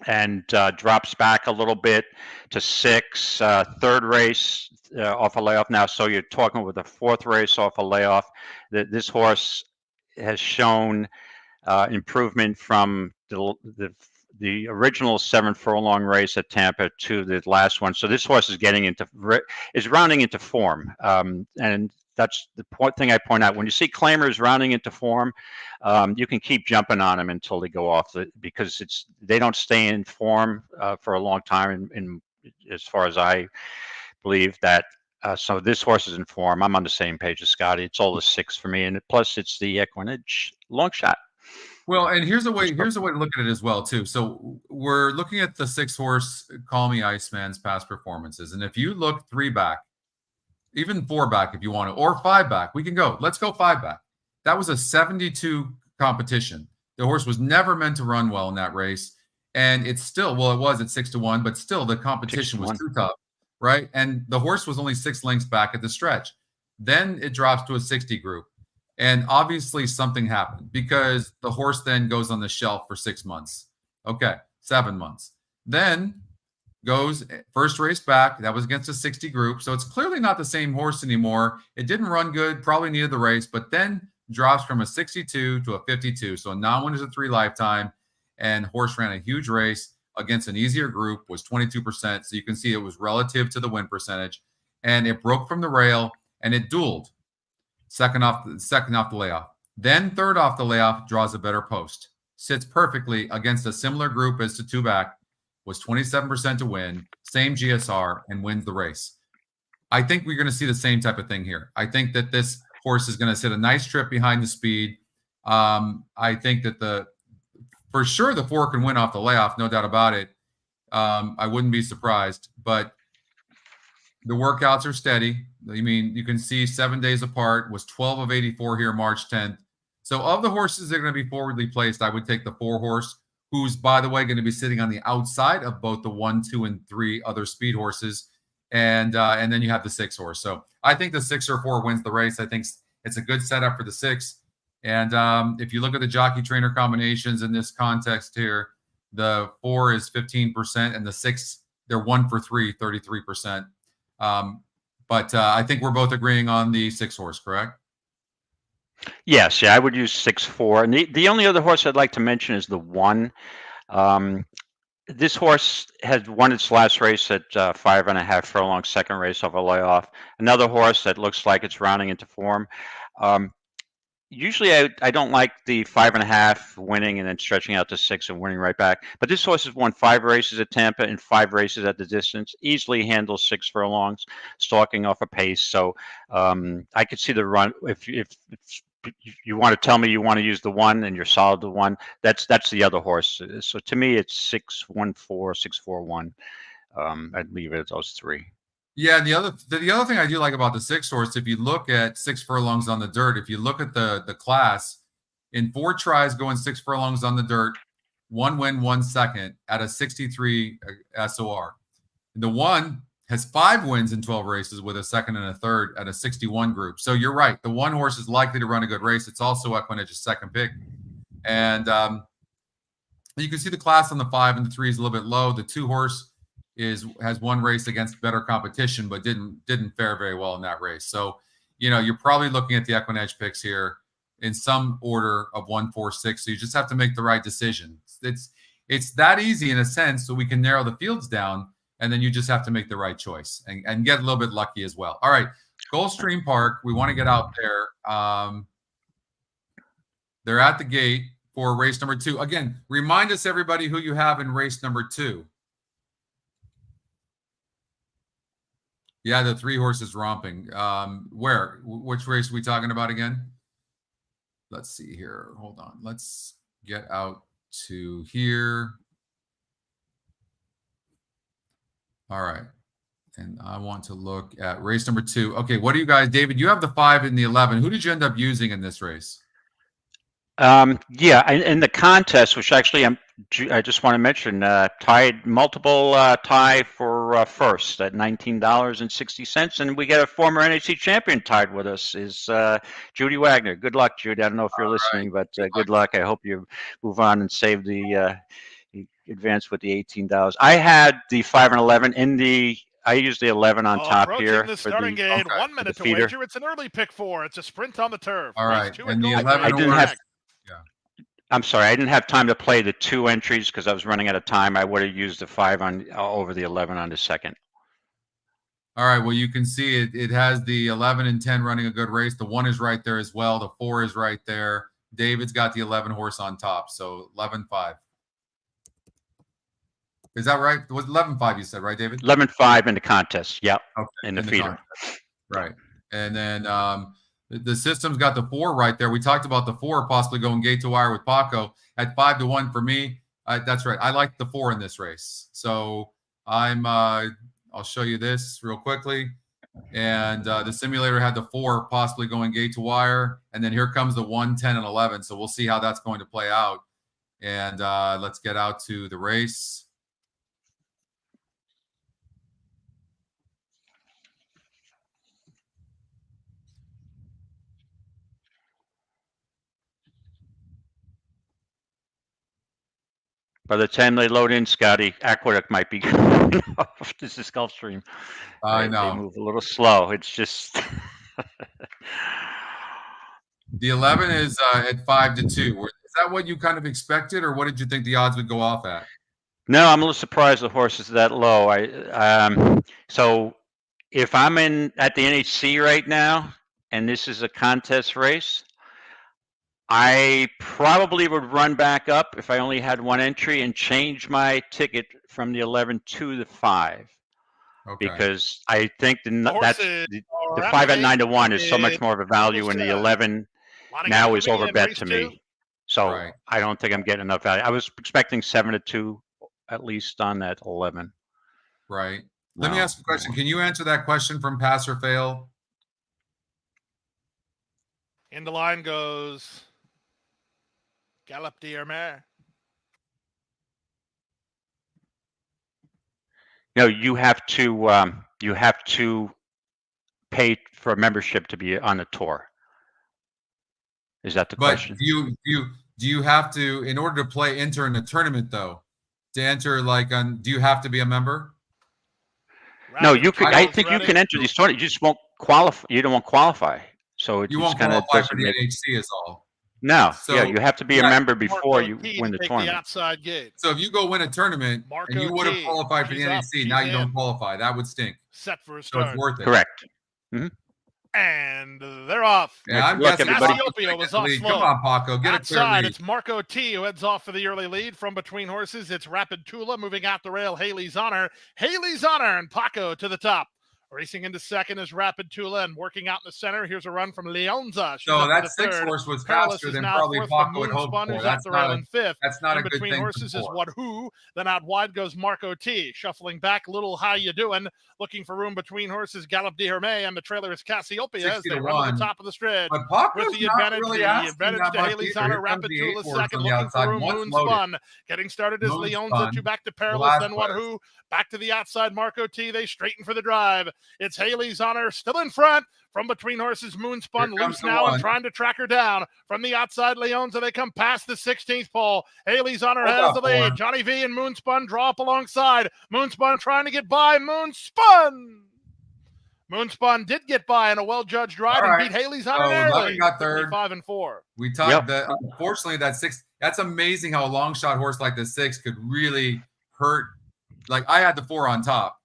and drops back a little bit to 6. 3rd race off a layoff now, so you're talking with a 4th race off a layoff. This horse has shown improvement from the original 7 furlong race at Tampa to the last one. So this horse is rounding into form, and that's the thing I point out. When you see claimers rounding into form, you can keep jumping on them until they go off, because they don't stay in form for a long time. In as far as I believe that. So this horse is in form. I'm on the same page as Scotty. It's all the 6 for me, and plus it's the EquinEdge long shot. Well, and here's a way to look at it as well too. So we're looking at the 6 horse Call Me Iceman's past performances, and if you look 3 back, even 4 back if you want to, or 5 back, we can go. Let's go 5 back. That was a 72 competition. The horse was never meant to run well in that race, and it's still, well, it was at 6 to 1, but still the competition was too tough, right? And the horse was only 6 lengths back at the stretch. Then it drops to a 60 group. And obviously something happened, because the horse then goes on the shelf for 6 months. Okay, 7 months. Then goes first race back. That was against a 60 group. So it's clearly not the same horse anymore. It didn't run good, probably needed the race, but then drops from a 62 to a 52. So now one is a 3 lifetime, and horse ran a huge race against an easier group, was 22%. So you can see it was relative to the win percentage, and it broke from the rail and it dueled. Second off the layoff. Then 3rd off the layoff, draws a better post. Sits perfectly against a similar group as to 2 back, was 27% to win, same GSR, and wins the race. I think we're going to see the same type of thing here. I think that this horse is going to sit a nice trip behind the speed. I think that for sure the 4 can win off the layoff, no doubt about it. I wouldn't be surprised, but the workouts are steady. I mean, you can see 7 days apart, was 12 of 84 here March 10th. So of the horses that are going to be forwardly placed, I would take the 4 horse, who's, by the way, going to be sitting on the outside of both the 1, 2, and 3 other speed horses. And then you have the 6 horse. So I think the 6 or 4 wins the race. I think it's a good setup for the 6. And if you look at the jockey trainer combinations in this context here, the 4 is 15% and the 6 they're 1 for 3, 33%. But I think we're both agreeing on the 6 horse, correct? Yes, yeah, I would use 6-4. And the only other horse I'd like to mention is the 1. This horse had won its last race at 5.5 furlongs, second race off a layoff. Another horse that looks like it's rounding into form. Usually I don't like the 5.5 winning and then stretching out to 6 and winning right back. But this horse has won 5 races at Tampa and 5 races at the distance. Easily handles 6 furlongs, stalking off a pace. So I could see the run. If you want to tell me you want to use the 1 and you're solid the 1, that's the other horse. So to me, it's 6-1-4, 6-4-1. I'd leave it at those 3. Yeah, the other thing I do like about the 6 horse, if you look at 6 furlongs on the dirt, if you look at the class, in 4 tries going 6 furlongs on the dirt, 1 win, 1 second at a 63 SOR. The 1 has 5 wins in 12 races with a second and a third at a 61 group. So you're right. The 1 horse is likely to run a good race. It's also EquinEdge's second pick. And you can see the class on the 5 and the 3 is a little bit low. The 2 horse has 1 race against better competition, but didn't fare very well in that race. So, you're probably looking at the EquinEdge picks here in some order of 1, 4, 6. So you just have to make the right decision. It's that easy in a sense, so we can narrow the fields down, and then you just have to make the right choice and get a little bit lucky as well. All right, Gulfstream Park. We want to get out there. They're at the gate for race number 2. Again, remind us, everybody, who you have in race number 2. Yeah, the 3 horses romping. Which race are we talking about again? Let's see here. Hold on. Let's get out to here. All right. And I want to look at race number 2. Okay, what do you guys, David, you have the 5 and the 11. Who did you end up using in this race? Yeah, in the contest, which actually I just want to mention, tied multiple tie for first at $19.60, and we get a former NHC champion tied with us. Is Judy Wagner. Good luck, Judy. I don't know if you're listening, but good luck. I hope you move on and save the advance with the $18. I had the 5 and 11 in the. I used the 11 on top here. The starting gate, 1 minute to wager. It's an early pick 4. It's a sprint on the turf. All right, and the 11. I didn't have. I'm sorry, I didn't have time to play the 2 entries because I was running out of time. I would have used the 5 on over the 11 on the second. All right. Well, you can see it has the 11 and 10 running a good race. The 1 is right there as well. The 4 is right there. David's got the 11 horse on top. So 11-5. Is that right? It was 11-5 you said, right, David? 11-5 in the contest. Yep. Okay. In the feeder. Right. And then the system's got the 4 right there. We talked about the 4 possibly going gate to wire with Paco at 5-1 for me. That's right. I like the 4 in this race. So I'll show you this real quickly. And the simulator had the 4 possibly going gate to wire. And then here comes the 1, 10, and 11. So we'll see how that's going to play out. And let's get out to the race. By the time they load in, Scotty, Aqueduct might be. This is Gulfstream. I know. They move a little slow. It's just. The 11 is at 5-2. Is that what you kind of expected, or what did you think the odds would go off at? No, I'm a little surprised the horse is that low. So if I'm at the NHC right now, and this is a contest race, I probably would run back up if I only had 1 entry and change my ticket from the 11 to the 5. Okay. Because I think the 5 at 9-1 is so much more of a value, and the 11 now is over bet to me. So I don't think I'm getting enough value. I was expecting 7-2 at least on that 11. Right. Let me ask a question. Can you answer that question from pass or fail? In the line goes Gallop d'Armère. No, you have to pay for a membership to be on the tour. Is that the question? Do you have to, in order to enter in a tournament though, to enter do you have to be a member? No, Rapid you could. I Tool's think you ready. can enter these tournaments. You just won't qualify. You don't qualify. So it You just won't kind of qualify for doesn't the make. NHC is all. No, So, yeah, you have to be a yeah, member before Marco you T win to the take tournament. the outside gate. So if you go win a tournament and Marco you would have T, qualified for the she's up, NHC, she's now you in. don't qualify. That would stink. Set for a So it's start. worth it. Correct. And they're off. Yeah, I'm Good luck, guessing everybody. Paco's Cassiopeia gonna was get the off lead. slow. Come on, Paco, get a clear Outside, lead. it's Marco T who heads off for the early lead from between horses. It's Rapid Tula moving out the rail. Haley's Honor. Haley's Honor and Paco to the top. Racing into second is Rapid Tula and working out in the center. Here's a run from Leonza. She's So up that for the six third. horse was Perilous faster is than now probably fourth from Paco would hope Moonspun, for. who's up the rail in fifth. That's not in a good between thing horses for is four. What Who. Then out wide goes Marco T. Shuffling back, little How You Doing. Looking for room between horses, Galop de Hermé, and the trailer is Cassiopeia as they run to the top of the stretch. But Paco's With the not advantage, really the asking advantage that to much Haley's either. Honor. Here comes Rapid the Tula eight horse second, on the looking outside. for room. Once loaded. Moonspun. Getting started is Leonza. Moonspun, Two back to the Perilous, last then What place. Who. Back to the outside, Marco T. They straighten for the drive. It's Haley's Honor still in front. From between horses, Moonspun Here comes loose the now one. and trying to track her down. From the outside, Leonza, they come past the 16th pole. Haley's Honor Hold has up, the lead. boy. Johnny V and Moonspun draw up alongside. Moonspun trying to get by. Moonspun did get by in a well-judged drive All and right. beat Haley's Honor So narrowly. 11 got third. 5 and 4. We talked Yep. that. Unfortunately, that six. That's amazing how a long shot horse like the six could really hurt. Like I had the 4 on top.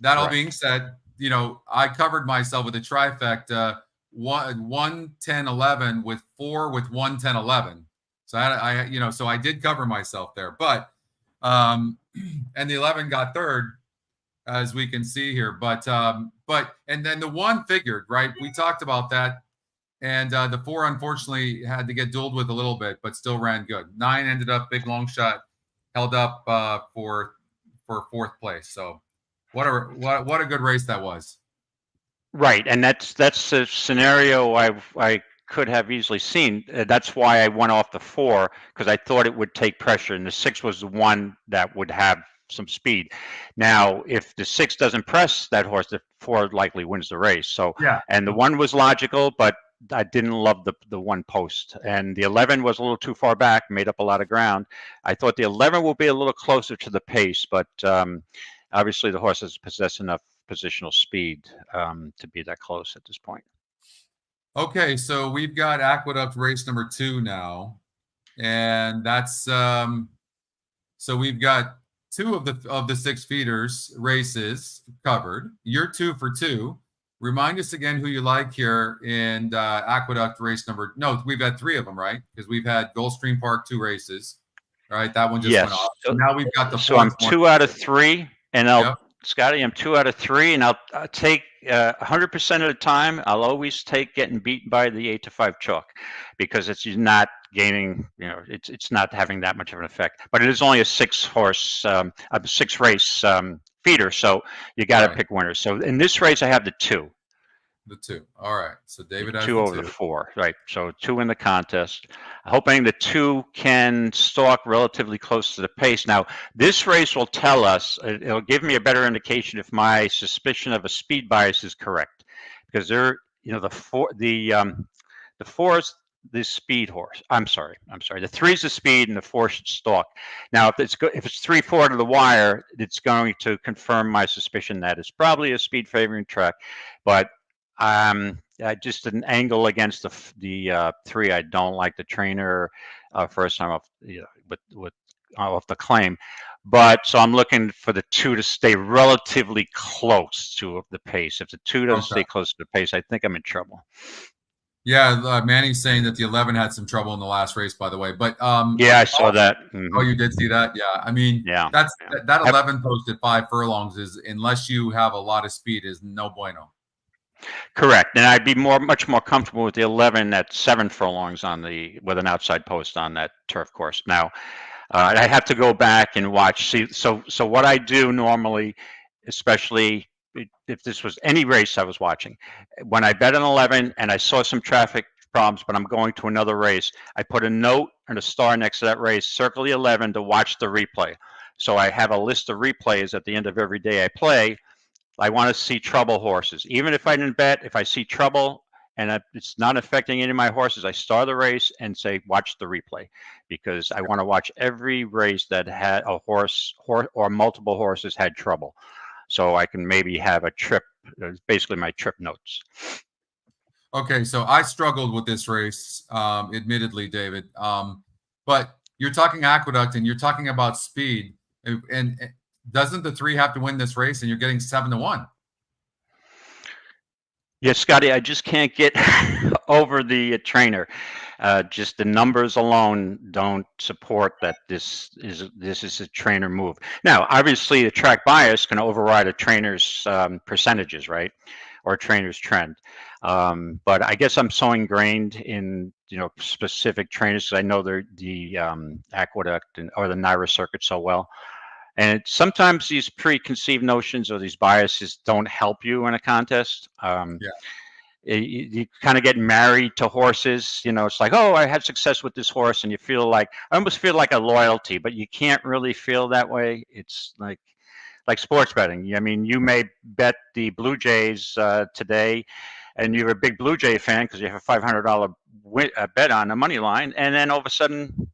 That all Right. being said, you know, I covered myself with a trifecta 1 10 11 with 4 with 1 10 11. So I you know, so I did cover myself there, but and the 11 got third, as we can see here, but and then the 1 figured, right? We talked about that, and the 4 unfortunately had to get dueled with a little bit, but still ran good. 9 ended up big long shot, held up for 4th place. So what a good race that was. Right, and that's a scenario I could have easily seen. That's why I went off the 4, because I thought it would take pressure, and the 6 was the one that would have some speed. Now, if the 6 doesn't press that horse, the 4 likely wins the race. So, Yeah. and the 1 was logical, but I didn't love the 1 post, and the 11 was a little too far back, made up a lot of ground. I thought the 11 will be a little closer to the pace, but obviously the horses possess enough positional speed to be that close at this point. Okay, so we've got Aqueduct race number 2 now, and that's so we've got 2 of the 6 feeders races covered. You're 2 for 2. Remind us again who you like here in Aqueduct race number. No, we've had 3 of them, right? Because we've had Gulfstream Park 2 races. All right, that one just went off. So now we've got the. So I'm 2 out of 3, and I'll. Yep. Scotty, I'm 2 out of 3, and I'll take 100% of the time. I'll always take getting beaten by the 8 to 5 chalk, because it's not gaining. You know, it's not having that much of an effect. But it is only a 6 race feeder, so you got to pick winners. So in this race, I have the 2. The 2. All right. So David has 2 the over 2. the 4, right? So 2 in the contest. Hoping the 2 can stalk relatively close to the pace. Now, this race will tell us. It'll give me a better indication if my suspicion of a speed bias is correct, because the 4's the speed horse. I'm sorry. The 3's the speed, and the 4 should stalk. Now, if it's 3-4 to the wire, it's going to confirm my suspicion that it's probably a speed favoring track, but. Just an angle against the 3. I don't like the trainer first time off, off the claim, but so I'm looking for the 2 to stay relatively close to the pace. If the 2 doesn't stay close to the pace, I think I'm in trouble. Yeah, Manny's saying that the 11 had some trouble in the last race, by the way. But yeah, I saw that. Oh, you did see that? Yeah. I mean, that 11 posted 5 furlongs is, unless you have a lot of speed, is no bueno. Correct, and I'd be much more comfortable with the 11 at 7 furlongs with an outside post on that turf course. Now, I have to go back and watch. So what I do normally, especially if this was any race I was watching, when I bet an 11 and I saw some traffic problems, but I'm going to another race, I put a note and a star next to that race, circle the 11 to watch the replay. So I have a list of replays at the end of every day I play. I want to see trouble horses. Even if I didn't bet, if I see trouble and it's not affecting any of my horses, I star the race and say, watch the replay, because I want to watch every race that had a horse or multiple horses had trouble. so I can maybe have a trip, basically my trip notes. Okay, so I struggled with this race, admittedly, David. But you're talking Aqueduct and you're talking about speed, and doesn't the 3 have to win this race? And you're getting 7-1. Yeah, Scotty, I just can't get over the trainer. Just the numbers alone don't support that this is a trainer move. Now, obviously, the track bias can override a trainer's percentages, right, or a trainer's trend. But I guess I'm so ingrained in specific trainers because I know the Aqueduct or the NYRA circuit so well. And sometimes these preconceived notions or these biases don't help you in a contest. You kind of get married to horses. It's like, oh, I had success with this horse, and you feel like, I almost feel like a loyalty, but you can't really feel that way. It's like sports betting. I mean, you may bet the Blue Jays today, and you're a big Blue Jay fan because you have a $500 bet on the money line, and then all of a sudden,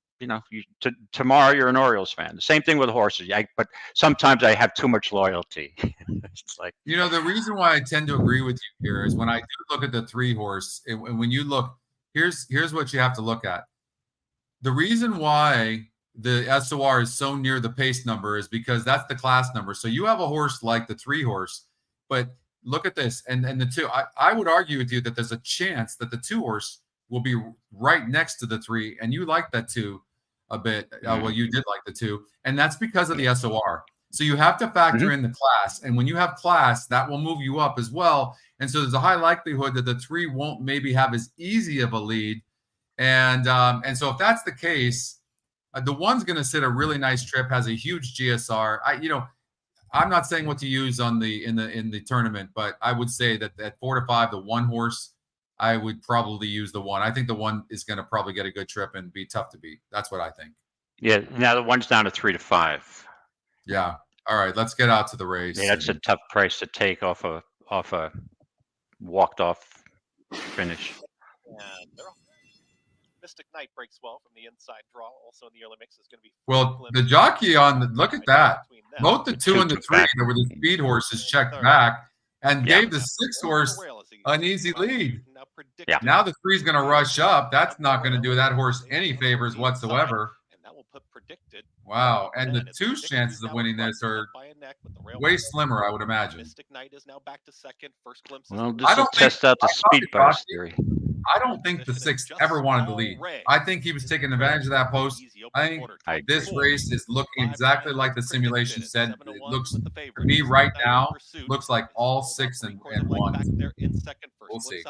tomorrow you're an Orioles fan. The same thing with horses. But sometimes I have too much loyalty. It's like, the reason why I tend to agree with you here is when I do look at the 3 horse, and when you look, here's what you have to look at. The reason why the SOR is so near the pace number is because that's the class number. So you have a horse like the 3 horse, but look at this, and the 2. I would argue with you that there's a chance that the 2 horse will be right next to the 3, and you like that 2 a bit. Well, you did like the 2, and that's because of the SOR. So you have to factor in the class, and when you have class, that will move you up as well. And so there's a high likelihood that the 3 won't maybe have as easy of a lead. And so if that's the case, the 1's going to sit a really nice trip, has a huge GSR. I'm not saying what to use in the tournament, but I would say that at 4 to 5, the 1 horse, I would probably use the 1. I think the 1 is going to probably get a good trip and be tough to beat. That's what I think. Yeah. Now the 1's down to 3 to 5. Yeah. All right. Let's get out to the race. Yeah, that's a tough price to take off a walked off finish. And Mystic Knight breaks well from the inside draw. Also in the early mix is going to be. Well, the jockey look at that. Both the 2 and the 3 that were the speed horses checked back and gave the 6 horse an easy lead. Yeah. Now the 3's going to rush up. That's not going to do that horse any favors whatsoever. And that will put predicted. Wow. And the 2's chances of winning this are way slimmer, I would imagine. Mystic Knight is now back to second. First glimpse. Well, this will test out the speed bias theory. I don't think the 6th ever wanted to lead. I think he was taking advantage of that post. I think this race is looking exactly like the simulation said. It looks, to me right now, looks like all 6 and 1. We'll see.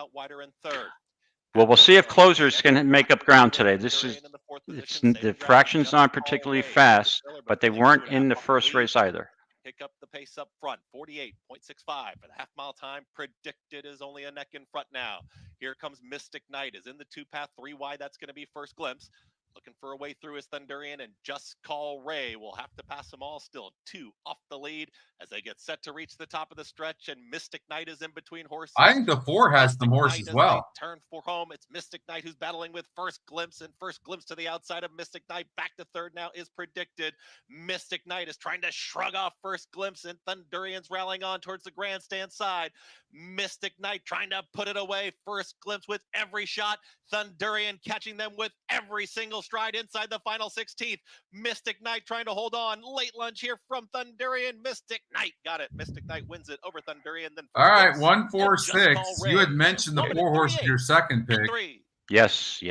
Well, we'll see if closers can make up ground today. The fractions aren't particularly fast, but they weren't in the first race either. Pick up the pace up front, 48.65 for the half-mile time. Predicted is only a neck in front now. Here comes Mystic Knight, is in the 2-path, 3 wide. That's going to be first glimpse. Looking for a way through is Thundurian, and Just Call Ray will have to pass them all. Still 2 off the lead as they get set to reach the top of the stretch, and Mystic Knight is in between horses. I think the 4 has some horse as well. Turn for home. It's Mystic Knight who's battling with First Glimpse, and First Glimpse to the outside of Mystic Knight. Back to third now is Predicted. Mystic Knight is trying to shrug off First Glimpse, and Thundurian's rallying on towards the grandstand side. Mystic Knight trying to put it away. First Glimpse with every shot. Thundurian catching them with every single stride inside the final 16th. Mystic Knight trying to hold on. Late lunge here from Thundurian. Mystic Knight got it. Mystic Knight wins it over Thundurian. Then all right, 1, 4, 6. You had mentioned the 4 horse as your second pick. Yes.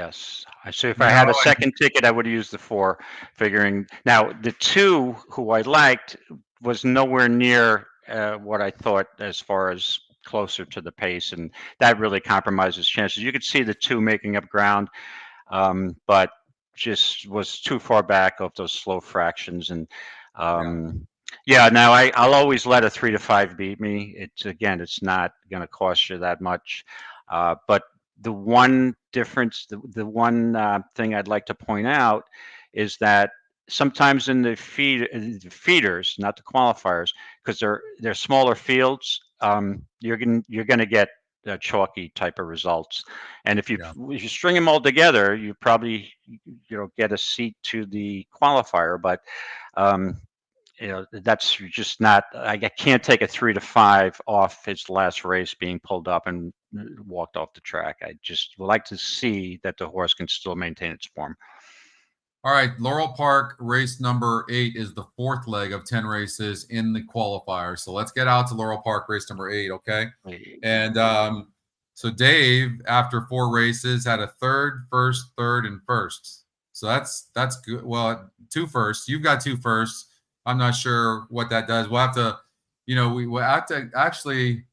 I see. If I had a second ticket, I would use the 4. Figuring now the 2 who I liked was nowhere near what I thought as far as closer to the pace, and that really compromises chances. You could see the 2 making up ground, but just was too far back of those slow fractions. And now I'll always let a 3 to 5 beat me. It's not going to cost you that much. But the one difference, the one thing I'd like to point out is that sometimes in the feeders, not the qualifiers, because they're smaller fields, you're going to get chalky type of results. And if you string them all together, you probably get a seat to the qualifier. But that's just not. I can't take a 3 to 5 off his last race being pulled up and walked off the track. I just would like to see that the horse can still maintain its form. All right, Laurel Park race number 8 is the 4th leg of 10 races in the qualifier. So let's get out to Laurel Park race number 8, okay? And so Dave, after 4 races, had a 3rd, 1st, 3rd, and 1st. So that's good. Well, 2 firsts. You've got 2 firsts. I'm not sure what that does. We'll have to, we'll have to actually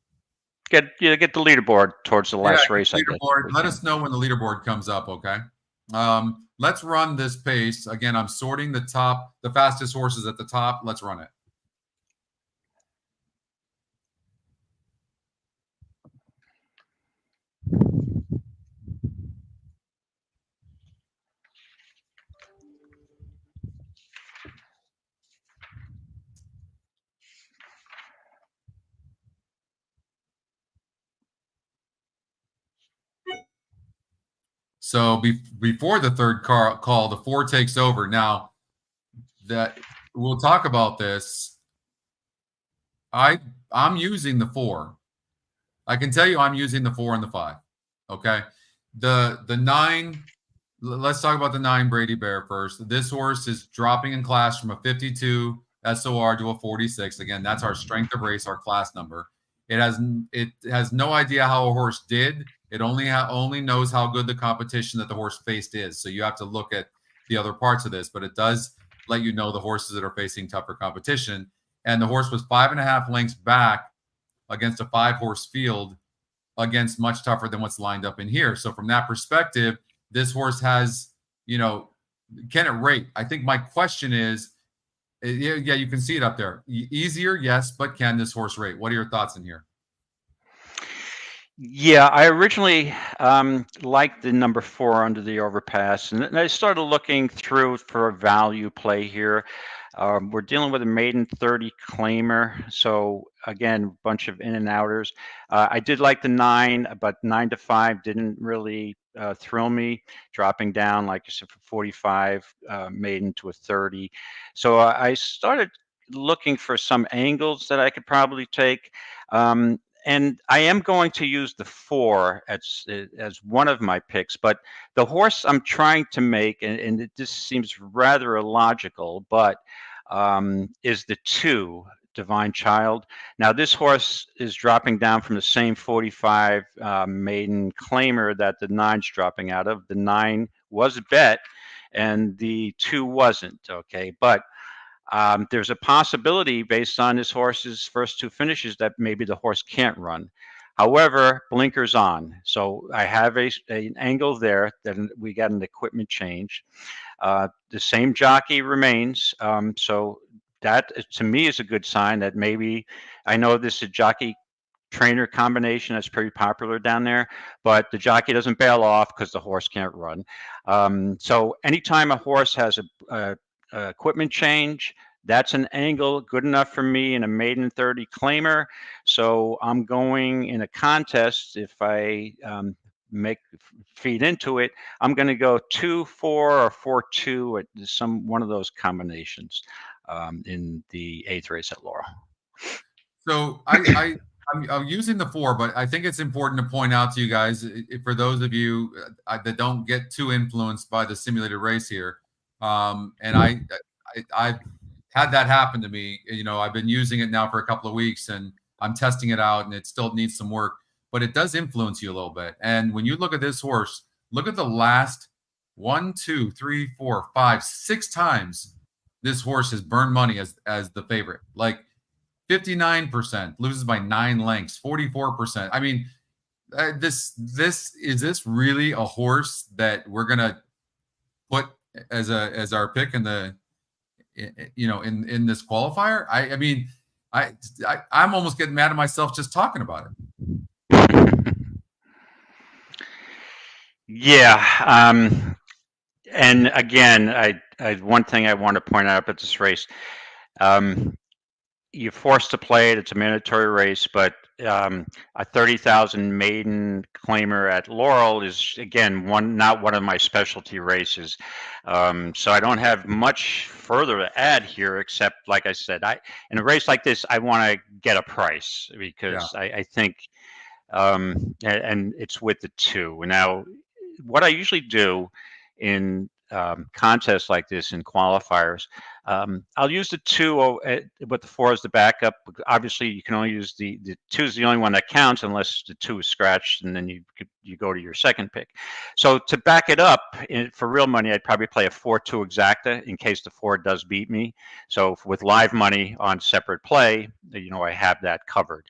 get the leaderboard towards the last race. Leaderboard. Let us know when the leaderboard comes up, okay? Let's run this pace. Again, I'm sorting the fastest horses at the top. Let's run it. So before the 3rd call, the 4 takes over. Now that we'll talk about this, I'm using the 4. I can tell you I'm using the 4 and the 5. Okay. The 9, let's talk about the 9 Brady Bear first. This horse is dropping in class from a 52 SOR to a 46. Again, that's our strength of race, our class number. It has no idea how a horse did. It only knows how good the competition that the horse faced is. So you have to look at the other parts of this, but it does let you know the horses that are facing tougher competition. And the horse was 5.5 lengths back against a 5-horse field against much tougher than what's lined up in here. So from that perspective, this horse has, can it rate? I think my question is, yeah, you can see it up there. Easier, yes, but can this horse rate? What are your thoughts in here? Yeah, I originally liked the number 4 under the overpass, and I started looking through for a value play here. We're dealing with a maiden 30 claimer, so again, a bunch of in and outers. I did like the 9, but 9 to 5 didn't really thrill me, dropping down, like you said, from 45 maiden to a 30. So I started looking for some angles that I could probably take. And I am going to use the 4 as one of my picks, but the horse I'm trying to make, and this seems rather illogical, but is the 2, Divine Child. Now, this horse is dropping down from the same 45 maiden claimer that the 9's dropping out of. The 9 was a bet, and the 2 wasn't, okay? But there's a possibility based on this horse's first 2 finishes that maybe the horse can't run. However, blinkers on. So I have an angle there that we got an equipment change. The same jockey remains. So that to me is a good sign that maybe, I know this is a jockey trainer combination that's pretty popular down there, but the jockey doesn't bail off because the horse can't run. So anytime a horse has a equipment change, that's an angle good enough for me in a maiden 30 claimer. So I'm going in a contest. If I feed into it, I'm going to go 2-4 or 4-2 at one of those combinations in the 8th race at Laurel. So I'm using the 4, but I think it's important to point out to you guys, for those of you that don't get too influenced by the simulated race here, and I've had that happen to me. I've been using it now for a couple of weeks, and I'm testing it out, and it still needs some work, but it does influence you a little bit. And when you look at this horse, look at the last 1, 2, 3, 4, 5, 6 times this horse has burned money as the favorite. Like 59%, loses by 9 lengths, 44%. I mean, is this really a horse that we're gonna put as our pick in the in this qualifier? I mean, I'm almost getting mad at myself just talking about it. Yeah. And again, I one thing I want to point out about this race, you're forced to play it. It's a mandatory race, but a 30,000 maiden claimer at Laurel is, again, not one of my specialty races. So I don't have much further to add here, except, like I said, in a race like this, I want to get a price, because I think, and it's with the 2. Now, what I usually do in contests like this, in qualifiers, I'll use the 2 with the 4 as the backup. Obviously, you can only use the 2 is the only one that counts, unless the 2 is scratched, and then you go to your second pick. So to back it up, for real money, I'd probably play a 4-2 exacta in case the 4 does beat me. So with live money on separate play, I have that covered.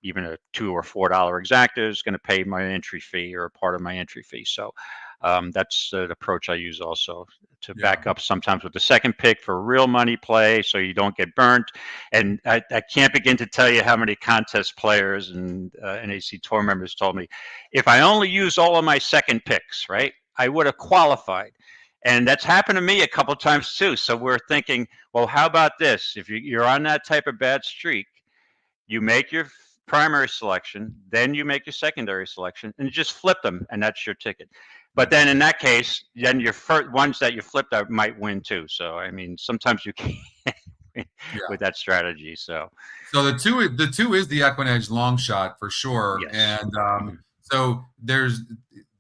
Even a $2 or $4 exacta is going to pay my entry fee, or a part of my entry fee. So that's the approach I use also, to back up sometimes with the second pick for real money play, so you don't get burnt. And I can't begin to tell you how many contest players and NHC Tour members told me, if I only used all of my second picks, right, I would have qualified. And that's happened to me a couple times too. So we're thinking, well, how about this? If you're on that type of bad streak, you make your primary selection, then you make your secondary selection, and you just flip them, and that's your ticket. But then in that case, then your ones that you flipped out might win too. So I mean, sometimes you can't win with that strategy. So the two is the EquinEdge long shot for sure. Yes. And so there's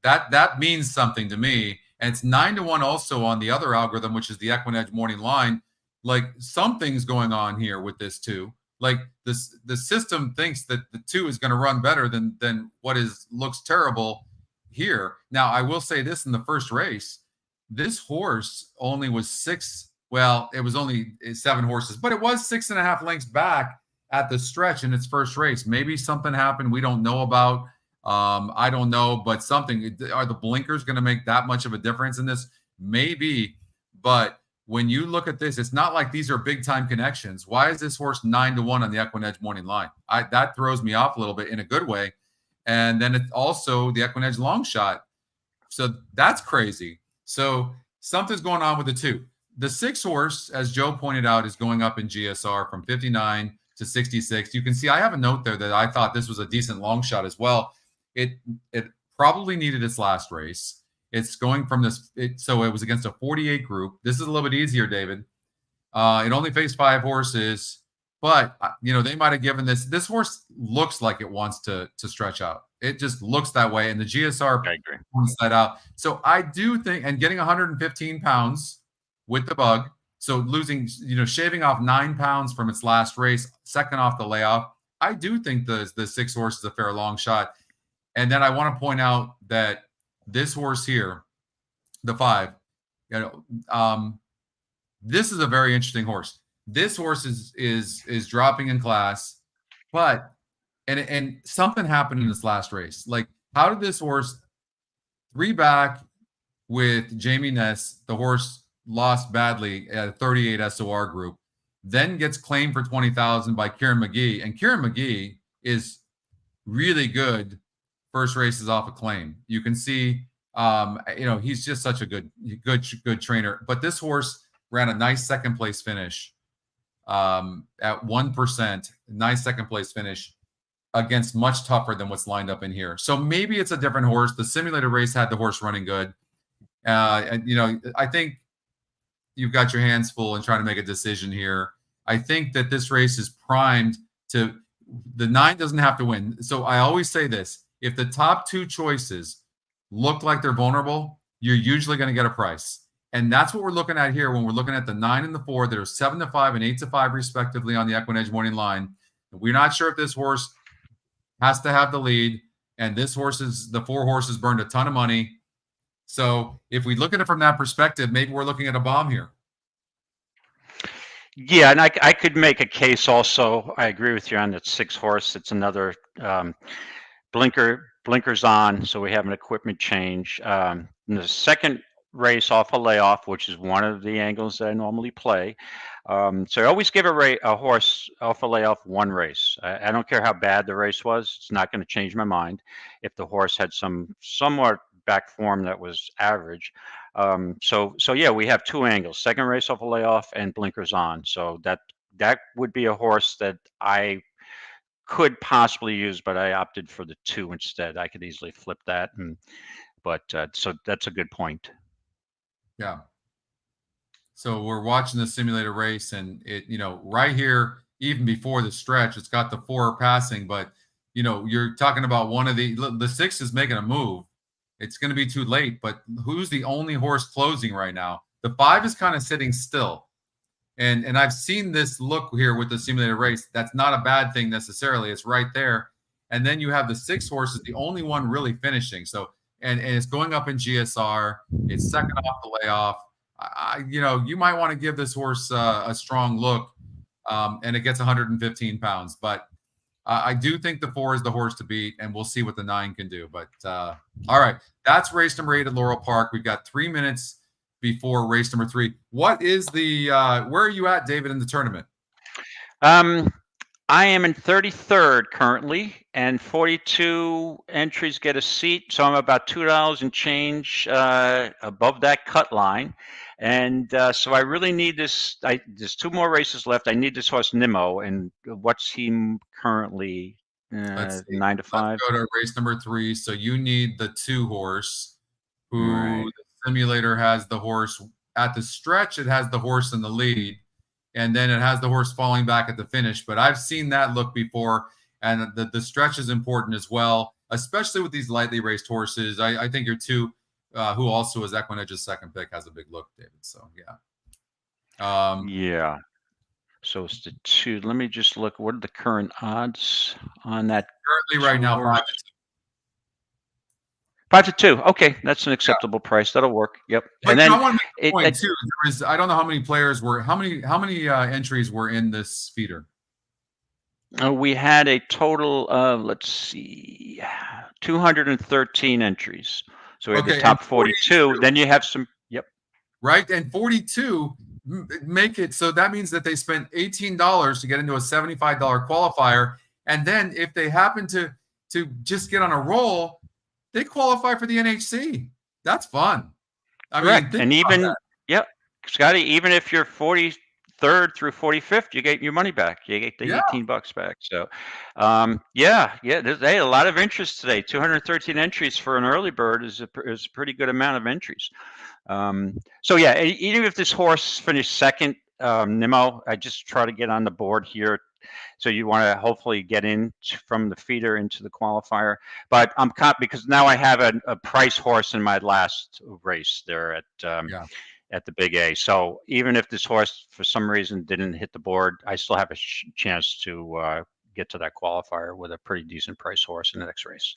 that means something to me. And it's 9-1 also on the other algorithm, which is the EquinEdge morning line. Like, something's going on here with this 2. Like, the system thinks that the 2 is going to run better than what looks terrible here. Now, I will say this: in the first race, this horse only was 6. Well, it was only 7 horses, but it was 6.5 lengths back at the stretch in its first race. Maybe something happened we don't know about. I don't know, but something. Are the blinkers going to make that much of a difference in this? Maybe, but when you look at this, it's not like these are big time connections. Why is this horse 9-1 on the EquinEdge morning line? That throws me off a little bit in a good way. And then it's also the EquinEdge long shot. So that's crazy. So something's going on with the 2. The 6 horse, as Joe pointed out, is going up in GSR from 59 to 66. You can see I have a note there that I thought this was a decent long shot as well. It probably needed its last race. It's going from so it was against a 48 group. This is a little bit easier, David. It only faced 5 horses. But, they might have given this horse looks like it wants to stretch out. It just looks that way. And the GSR points that out. So I do think, and getting 115 pounds with the bug, so losing, shaving off 9 pounds from its last race, second off the layoff, I do think the 6 horse is a fair long shot. And then I want to point out that this horse here, the 5, this is a very interesting horse. This horse is dropping in class, but and something happened in this last race. Like, how did this horse 3 back with Jamie Ness? The horse lost badly at a 38 SOR group, then gets claimed for 20,000 by Kieran McGee, and Kieran McGee is really good. First race is off a claim. You can see, he's just such a good trainer. But this horse ran a nice second place finish. At 1%, nice second place finish against much tougher than what's lined up in here. So maybe it's a different horse. The simulator race had the horse running good. I think you've got your hands full in trying to make a decision here. I think that this race is primed to, the 9 doesn't have to win. So I always say this: if the top 2 choices look like they're vulnerable, you're usually going to get a price. And that's what we're looking at here when we're looking at the 9 and the 4 that are 7-5 and 8-5 respectively on the EquinEdge morning line. We're not sure if this horse has to have the lead, and the 4 horses burned a ton of money. So if we look at it from that perspective, maybe we're looking at a bomb here. Yeah, and I could make a case also. I agree with you on that 6 horse. It's another blinkers on, so we have an equipment change. In the second race off a layoff, which is one of the angles that I normally play. So I always give a horse off a layoff 1 race. I don't care how bad the race was. It's not going to change my mind if the horse had somewhat back form that was average. So yeah, we have 2 angles: second race off a layoff and blinkers on. So that would be a horse that I could possibly use, but I opted for the 2 instead. I could easily flip that, but so that's a good point. Yeah. So we're watching the simulated race, and it, right here, even before the stretch, it's got the 4 passing, but you're talking about one of the 6 is making a move. It's going to be too late, but who's the only horse closing right now? The 5 is kind of sitting still. And I've seen this look here with the simulated race. That's not a bad thing necessarily. It's right there. And then you have the 6 horses, the only one really finishing. So, and it's going up in GSR. It's second off the layoff. You might want to give this horse a strong look, and it gets 115 pounds. But I do think the 4 is the horse to beat, and we'll see what the 9 can do. But all right, that's race number 8 at Laurel Park. We've got 3 minutes before race number 3. What is the where are you at, David, in the tournament? I am in 33rd currently, and 42 entries get a seat. So I'm about $2 and change above that cut line. And so I really need this. There's 2 more races left. I need this horse Nimmo. And what's he currently? 9 to 5. Let's go to race number 3. So you need the 2 horse, who Right. the simulator has the horse at the stretch. It has the horse in the lead, and then it has the horse falling back at the finish. But I've seen that look before, and the stretch is important as well, especially with these lightly raced horses. I think your 2, who also is EquinEdge's second pick, has a big look, David. So yeah. Yeah. So it's the 2. Let me just look. What are the current odds on that? Currently, right now, 5 to 2. 5 to 2. Okay, that's an acceptable price. That'll work. Yep. But And then I want to make a point too. I don't know how many players were. How many entries were in this feeder? We had a total of, let's see, 213 entries. So we have the top 42. Then you have some. Yep. Right, and 42 make it so that means that they spent $18 to get into a $75 qualifier, and then if they happen to just get on a roll, they qualify for the NHC. That's fun. Correct. And even, yep, Scotty, even if you're 43rd through 45th, you get your money back. You get the $18 back. So, there's a lot of interest today. 213 entries for an early bird is a pretty good amount of entries. So yeah, even if this horse finished second, Nimmo, I just try to get on the board here. So you want to hopefully get in from the feeder into the qualifier. But I'm because now I have a price horse in my last race there at the Big A. So even if this horse for some reason didn't hit the board, I still have a chance to get to that qualifier with a pretty decent price horse in the next race.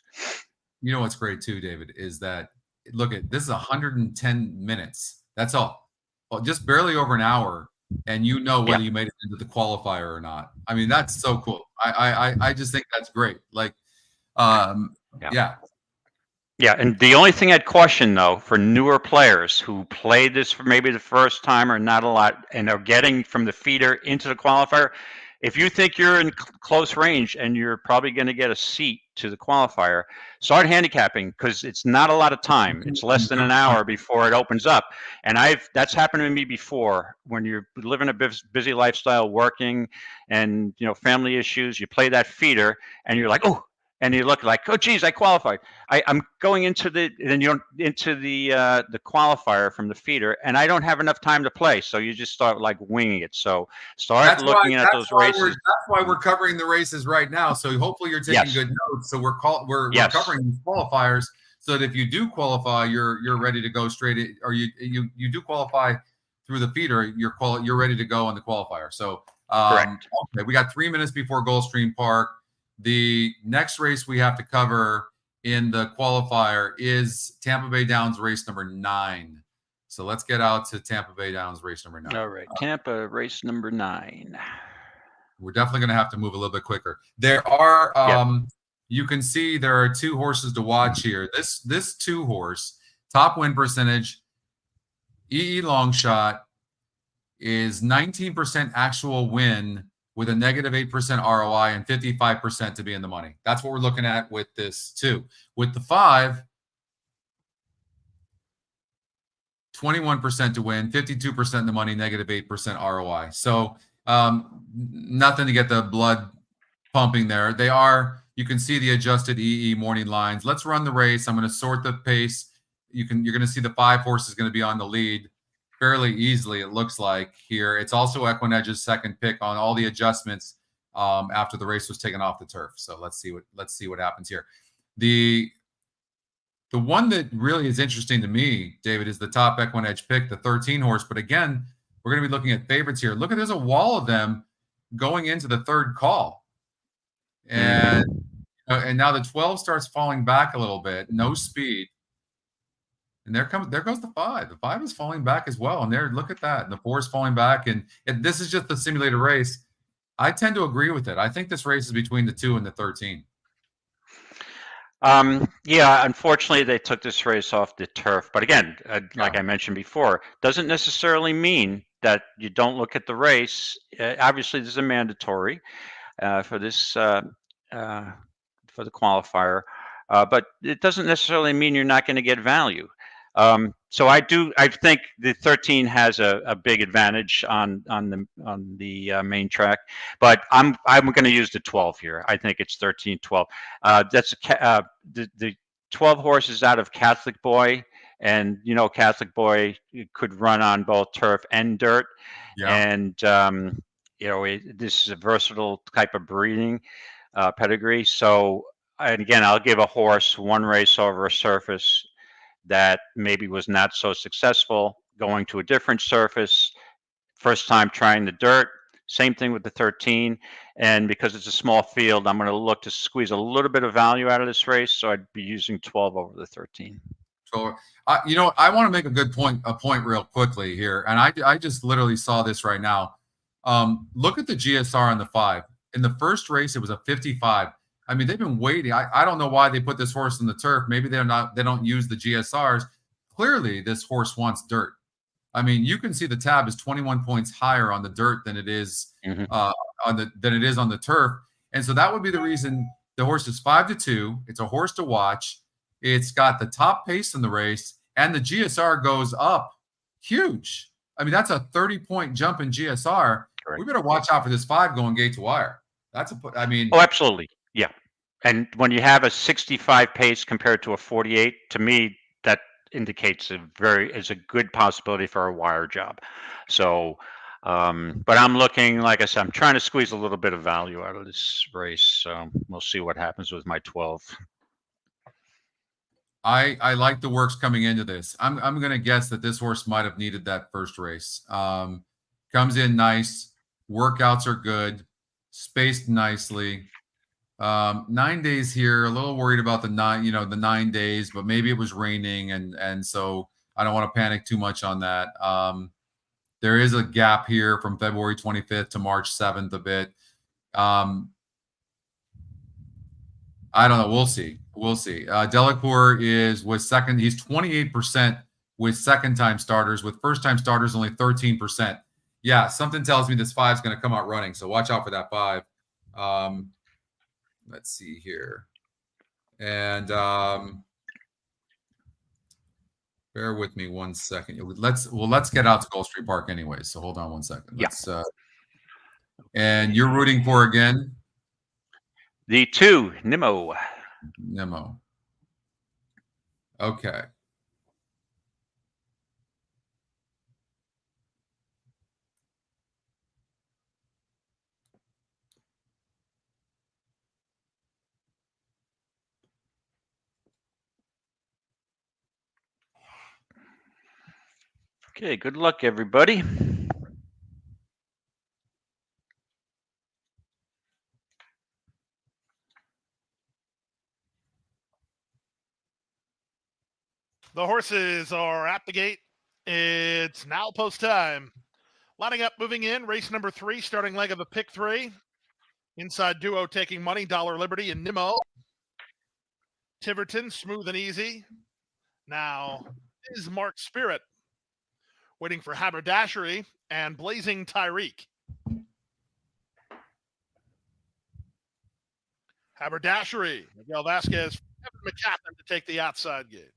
You know what's great too, David, is that look at this is 110 minutes. That's all. Well, just barely over an hour. And whether you made it into the qualifier or not. I mean, that's so cool. I just think that's great. Like, yeah. And the only thing I'd caution though, for newer players who played this for maybe the first time or not a lot, and are getting from the feeder into the qualifier, if you think you're in close range and you're probably going to get a seat to the qualifier, start handicapping, because it's not a lot of time. It's less than an hour before it opens up. And that's happened to me before. When you're living a busy lifestyle, working, and family issues, you play that feeder and you're like, oh, and you look like, oh geez, I qualified. I'm going into the qualifier from the feeder, and I don't have enough time to play. So you just start like winging it. So start looking at those races. That's why we're covering the races right now. So hopefully you're taking good notes. So we're covering these qualifiers so that if you do qualify, you're ready to go straight in, or you do qualify through the feeder, you're ready to go on the qualifier. So correct. Okay, we got 3 minutes before Gulfstream Park. The next race we have to cover in the qualifier is Tampa Bay Downs race number 9. So let's get out to Tampa Bay Downs race number 9. All right, Tampa race number 9. We're definitely going to have to move a little bit quicker. There are, you can see there are 2 horses to watch here. This 2 horse, top win percentage, EE long shot, is 19% actual win with a -8% ROI and 55% to be in the money. That's what we're looking at with this 2. With the 5, 21% to win, 52% in the money, -8% ROI. So nothing to get the blood pumping there. They are, you can see the adjusted EE morning lines. Let's run the race. I'm going to sort the pace. You're going to see the 5 horse is going to be on the lead fairly easily, it looks like here. It's also EquinEdge's second pick on all the adjustments after the race was taken off the turf. So let's see what happens here. The one that really is interesting to me, David, is the top EquinEdge pick, the 13 horse. But again, we're going to be looking at favorites here. Look at, there's a wall of them going into the third call. And now the 12 starts falling back a little bit, no speed. And there goes the 5. The 5 is falling back as well. And look at that. And the 4 is falling back. And this is just the simulated race. I tend to agree with it. I think this race is between the 2 and the 13. Yeah, unfortunately, they took this race off the turf. But again, like I mentioned before, doesn't necessarily mean that you don't look at the race. Obviously, this is a mandatory for this for the qualifier, but it doesn't necessarily mean you're not going to get value. So I think the 13 has a big advantage on the main track, but I'm going to use the 12 here. I think it's 13-12. That's the 12 horses out of Catholic Boy, and Catholic Boy could run on both turf and dirt, and this is a versatile type of breeding pedigree. So, and again, I'll give a horse one race over a surface that maybe was not so successful, going to a different surface, first time trying the dirt. Same thing with the 13. And because it's a small field, I'm going to look to squeeze a little bit of value out of this race. So I'd be using 12 over the 13. So, I want to make a point real quickly here. And I just literally saw this right now. Look at the GSR on the 5. In the first race, it was a 55. I mean, they've been waiting. I don't know why they put this horse in the turf. Maybe they don't use the GSRs. Clearly, this horse wants dirt. I mean, you can see the tab is 21 points higher on the dirt than it is on the turf. And so that would be the reason the horse is 5-2. It's a horse to watch. It's got the top pace in the race, and the GSR goes up huge. I mean, that's a 30-point jump in GSR. Right. We better watch out for this 5 going gate to wire. Oh, absolutely. Yeah. And when you have a 65 pace compared to a 48, to me, that indicates is a good possibility for a wire job. So, but I'm looking, like I said, I'm trying to squeeze a little bit of value out of this race. So we'll see what happens with my 12. I like the works coming into this. I'm going to guess that this horse might have needed that first race. Comes in nice. Workouts are good. Spaced nicely. 9 days here. A little worried about the 9 days, but maybe it was raining, and so I don't want to panic too much on that. There is a gap here from February 25th to March 7th a bit. I don't know. We'll see. Delacour was second. He's 28% with second-time starters. With first-time starters, only 13%. Yeah, something tells me this 5 is going to come out running. So watch out for that 5. Let's see here. And bear with me 1 second. Let's get out to Gulfstream Park anyway. So hold on 1 second. And you're rooting for again? The 2, Nemo. Okay. Okay, good luck, everybody. The horses are at the gate. It's now post time. Lining up, moving in, race number 3, starting leg of the pick 3. Inside duo taking money, Dollar Liberty and Nimmo. Tiverton, smooth and easy. Now is Mark Spirit. Waiting for Haberdashery and Blazing Tyreek. Haberdashery, Miguel Vasquez, Evan McCaffin to take the outside gate.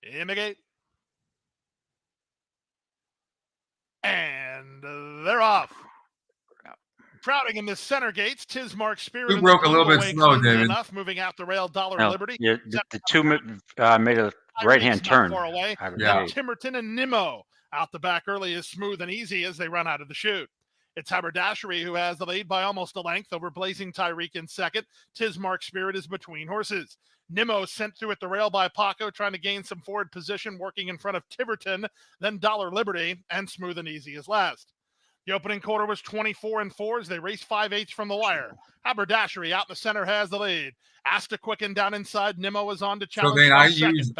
In the gate. And they're off. Crowding in the center gates, Tismark Spirit. You broke a little bit slow, David. Enough, moving out the rail, Dollar No, Liberty. yeah, the two made a right-hand turn. Far away. Yeah. Timberton and Nimmo out the back early is smooth and easy as they run out of the chute. It's Haberdashery who has the lead by almost a length over Blazing Tyreek in second. Tismark Spirit is between horses. Nimmo sent through at the rail by Paco, trying to gain some forward position, working in front of Tiverton, then Dollar Liberty, and Smooth and Easy is last. The opening quarter was 24-4 as they raced 5/8 from the wire. Haberdashery out in the center has the lead. Asked to quicken down inside. Nimmo is on to challenge. So then I use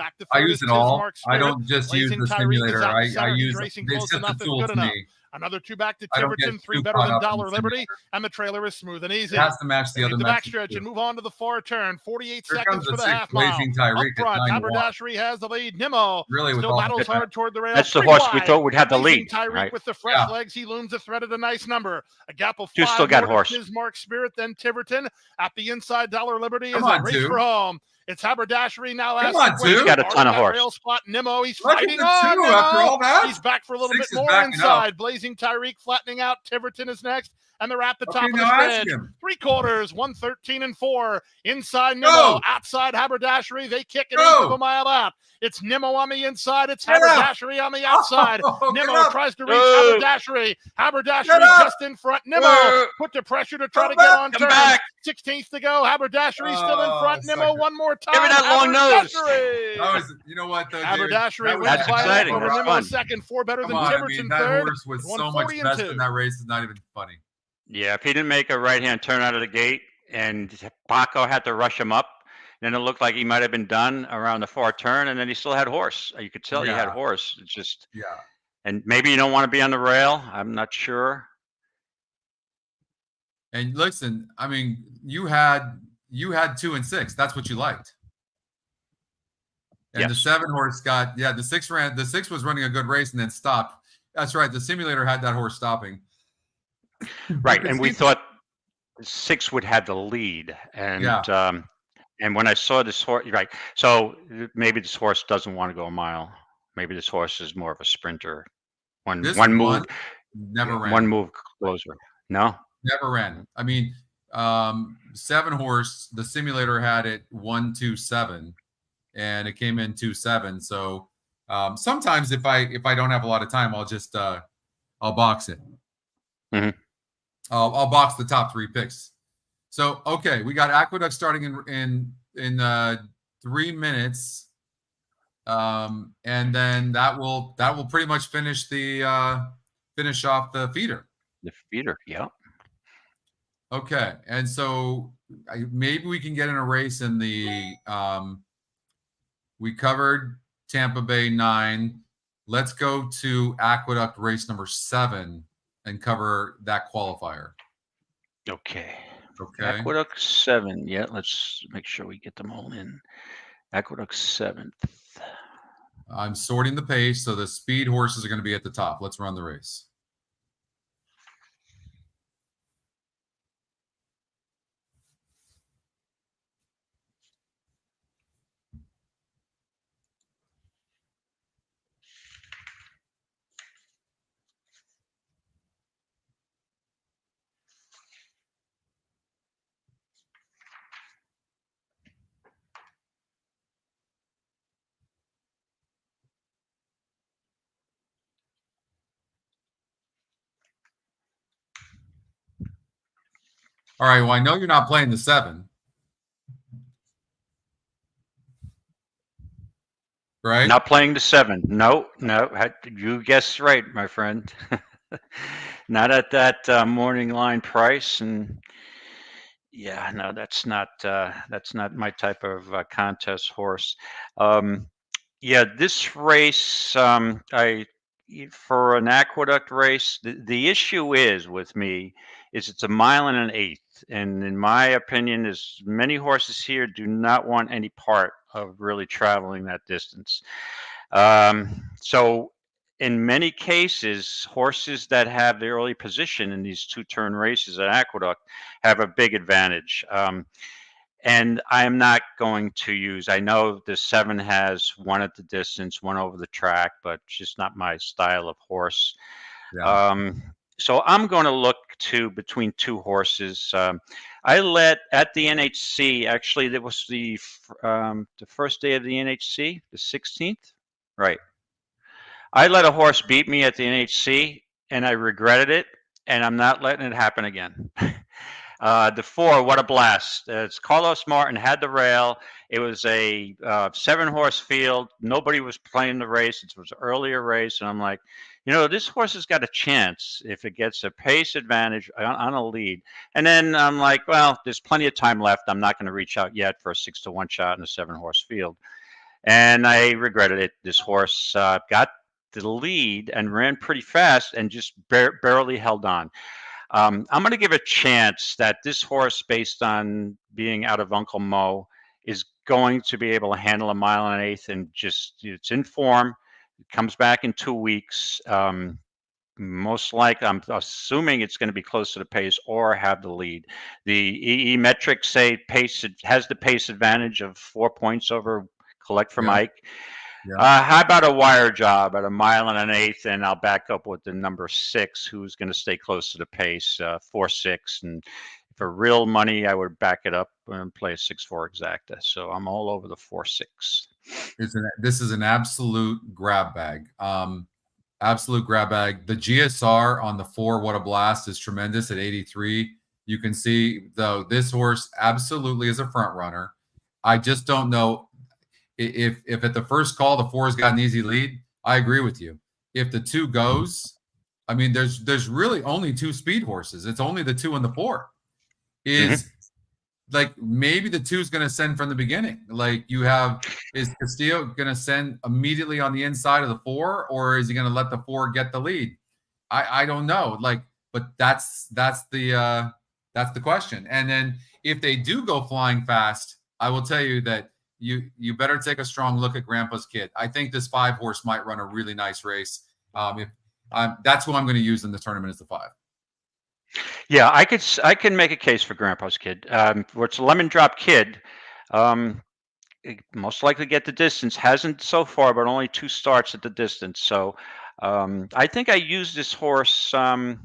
it all. Spirit. I don't just use the simulator. I use racing they close set enough the is tools good to enough. me. Another two back to I don't Tiverton, get three too better caught than up in Dollar the Liberty, simulator. and the trailer is smooth and easy. It has to match the They other leave the matches, backstretch too. and move on to the far turn. 48 Here seconds comes for the the six, half mile. Blazing Tyreek Up front, at 9 to 1. Haberdashery has the lead. Nimmo Really, with still all battles the hard toward the rail. That's the Three horse we wide. thought would have the Blazing lead. Tyreek Right? with the fresh Yeah. legs. He looms a thread at a nice number. A gap of Two 5 still got more to horse. Tismark Spirit, then Tiverton at the inside. Dollar Liberty Come is a on, race two. for home. It's Haberdashery now. Come asked on, to two. quick He's got a hard ton on of that horse. rail spot. Nimmo, he's Look at fighting the on. two Nimmo. after all that. He's back for a little Six bit is more backing inside. Blazing Tyreek flattening out. Tiverton is next. And they're at the top of the now ask stretch. him. 3/4, 1:13-4. Inside Nimmo, Go. outside Haberdashery. They kick an Go. 1/8 of a mile out. It's Nimmo on the inside. It's Get up. Haberdashery on the outside. Oh, get Nimmo up. tries to reach Oh. Haberdashery. Haberdashery Get up. just in front. Nimmo Oh. put the pressure to try Come to get back. on Come turn. back. 16th to go. Haberdashery still in front. Nimmo sucker. one more time. Give me that long nose. Haberdashery. That was, you know what, though, dude? Haberdashery That was wins That's by exciting. over That's Nimmo fun. second. 4 better Come than on, I Tiverton mean, that third. horse was so much 140 and best 2. in that race. It's not even funny. Yeah, if he didn't make a right-hand turn out of the gate and Paco had to rush him up, then it looked like he might have been done around the far turn, and then he still had horse. You could tell he had Yeah. horse. It's just, Yeah. and maybe you don't want to be on the rail. I'm not sure. And listen, I mean, you had 2 and 6. That's what you liked. And the Yes. 7 horse got, the 6 ran. The 6 was running a good race and then stopped. That's right. The simulator had that horse stopping. Right, and we thought 6 would have the lead, and and when I saw this horse, right, so maybe this horse doesn't want to go a mile. Maybe this horse is more of a sprinter. One This move, one never ran. one move closer. No, Never ran. I mean, 7 horse. The simulator had it 1-2-7, and it came in 2-7. So sometimes if I don't have a lot of time, I'll just I'll box it. Mhm. I'll box the top 3 picks. So okay, we got Aqueduct starting in 3 minutes, and then that will pretty much finish off the feeder. the feeder. Yeah. Okay, and so maybe we can get in a race in the. We covered Tampa Bay 9. Let's go to Aqueduct race number 7 and cover that qualifier. Okay. Okay. Aqueduct 7. Yeah, let's make sure we get them all in. Aqueduct 7th. I'm sorting the pace, so the speed horses are going to be at the top. Let's run the race. All right. Well, I know you're not playing the 7. Right? Not playing the 7. No. You guessed right, my friend. Not at that morning line price, and yeah, no, that's not my type of contest horse. Yeah, this race, for an Aqueduct race, the issue is with me is it's a 1.1 1/8, and in my opinion, as many horses here do not want any part of really traveling that distance. So in many cases, horses that have the early position in these 2-turn races at Aqueduct have a big advantage. And I'm not going to use, I know the 7 has one at the distance, one over the track, but it's just not my style of horse. Yeah. So I'm going to look between two horses. I let at the NHC. Actually, that was the first day of the NHC, the 16th, right? I let a horse beat me at the NHC, and I regretted it, and I'm not letting it happen again. The 4, what a blast. It's Carlos Martin, had the rail. It was a 7-horse field. Nobody was playing the race. It was an earlier race, and I'm like, this horse has got a chance if it gets a pace advantage on a lead. And then I'm like, well, there's plenty of time left. I'm not going to reach out yet for a 6-to-1 shot in a 7-horse field. And I regretted it. This horse got the lead and ran pretty fast and just barely held on. I'm going to give a chance that this horse, based on being out of Uncle Mo, is going to be able to handle a 1 1/8 and it's in form. It comes back in 2 weeks. Most likely, I'm assuming it's going to be close to the pace or have the lead. The EE metrics say pace, it has the pace advantage of 4 points over Collect from Ike. Yeah. How about a wire job at a 1 1/8, and I'll back up with the number 6, who's going to stay close to the pace, 4-6. And for real money, I would back it up and play a 6-4 exacta. So I'm all over the 4-6. This is an absolute grab bag. Absolute grab bag. The GSR on the 4, what a blast, is tremendous at 83. You can see, though, this horse absolutely is a front runner. I just don't know. If at the first call the 4's got an easy lead, I agree with you. If the 2 goes, I mean, there's really only 2 speed horses. It's only the 2 and the 4. Like, maybe the 2 is going to send from the beginning. Like, is Castillo going to send immediately on the inside of the 4, or is he going to let the 4 get the lead? I don't know. Like, but that's the question. And then if they do go flying fast, I will tell you that you better take a strong look at Grandpa's Kid. I think this 5-horse might run a really nice race. That's who I'm going to use in the tournament, is the 5. Yeah, I can make a case for Grandpa's Kid. It's a Lemon Drop Kid. Most likely get the distance. Hasn't so far, but only 2 starts at the distance. So I think I used this horse. I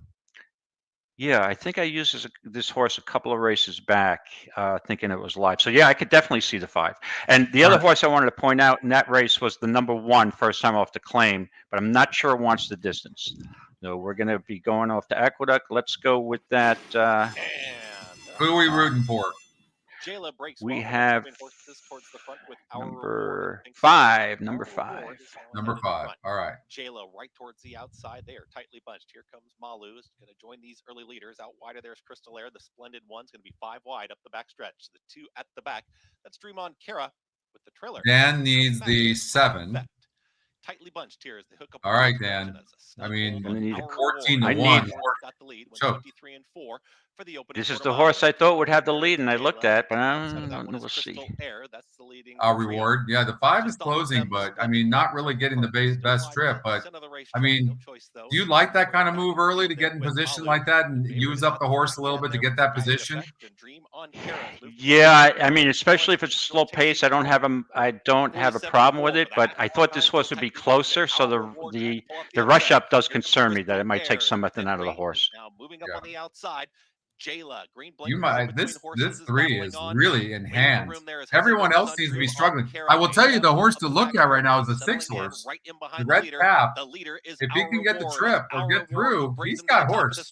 think I used this horse a couple of races back, thinking it was live. So yeah, I could definitely see the 5. And the other horse I wanted to point out in that race was the number 1, first time off the claim, but I'm not sure it wants the distance. So we're going to be going off the Aqueduct. Let's go with that. Who are we rooting for? We have number 5. Number 5. Number 5. All right. Jayla right towards the outside. They are tightly bunched. Here comes Malu, is going to join these early leaders. Out wider, there's Crystal Air. The Splendid One's going to be 5 wide up the back stretch. The 2 at the back. That's Dream on Kara with the trailer. Dan needs the 7. Tightly bunched here as they hook up. All right, Dan. I mean, 14 to 1. Got the lead. 23 and 4 for the opening. This is the horse I thought would have the lead, and I looked at, but we'll see. That's the leading. Our reward. Yeah, the 5 is closing, but I mean, not really getting the best trip. But I mean, do you like that kind of move early to get in position like that and use up the horse a little bit to get that position? Yeah, I mean, especially if it's a slow pace, I don't have a problem with it. But I thought this horse would be closer, so the rush up does concern me that it might take something out of the horse. Now moving up on the outside. Jayla, green you might this 3 is really in hand. Everyone else seems to be struggling. I will tell you, the horse to look at right now is the 6 horse. The red cap. If he can get the trip or get through, he's got horse.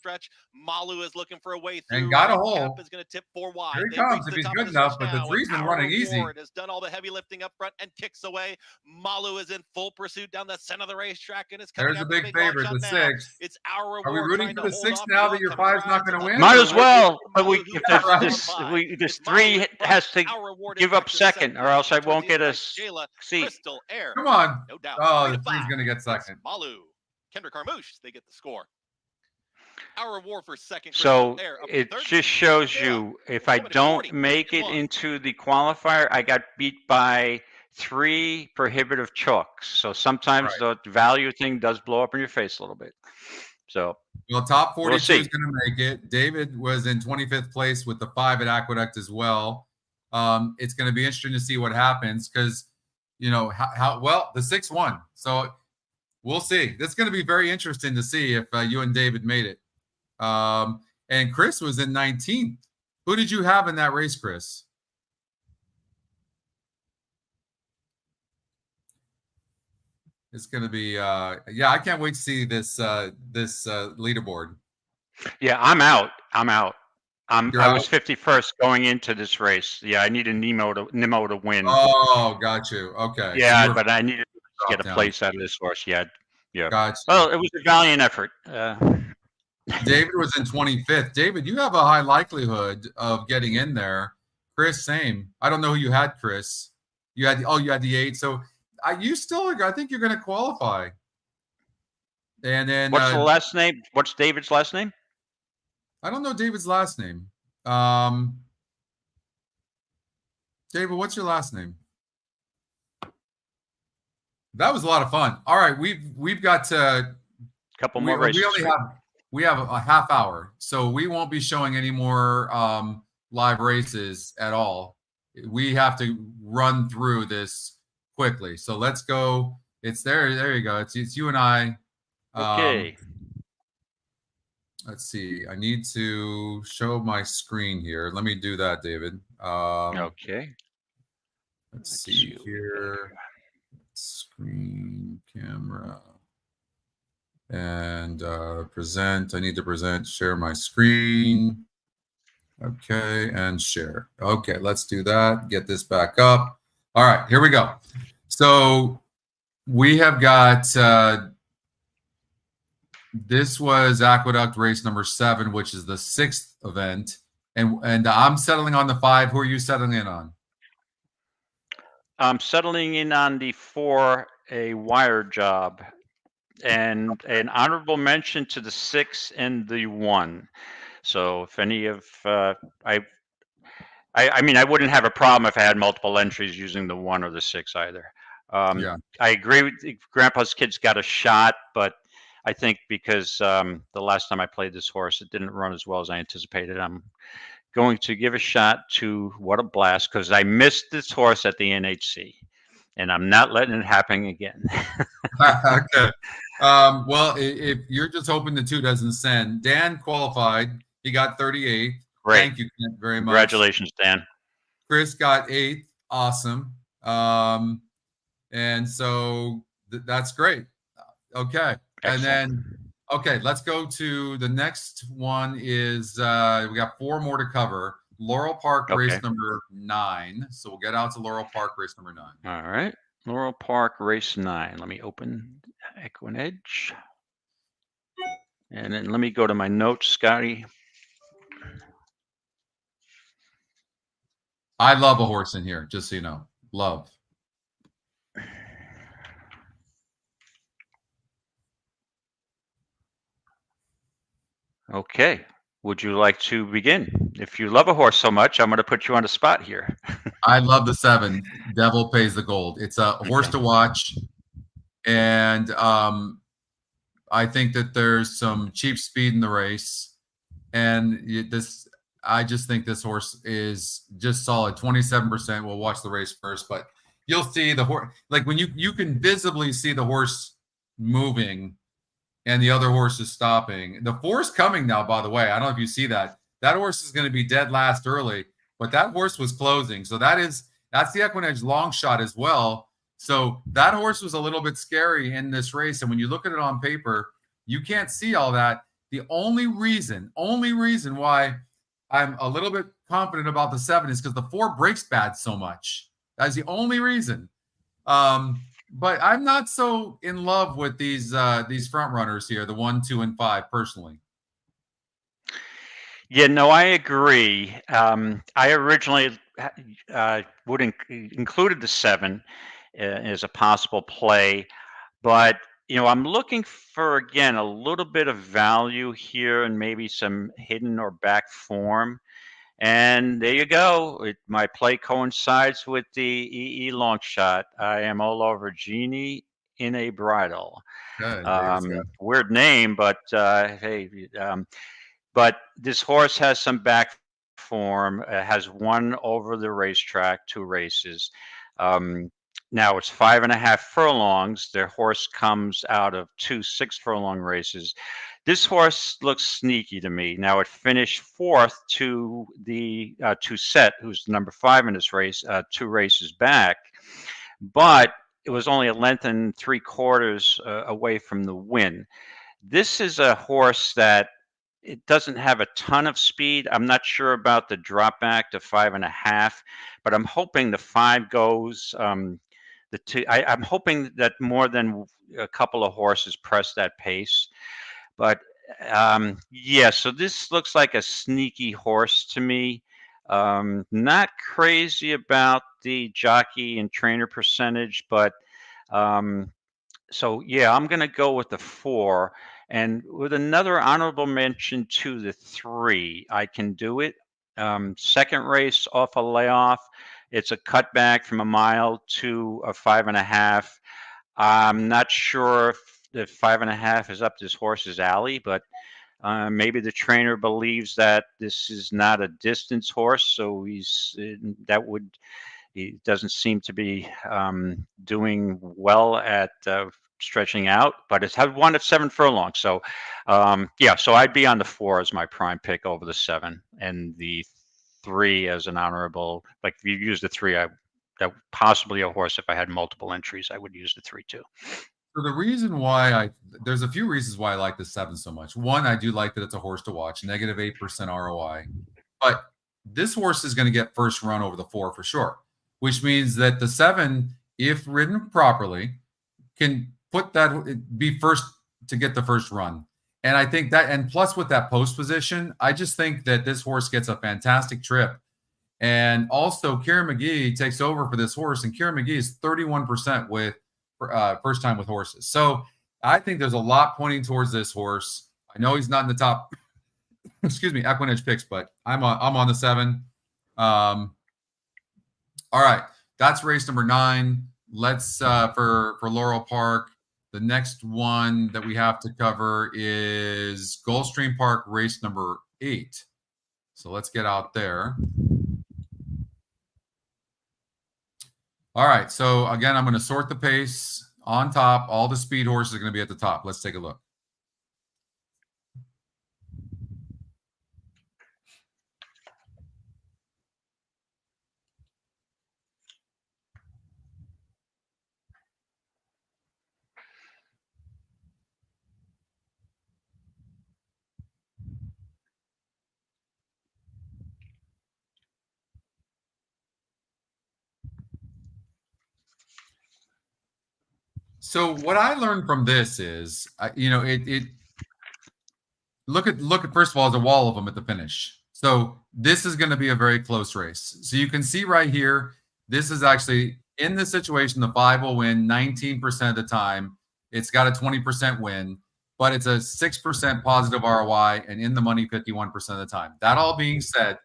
Malu is looking for a way through. And got a hole. Is going to tip 4 wide. Here he comes if he's good enough, but the 3's been running easy. Has done all the heavy lifting up front and kicks away. Malu is in full pursuit down the center of the racetrack and is coming. There's a big favorite, the 6. It's our reward. Are we rooting for the 6 now that your 5's not going to win? Might as well. But this 3 has to give up second, or else I won't get a seat. Come on. No doubt. Oh, the 3's going to get second. Malu, Kendrick Carmouche, they get the score. Our reward for second. So it just shows you, if I don't make it into the qualifier, I got beat by 3 prohibitive chalks. So sometimes the value thing does blow up in your face a little bit. So, well, top 42 is going to make it. David was in 25th place with the 5 at Aqueduct as well. It's going to be interesting to see what happens because, how well the 6 won. So we'll see. It's going to be very interesting to see if you and David made it. and Chris was in 19th. Who did you have in that race, Chris? It's going to be, yeah, I can't wait to see this leaderboard. Yeah, I'm out. You're I out? was 51st going into this race. Yeah, I needed Nemo to win. Oh, got you. Okay. So Yeah, you were but I needed to get a down. place out of this horse. Yeah. Got you. Well, it was a valiant effort. David was in 25th. David, you have a high likelihood of getting in there. Chris, same. I don't know who you had, Chris. You had the 8. So you still, I think you're going to qualify. And then What's the last name? What's David's last name? I don't know David's last name. David, what's your last name? That was a lot of fun. All right, we've got a couple more races. We have a half hour, so we won't be showing any more live races at all. We have to run through this quickly. So let's go. It's there. There you go. It's you and I. Okay. Let's see. I need to show my screen here. Let me do that, David. Okay. Let's see here. Screen, camera, and present. I need to present, share my screen. Okay, and share. Okay, let's do that. Get this back up. All right, here we go. So we have got, this was Aqueduct race number 7, which is the 6th event. And I'm settling on the 5. Who are you settling in on? I'm settling in on the 4, a wire job, and an honorable mention to the 6 and the 1. So if any of I mean, I wouldn't have a problem if I had multiple entries using the 1 or the 6 either. Yeah. I agree with Grandpa's Kid's got a shot, but I think because the last time I played this horse, it didn't run as well as I anticipated. I'm going to give a shot to What a Blast because I missed this horse at the NHC, and I'm not letting it happen again. Okay. Well, if you're just hoping the 2 doesn't send, Dan qualified. He got 38. Great. Thank you very much. Congratulations, Dan. Chris got 8th. Awesome. And so that's great. Okay. Excellent. And then, okay, let's go to the next one is, we got 4 more to cover. Laurel Park race number 9. So we'll get out to Laurel Park race number 9. All right. Laurel Park race 9. Let me open EquinEdge. And then let me go to my notes, Scotty. I love a horse in here, just so you know. Love. Okay. Would you like to begin? If you love a horse so much, I'm going to put you on the spot here. I love the 7. Devil Pays the Gold. It's a horse to watch. And I think that there's some cheap speed in the race. And I just think this horse is just solid. 27%. We'll watch the race first, but you'll see the horse. Like when you can visibly see the horse moving and the other horse is stopping. The 4's coming now, by the way. I don't know if you see that. That horse is going to be dead last early, but that horse was closing. So that's the EquinEdge long shot as well. So that horse was a little bit scary in this race. And when you look at it on paper, you can't see all that. The only reason why I'm a little bit confident about the 7 is because the 4 breaks bad so much. That's the only reason. But I'm not so in love with these front runners here, the 1, 2, and 5 personally. Yeah, no, I agree. I originally included the 7 as a possible play, but I'm looking for again a little bit of value here and maybe some hidden or back form. And there you go. My play coincides with the EE long shot. I am all over Genie in a Bridle. Weird name, but hey, but this horse has some back form. Has won over the racetrack 2 races. Now it's 5.5 furlongs. Their horse comes out of 2 6-furlong races. This horse looks sneaky to me. Now it finished 4th to the to Set, who's number 5 in this race, 2 races back, but it was only a length and 3/4 away from the win. This is a horse that it doesn't have a ton of speed. I'm not sure about the drop back to 5.5, but I'm hoping the 5 goes. The 2, I'm hoping that more than a couple of horses press that pace. But yeah, so this looks like a sneaky horse to me. Not crazy about the jockey and trainer percentage, but so yeah, I'm going to go with the 4. And with another honorable mention to the 3, I can do it. Second race off a layoff. It's a cutback from a mile to a 5.5. I'm not sure if the 5.5 is up this horse's alley, but maybe the trainer believes that this is not a distance horse, so he doesn't seem to be doing well at stretching out, but it's had won at 7 furlongs. So yeah, so I'd be on the 4 as my prime pick over the 7, and the 3 as an honorable. Like if you use the 3, that possibly a horse. If I had multiple entries, I would use the 3 too. So the reason why there's a few reasons why I like the 7 so much. One, I do like that it's a horse to watch, negative 8% ROI, but this horse is going to get first run over the 4 for sure, which means that the 7, if ridden properly, can be first to get the first run. And I think that, and plus with that post position, I just think that this horse gets a fantastic trip. And also Kieran McGee takes over for this horse, and Kieran McGee is 31% with first time with horses. So I think there's a lot pointing towards this horse. I know he's not in the top, excuse me, EquinEdge picks, but I'm on the 7. All right, that's race number 9. Let's for Laurel Park. The next one that we have to cover is Gulfstream Park, race number 8. So let's get out there. All right. So again, I'm going to sort the pace on top. All the speed horses are going to be at the top. Let's take a look. So what I learned from this is, look at first of all, there's a wall of them at the finish. So this is going to be a very close race. So you can see right here, this is actually in this situation, the 5 will win 19% of the time. It's got a 20% win, but it's a 6% positive ROI and in the money 51% of the time. That all being said,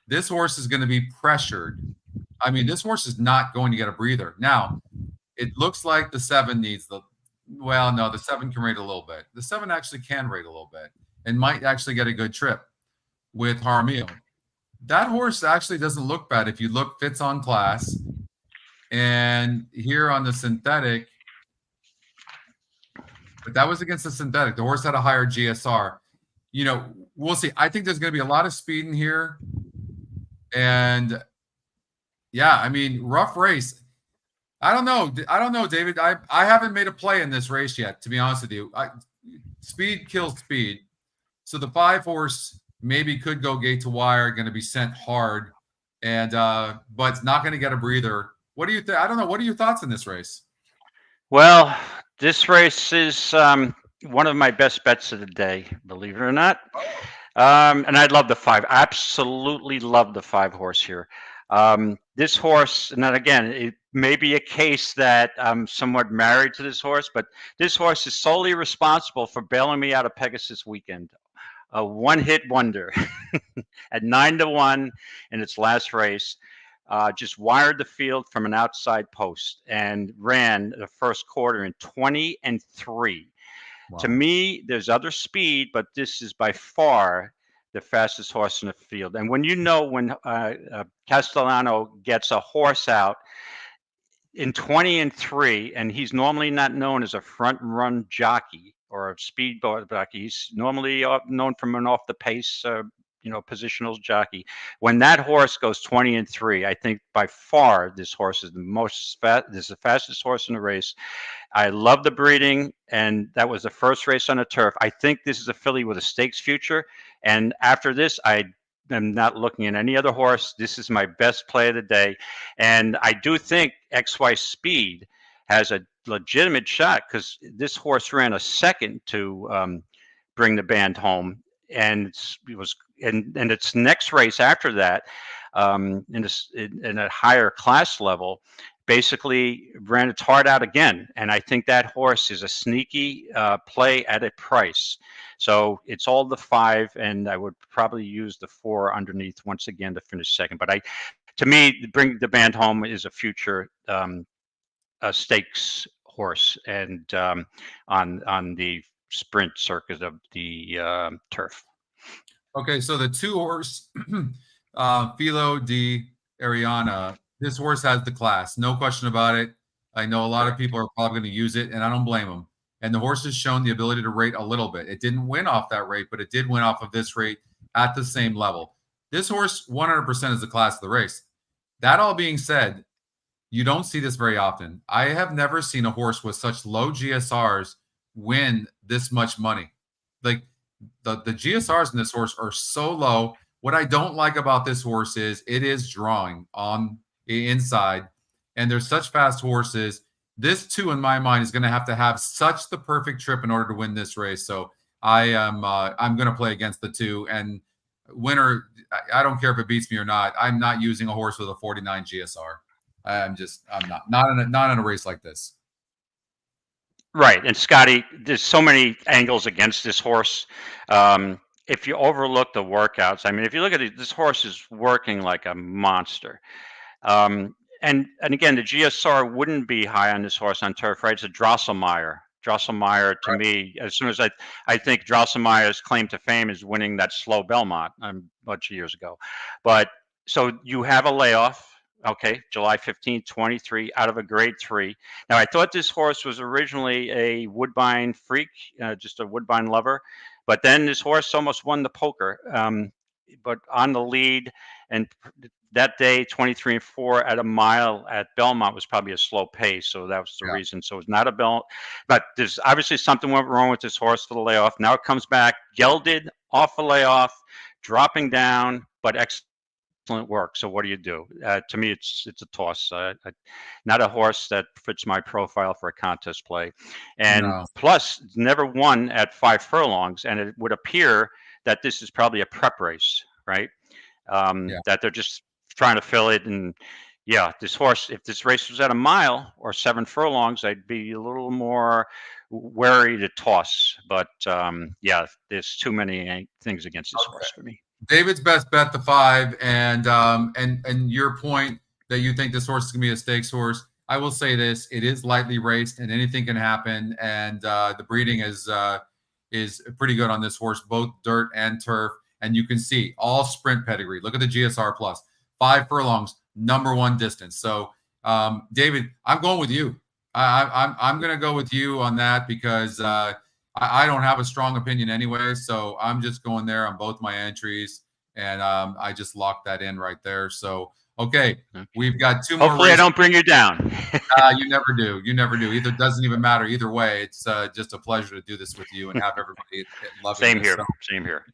this horse is going to be pressured. I mean, this horse is not going to get a breather. Now, it looks like the 7 needs the the 7 can rate a little bit. The 7 actually can rate a little bit and might actually get a good trip with Jaramillo. That horse actually doesn't look bad if you look fits on class. And here on the synthetic, but that was against the synthetic. The horse had a higher GSR. We'll see. I think there's going to be a lot of speed in here. And yeah, I mean, rough race. I don't know, David. I haven't made a play in this race yet, to be honest with you. Speed kills speed. So the 5 horse maybe could go gate to wire, going to be sent hard, and but it's not going to get a breather. What do you think? I don't know. What are your thoughts on this race? Well, this race is one of my best bets of the day, believe it or not. And I love the 5. Absolutely love the 5 horse here. This horse, and then again, it may be a case that I'm somewhat married to this horse, but this horse is solely responsible for bailing me out of Pegasus weekend. A one-hit wonder at 9-1 in its last race. Just wired the field from an outside post and ran the first quarter in 20-3. Wow. To me, there's other speed, but this is by far the fastest horse in the field. And when Castellano gets a horse out, in 20-3, and he's normally not known as a front run jockey or a speedboat jockey. He's normally known from an off the pace, positional jockey. When that horse goes 20-3, I think by far this horse is this is the fastest horse in the race. I love the breeding, and that was the first race on the turf. I think this is a filly with a stakes future, and after this, I am not looking at any other horse. This is my best play of the day, and I do think XY Speed has a legitimate shot because this horse ran a second to bring the band home, and in its next race after that, in a higher class level, basically ran its heart out again. And I think that horse is a sneaky play at a price. So it's all the 5, and I would probably use the 4 underneath once again to finish second. But to me, bring the band home is a future stakes horse, and on the sprint circuit of the turf. Okay, so the 2 horse, Filo di Ariana, this horse has the class, no question about it. I know a lot of people are probably going to use it, and I don't blame them. And the horse has shown the ability to rate a little bit. It didn't win off that rate, but it did win off of this rate at the same level. This horse 100% is the class of the race. That all being said, you don't see this very often. I have never seen a horse with such low GSRs win this much money. Like the GSRs in this horse are so low. What I don't like about this horse is it is drawing on the inside, and there's such fast horses. This 2, in my mind, is going to have such the perfect trip in order to win this race. So I'm going to play against the 2, and winner. I don't care if it beats me or not. I'm not using a horse with a 49 GSR. I'm not in a race like this. Right. And Scotty, there's so many angles against this horse. If you overlook the workouts, I mean, if you look at it, this horse is working like a monster. And again, the GSR wouldn't be high on this horse on turf, right? It's a Drosselmeyer. Drosselmeyer, to me, as soon as I think Drosselmeyer's claim to fame is winning that slow Belmont a bunch of years ago. But so you have a layoff. Okay, July 15th, 23, out of a grade 3. Now, I thought this horse was originally a Woodbine freak, just a Woodbine lover. But then this horse almost won the poker, but on the lead. And that day, 23-4 at a mile at Belmont was probably a slow pace. So that was the reason. So it's not a Belmont. But there's obviously something went wrong with this horse for the layoff. Now it comes back, gelded, off a layoff, dropping down, but excellent work. So what do you do? To me, it's a toss. Not a horse that fits my profile for a contest play, and plus never won at 5 furlongs. And it would appear that this is probably a prep race, right? That they're just trying to fill it. And this horse, if this race was at a mile or 7 furlongs, I'd be a little more wary to toss. But there's too many things against this horse for me. David's best bet the 5, and your point that you think this horse is gonna be a stakes horse. I will say this: it is lightly raced, and anything can happen. And the breeding is pretty good on this horse, both dirt and turf. And you can see all sprint pedigree. Look at the GSR plus 5 furlongs, #1 distance. So David, I'm going with you. I'm gonna go with you on that because I don't have a strong opinion anyway, so I'm just going there on both my entries, and I just locked that in right there. So, okay, we've got 2 more. Hopefully, I don't bring you down. You never do. You never do. Either doesn't even matter. Either way, it's just a pleasure to do this with you and have everybody love it. Same here. Same here.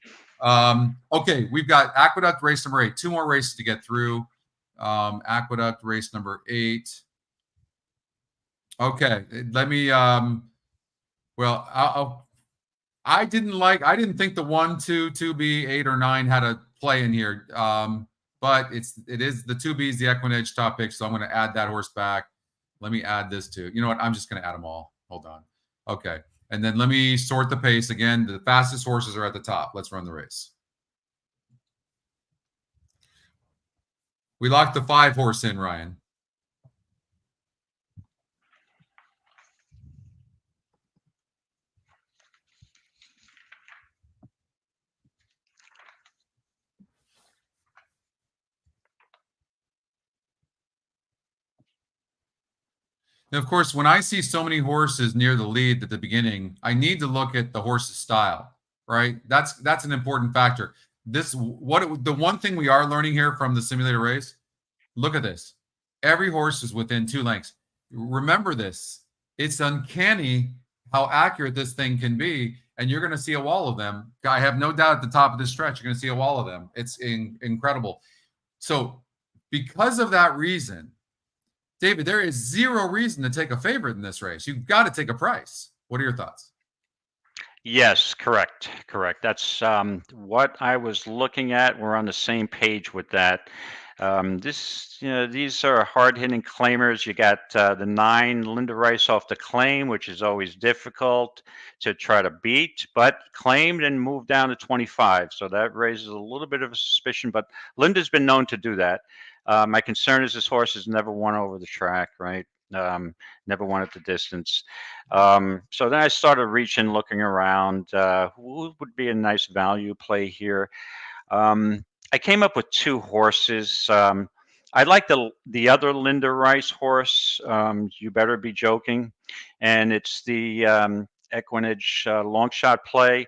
Okay, we've got Aqueduct race number 8. 2 more races to get through. Aqueduct race number 8. Okay, let me. Well, I didn't think the 1, 2, 2B, 8, or 9 had a play in here. But it is the 2B is the EquinEdge top pick, so I'm going to add that horse back. Let me add this too. You know what? I'm just going to add them all. Hold on. Okay, and then let me sort the pace again. The fastest horses are at the top. Let's run the race. We locked the 5 horse in, Ryan. And of course, when I see so many horses near the lead at the beginning, I need to look at the horse's style, right? That's an important factor. The one thing we are learning here from the simulator race, look at this. Every horse is within 2 lengths. Remember this. It's uncanny how accurate this thing can be, and you're going to see a wall of them. I have no doubt at the top of this stretch, you're going to see a wall of them. It's incredible. So because of that reason, David, there is zero reason to take a favorite in this race. You've got to take a price. What are your thoughts? Yes, correct. That's what I was looking at. We're on the same page with that. These are hard-hitting claimers. You got the 9 Linda Rice off the claim, which is always difficult to try to beat, but claimed and moved down to 25. So that raises a little bit of a suspicion, but Linda's been known to do that. My concern is this horse has never won over the track, right? Never won at the distance. So then I started reaching, looking around. Who would be a nice value play here? I came up with 2 horses. I like the other Linda Rice horse. You better be joking, and it's the EquinEdge long shot play.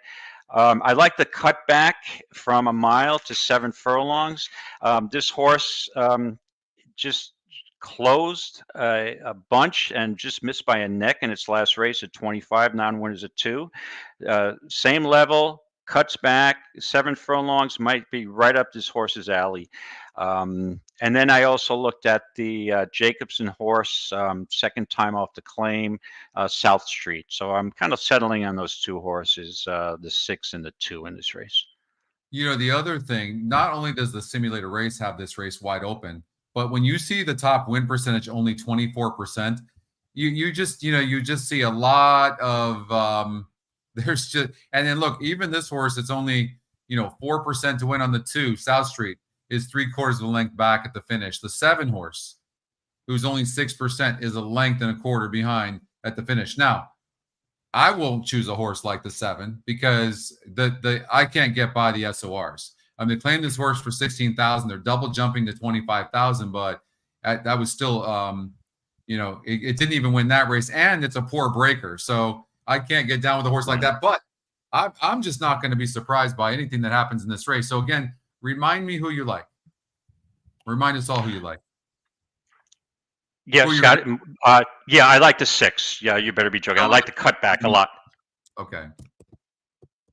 I like the cutback from a mile to 7 furlongs. This horse just closed a bunch and just missed by a neck in its last race at 25, non-winners at 2. Same level, cuts back, 7 furlongs might be right up this horse's alley. And then I also looked at the Jacobson horse, second time off the claim, South Street. So I'm kind of settling on those 2 horses, the 6 and the 2 in this race. You know, the other thing, not only does the simulator race have this race wide open, but when you see the top win percentage only 24%, you just see a lot of there's just, and then look, even this horse, it's only 4% to win on the 2, South Street, is 3/4 of a length back at the finish. The 7 horse, who's only 6%, is a length and a quarter behind at the finish. Now, I won't choose a horse like the 7 because I can't get by the SORs. I mean, they claimed this horse for 16,000. They're double jumping to 25,000, but that was still, it didn't even win that race, and it's a poor breaker. So I can't get down with a horse like that. But I'm just not going to be surprised by anything that happens in this race. So again, remind me who you like. Remind us all who you like. Yeah, Scott. Yeah, I like the 6. Yeah, you better be joking. I like the cutback a lot. Okay.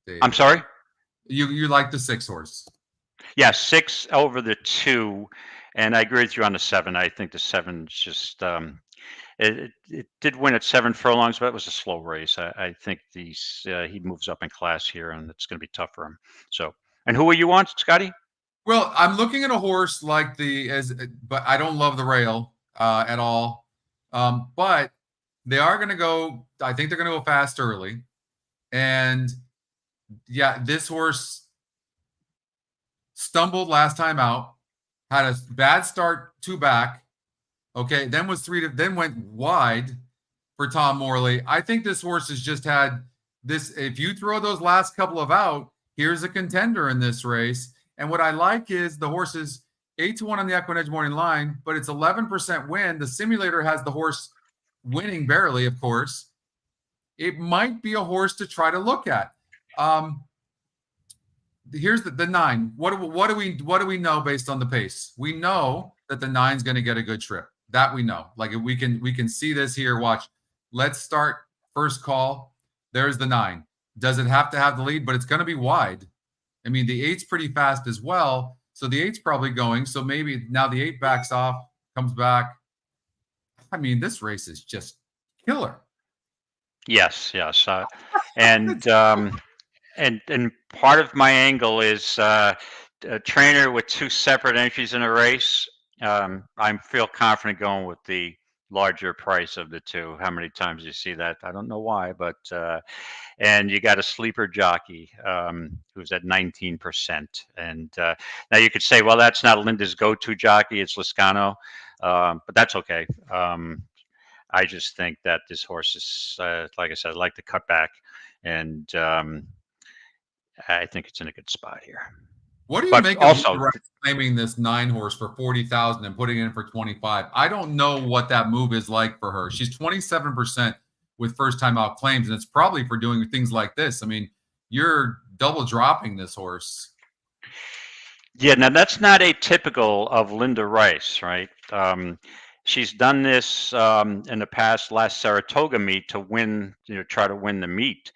Dave. I'm sorry? You like the 6 horse? Yeah, 6 over the 2, and I agree with you on the 7. I think the 7 is just it did win at 7 furlongs, but it was a slow race. I think he moves up in class here, and it's going to be tough for him. So, and who are you on, Scotty? Well, I'm looking at a horse like but I don't love the rail at all. But they are going to go. I think they're going to go fast early, and yeah, this horse stumbled last time out, had a bad start 2 back. Okay, then went wide for Tom Morley. I think this horse has just had this. If you throw those last couple of out, here's a contender in this race. And what I like is the horse is 8-1 on the EquinEdge morning line, but it's 11% win. The simulator has the horse winning barely, of course. It might be a horse to try to look at. Here's the 9. What do we know based on the pace? We know that the 9's going to get a good trip. That we know. Like we can see this here. Watch. Let's start first call. There's the 9. Does it have to have the lead? But it's going to be wide. I mean, the 8's pretty fast as well. So the 8's probably going. So maybe now the 8 backs off, comes back. I mean, this race is just killer. Yes. And part of my angle is a trainer with 2 separate entries in a race. I feel confident going with the larger price of the 2. How many times you see that? I don't know why, but and you got a sleeper jockey who's at 19%. And now you could say, well, that's not Linda's go-to jockey. It's Liscano, but that's okay. I just think that this horse is, like I said, I like the cutback, and I think it's in a good spot here. What do you But make also- of claiming this 9 horse for 40,000 and putting it in for 25? I don't know what that move is like for her. She's 27% with first time out claims, and it's probably for doing things like this. I mean, you're double dropping this horse. Yeah, now that's not atypical of Linda Rice, right? She's done this in the past, last Saratoga meet to win, try to win the meet.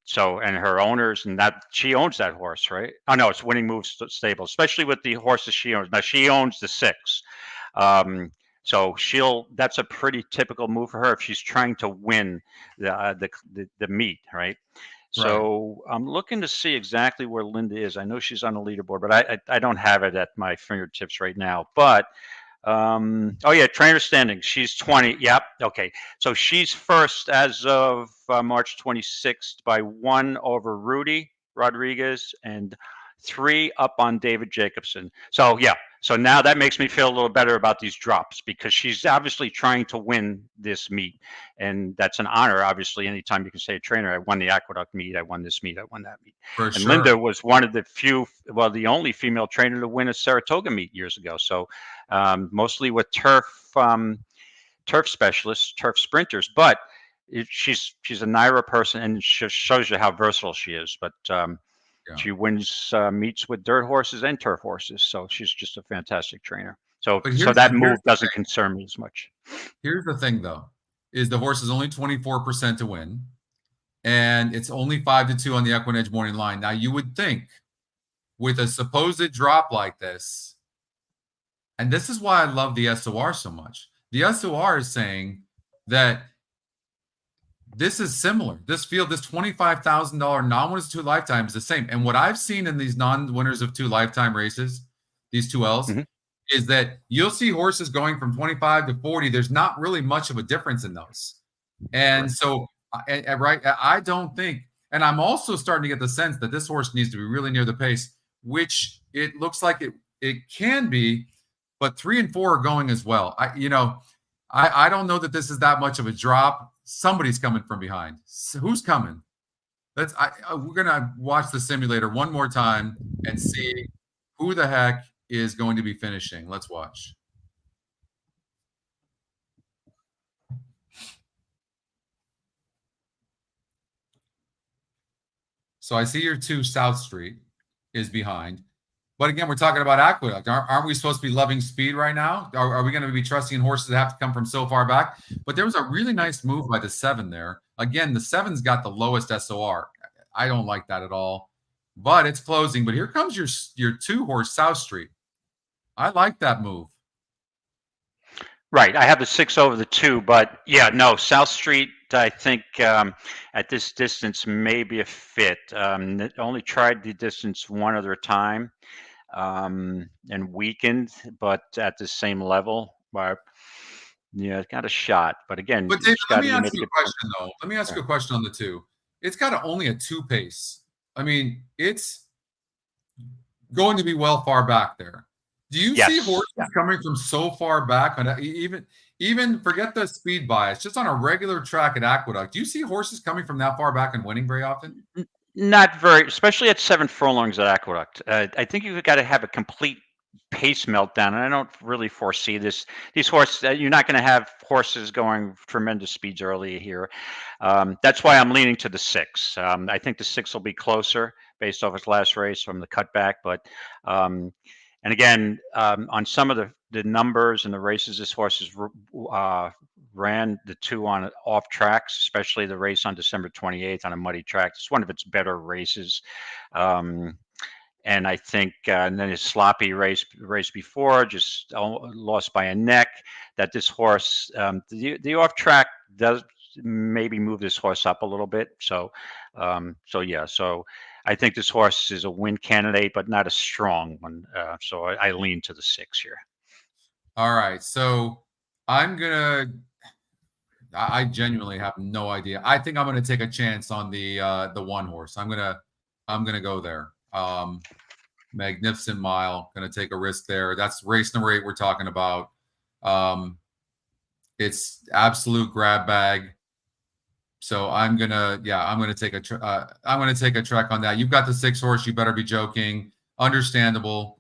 So, and her owners, and that she owns that horse, right? Oh no, it's Winning Moves Stable, especially with the horses she owns. Now she owns the 6. So that's a pretty typical move for her if she's trying to win the meet, right? So I'm looking to see exactly where Linda is. I know she's on the leaderboard, but I don't have it at my fingertips right now. But oh yeah, trainer standings. She's 20. Yep. Okay. So she's first as of March 26th by 1 over Rudy Rodriguez and 3 up on David Jacobson. So yeah. So now that makes me feel a little better about these drops because she's obviously trying to win this meet. And that's an honor, obviously, anytime you can say a trainer, I won the Aqueduct meet, I won this meet, I won that meet. For sure. Linda was one of the few, well, the only female trainer to win a Saratoga meet years ago. So mostly with turf specialists, turf sprinters, but she's a NYRA person and shows you how versatile she is. But she wins meets with dirt horses and turf horses. So she's just a fantastic trainer. So that move doesn't concern me as much. Here's the thing, though, is the horse is only 24% to win, and it's only 5-2 on the EquinEdge morning line. Now, you would think with a supposed drop like this, and this is why I love the SOR so much. The SOR is saying that this is similar. This field, this $25,000 non-winners of 2 lifetimes is the same. And what I've seen in these non-winners of 2 lifetime races, these 2Ls, is that you'll see horses going from 25 to 40. There's not really much of a difference in those. And so, I don't think, and I'm also starting to get the sense that this horse needs to be really near the pace, which it looks like it can be, but 3 and 4 are going as well. I don't know that this is that much of a drop. Somebody's coming from behind. So who's coming? We're gonna watch the simulator one more time and see who the heck is going to be finishing. Let's watch. So I see your 2 South Street is behind. But again, we're talking about Aqueduct. Aren't we supposed to be loving speed right now? Are we going to be trusting in horses that have to come from so far back? But there was a really nice move by the 7 there. Again, the 7's got the lowest SOR. I don't like that at all. But it's closing. But here comes your 2 horse South Street. I like that move. Right. I have the 6 over the 2, but yeah, no, South Street, I think at this distance may be a fit. Only tried the distance one other time and weakened, but at the same level. Yeah, got a shot. But again, but David, let me ask you a question, though. Let me ask you a question on the 2. It's got only a 2 pace. I mean, it's going to be well far back there. Do you see horses coming from so far back? Even forget the speed bias, just on a regular track at Aqueduct, do you see horses coming from that far back and winning very often? Not very, especially at 7 furlongs at Aqueduct. I think you've got to have a complete pace meltdown, and I don't really foresee this. These horses, you're not going to have horses going tremendous speeds early here. That's why I'm leaning to the 6. I think the 6 will be closer based off its last race from the cutback, but and again, on some of the numbers and the races, this horse has ran the 2 on off tracks, especially the race on December 28th on a muddy track. It's one of its better races. And I think, and then his sloppy race before, just lost by a neck, that this horse, the off track does maybe move this horse up a little bit. So I think this horse is a win candidate, but not a strong one. So I lean to the 6 here. All right. So I genuinely have no idea. I think I'm going to take a chance on the 1 horse. I'm going to go there. Magnificent Mile, going to take a risk there. That's race number 8 we're talking about. It's absolute grab bag. So I'm gonna take a trek on that. You've got the 6 horse. You better be joking. understandable.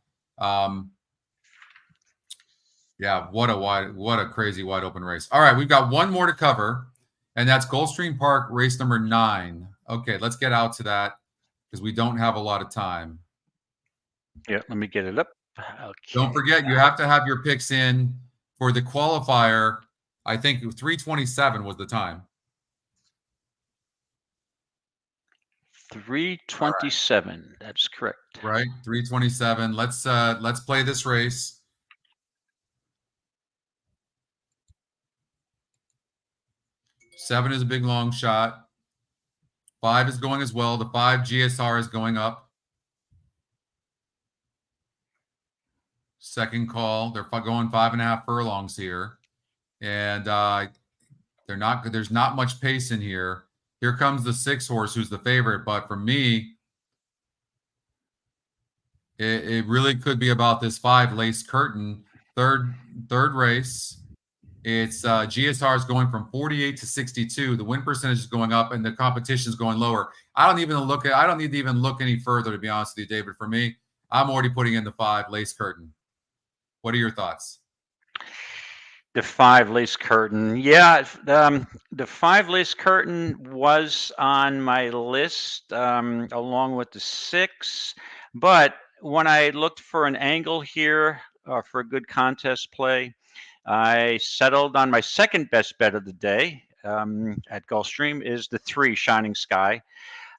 Yeah, what a crazy wide open race. All right, we've got one more to cover, and that's Gulfstream Park race number 9. Okay, let's get out to that because we don't have a lot of time. Yeah, let me get it up. Okay. Don't forget, you have to have your picks in for the qualifier. I think 3:27 was the time. 3:27. That's correct. Right, 3:27. Let's play this race. Seven is a big long shot. 5 is going as well. The 5 GSR is going up. Second call. They're going 5.5 furlongs here, and there's not much pace in here. Here comes the 6 horse, who's the favorite. But for me, it really could be about this 5 Lace Curtain. Third race. It's GSR is going from 48 to 62. The win percentage is going up, and the competition is going lower. I don't need to even look any further, to be honest with you, David. For me, I'm already putting in the 5 Lace Curtain. What are your thoughts? The 5 Lace Curtain. Yeah, the 5 Lace Curtain was on my list along with the 6. But when I looked for an angle here for a good contest play, I settled on my second best bet of the day at Gulfstream is the 3 Shining Sky.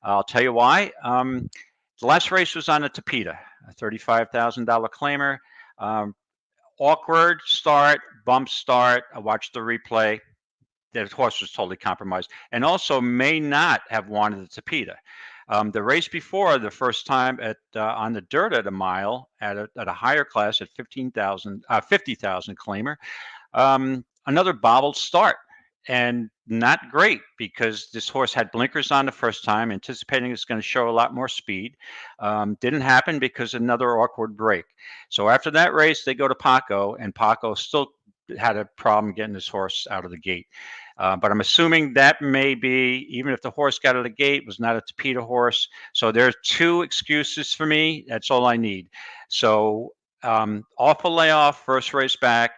I'll tell you why. The last race was on a Tapeta, a $35,000 claimer. Awkward start, bump start. I watched the replay. The horse was totally compromised, and also may not have wanted the Tapeta. The race before, the first time on the dirt at a mile at a higher class at 50,000 claimer, another bobbled start, and not great because this horse had blinkers on the first time, anticipating it's going to show a lot more speed. Didn't happen because another awkward break. So after that race, they go to Paco, and Paco still had a problem getting this horse out of the gate. But I'm assuming that may be, even if the horse got out of the gate, was not a Tapeta horse. So there's 2 excuses for me. That's all I need. So off a layoff, first race back.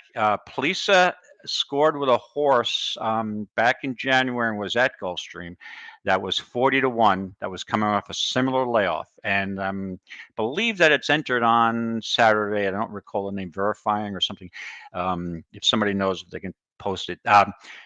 Polisa scored with a horse back in January and was at Gulfstream. That was 40-1. That was coming off a similar layoff, and believe that it's entered on Saturday. I don't recall the name, Verifying or something. If somebody knows, they can post it.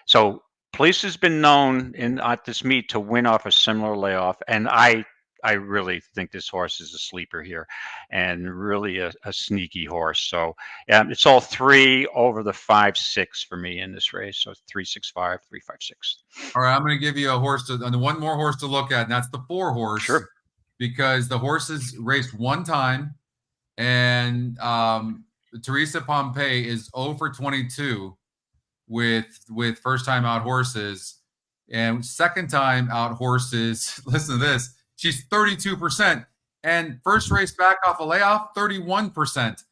So Police has been known at this meet to win off a similar layoff, and I really think this horse is a sleeper here, and really a sneaky horse. So it's all 3 over the 5-6 for me in this race. So 3-6-5, 3-5-6. All right, I'm going to give you a horse one more horse to look at, and that's the 4 horse. Sure. Because the horse has raced one time, and Teresa Pompey is 0 for 22 with first time out horses, and second time out horses. Listen to this. She's 32%, and first race back off a layoff, 31%.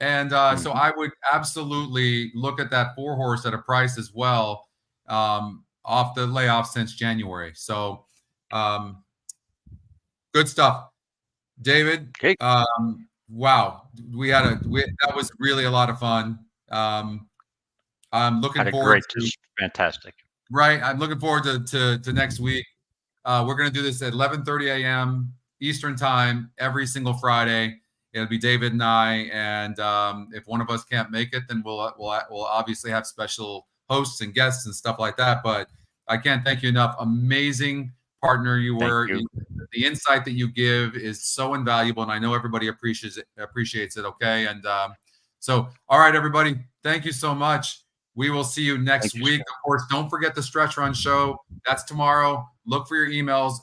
And so I would absolutely look at that 4 horse at a price as well, off the layoff since January. So good stuff, David. Okay. Wow, that was really a lot of fun. I'm looking forward to fantastic. Right, I'm looking forward to next week. We're going to do this at 11:30 a.m. Eastern time every single Friday. It'll be David and I, and if one of us can't make it, then we'll obviously have special hosts and guests and stuff like that. But I can't thank you enough. Amazing partner you were. The insight that you give is so invaluable, and I know everybody appreciates it. Okay, and so all right, everybody, thank you so much. We will see you next week. Of course, don't forget the Stretch Run show. That's tomorrow. Look for your emails.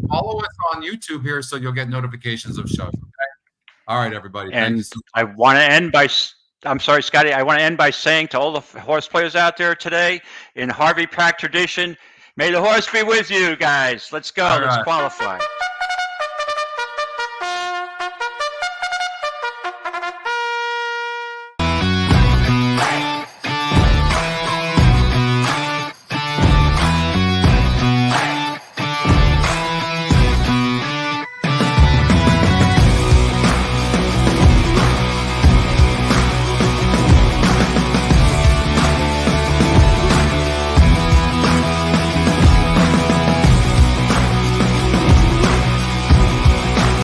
Follow us on YouTube here so you'll get notifications of shows. Okay. All right, everybody. And thank you so much. I want to end by, I'm sorry, Scotty. I want to end by saying to all the horse players out there today, in Harvey Pratt tradition, may the horse be with you, guys. Let's go. Let's qualify.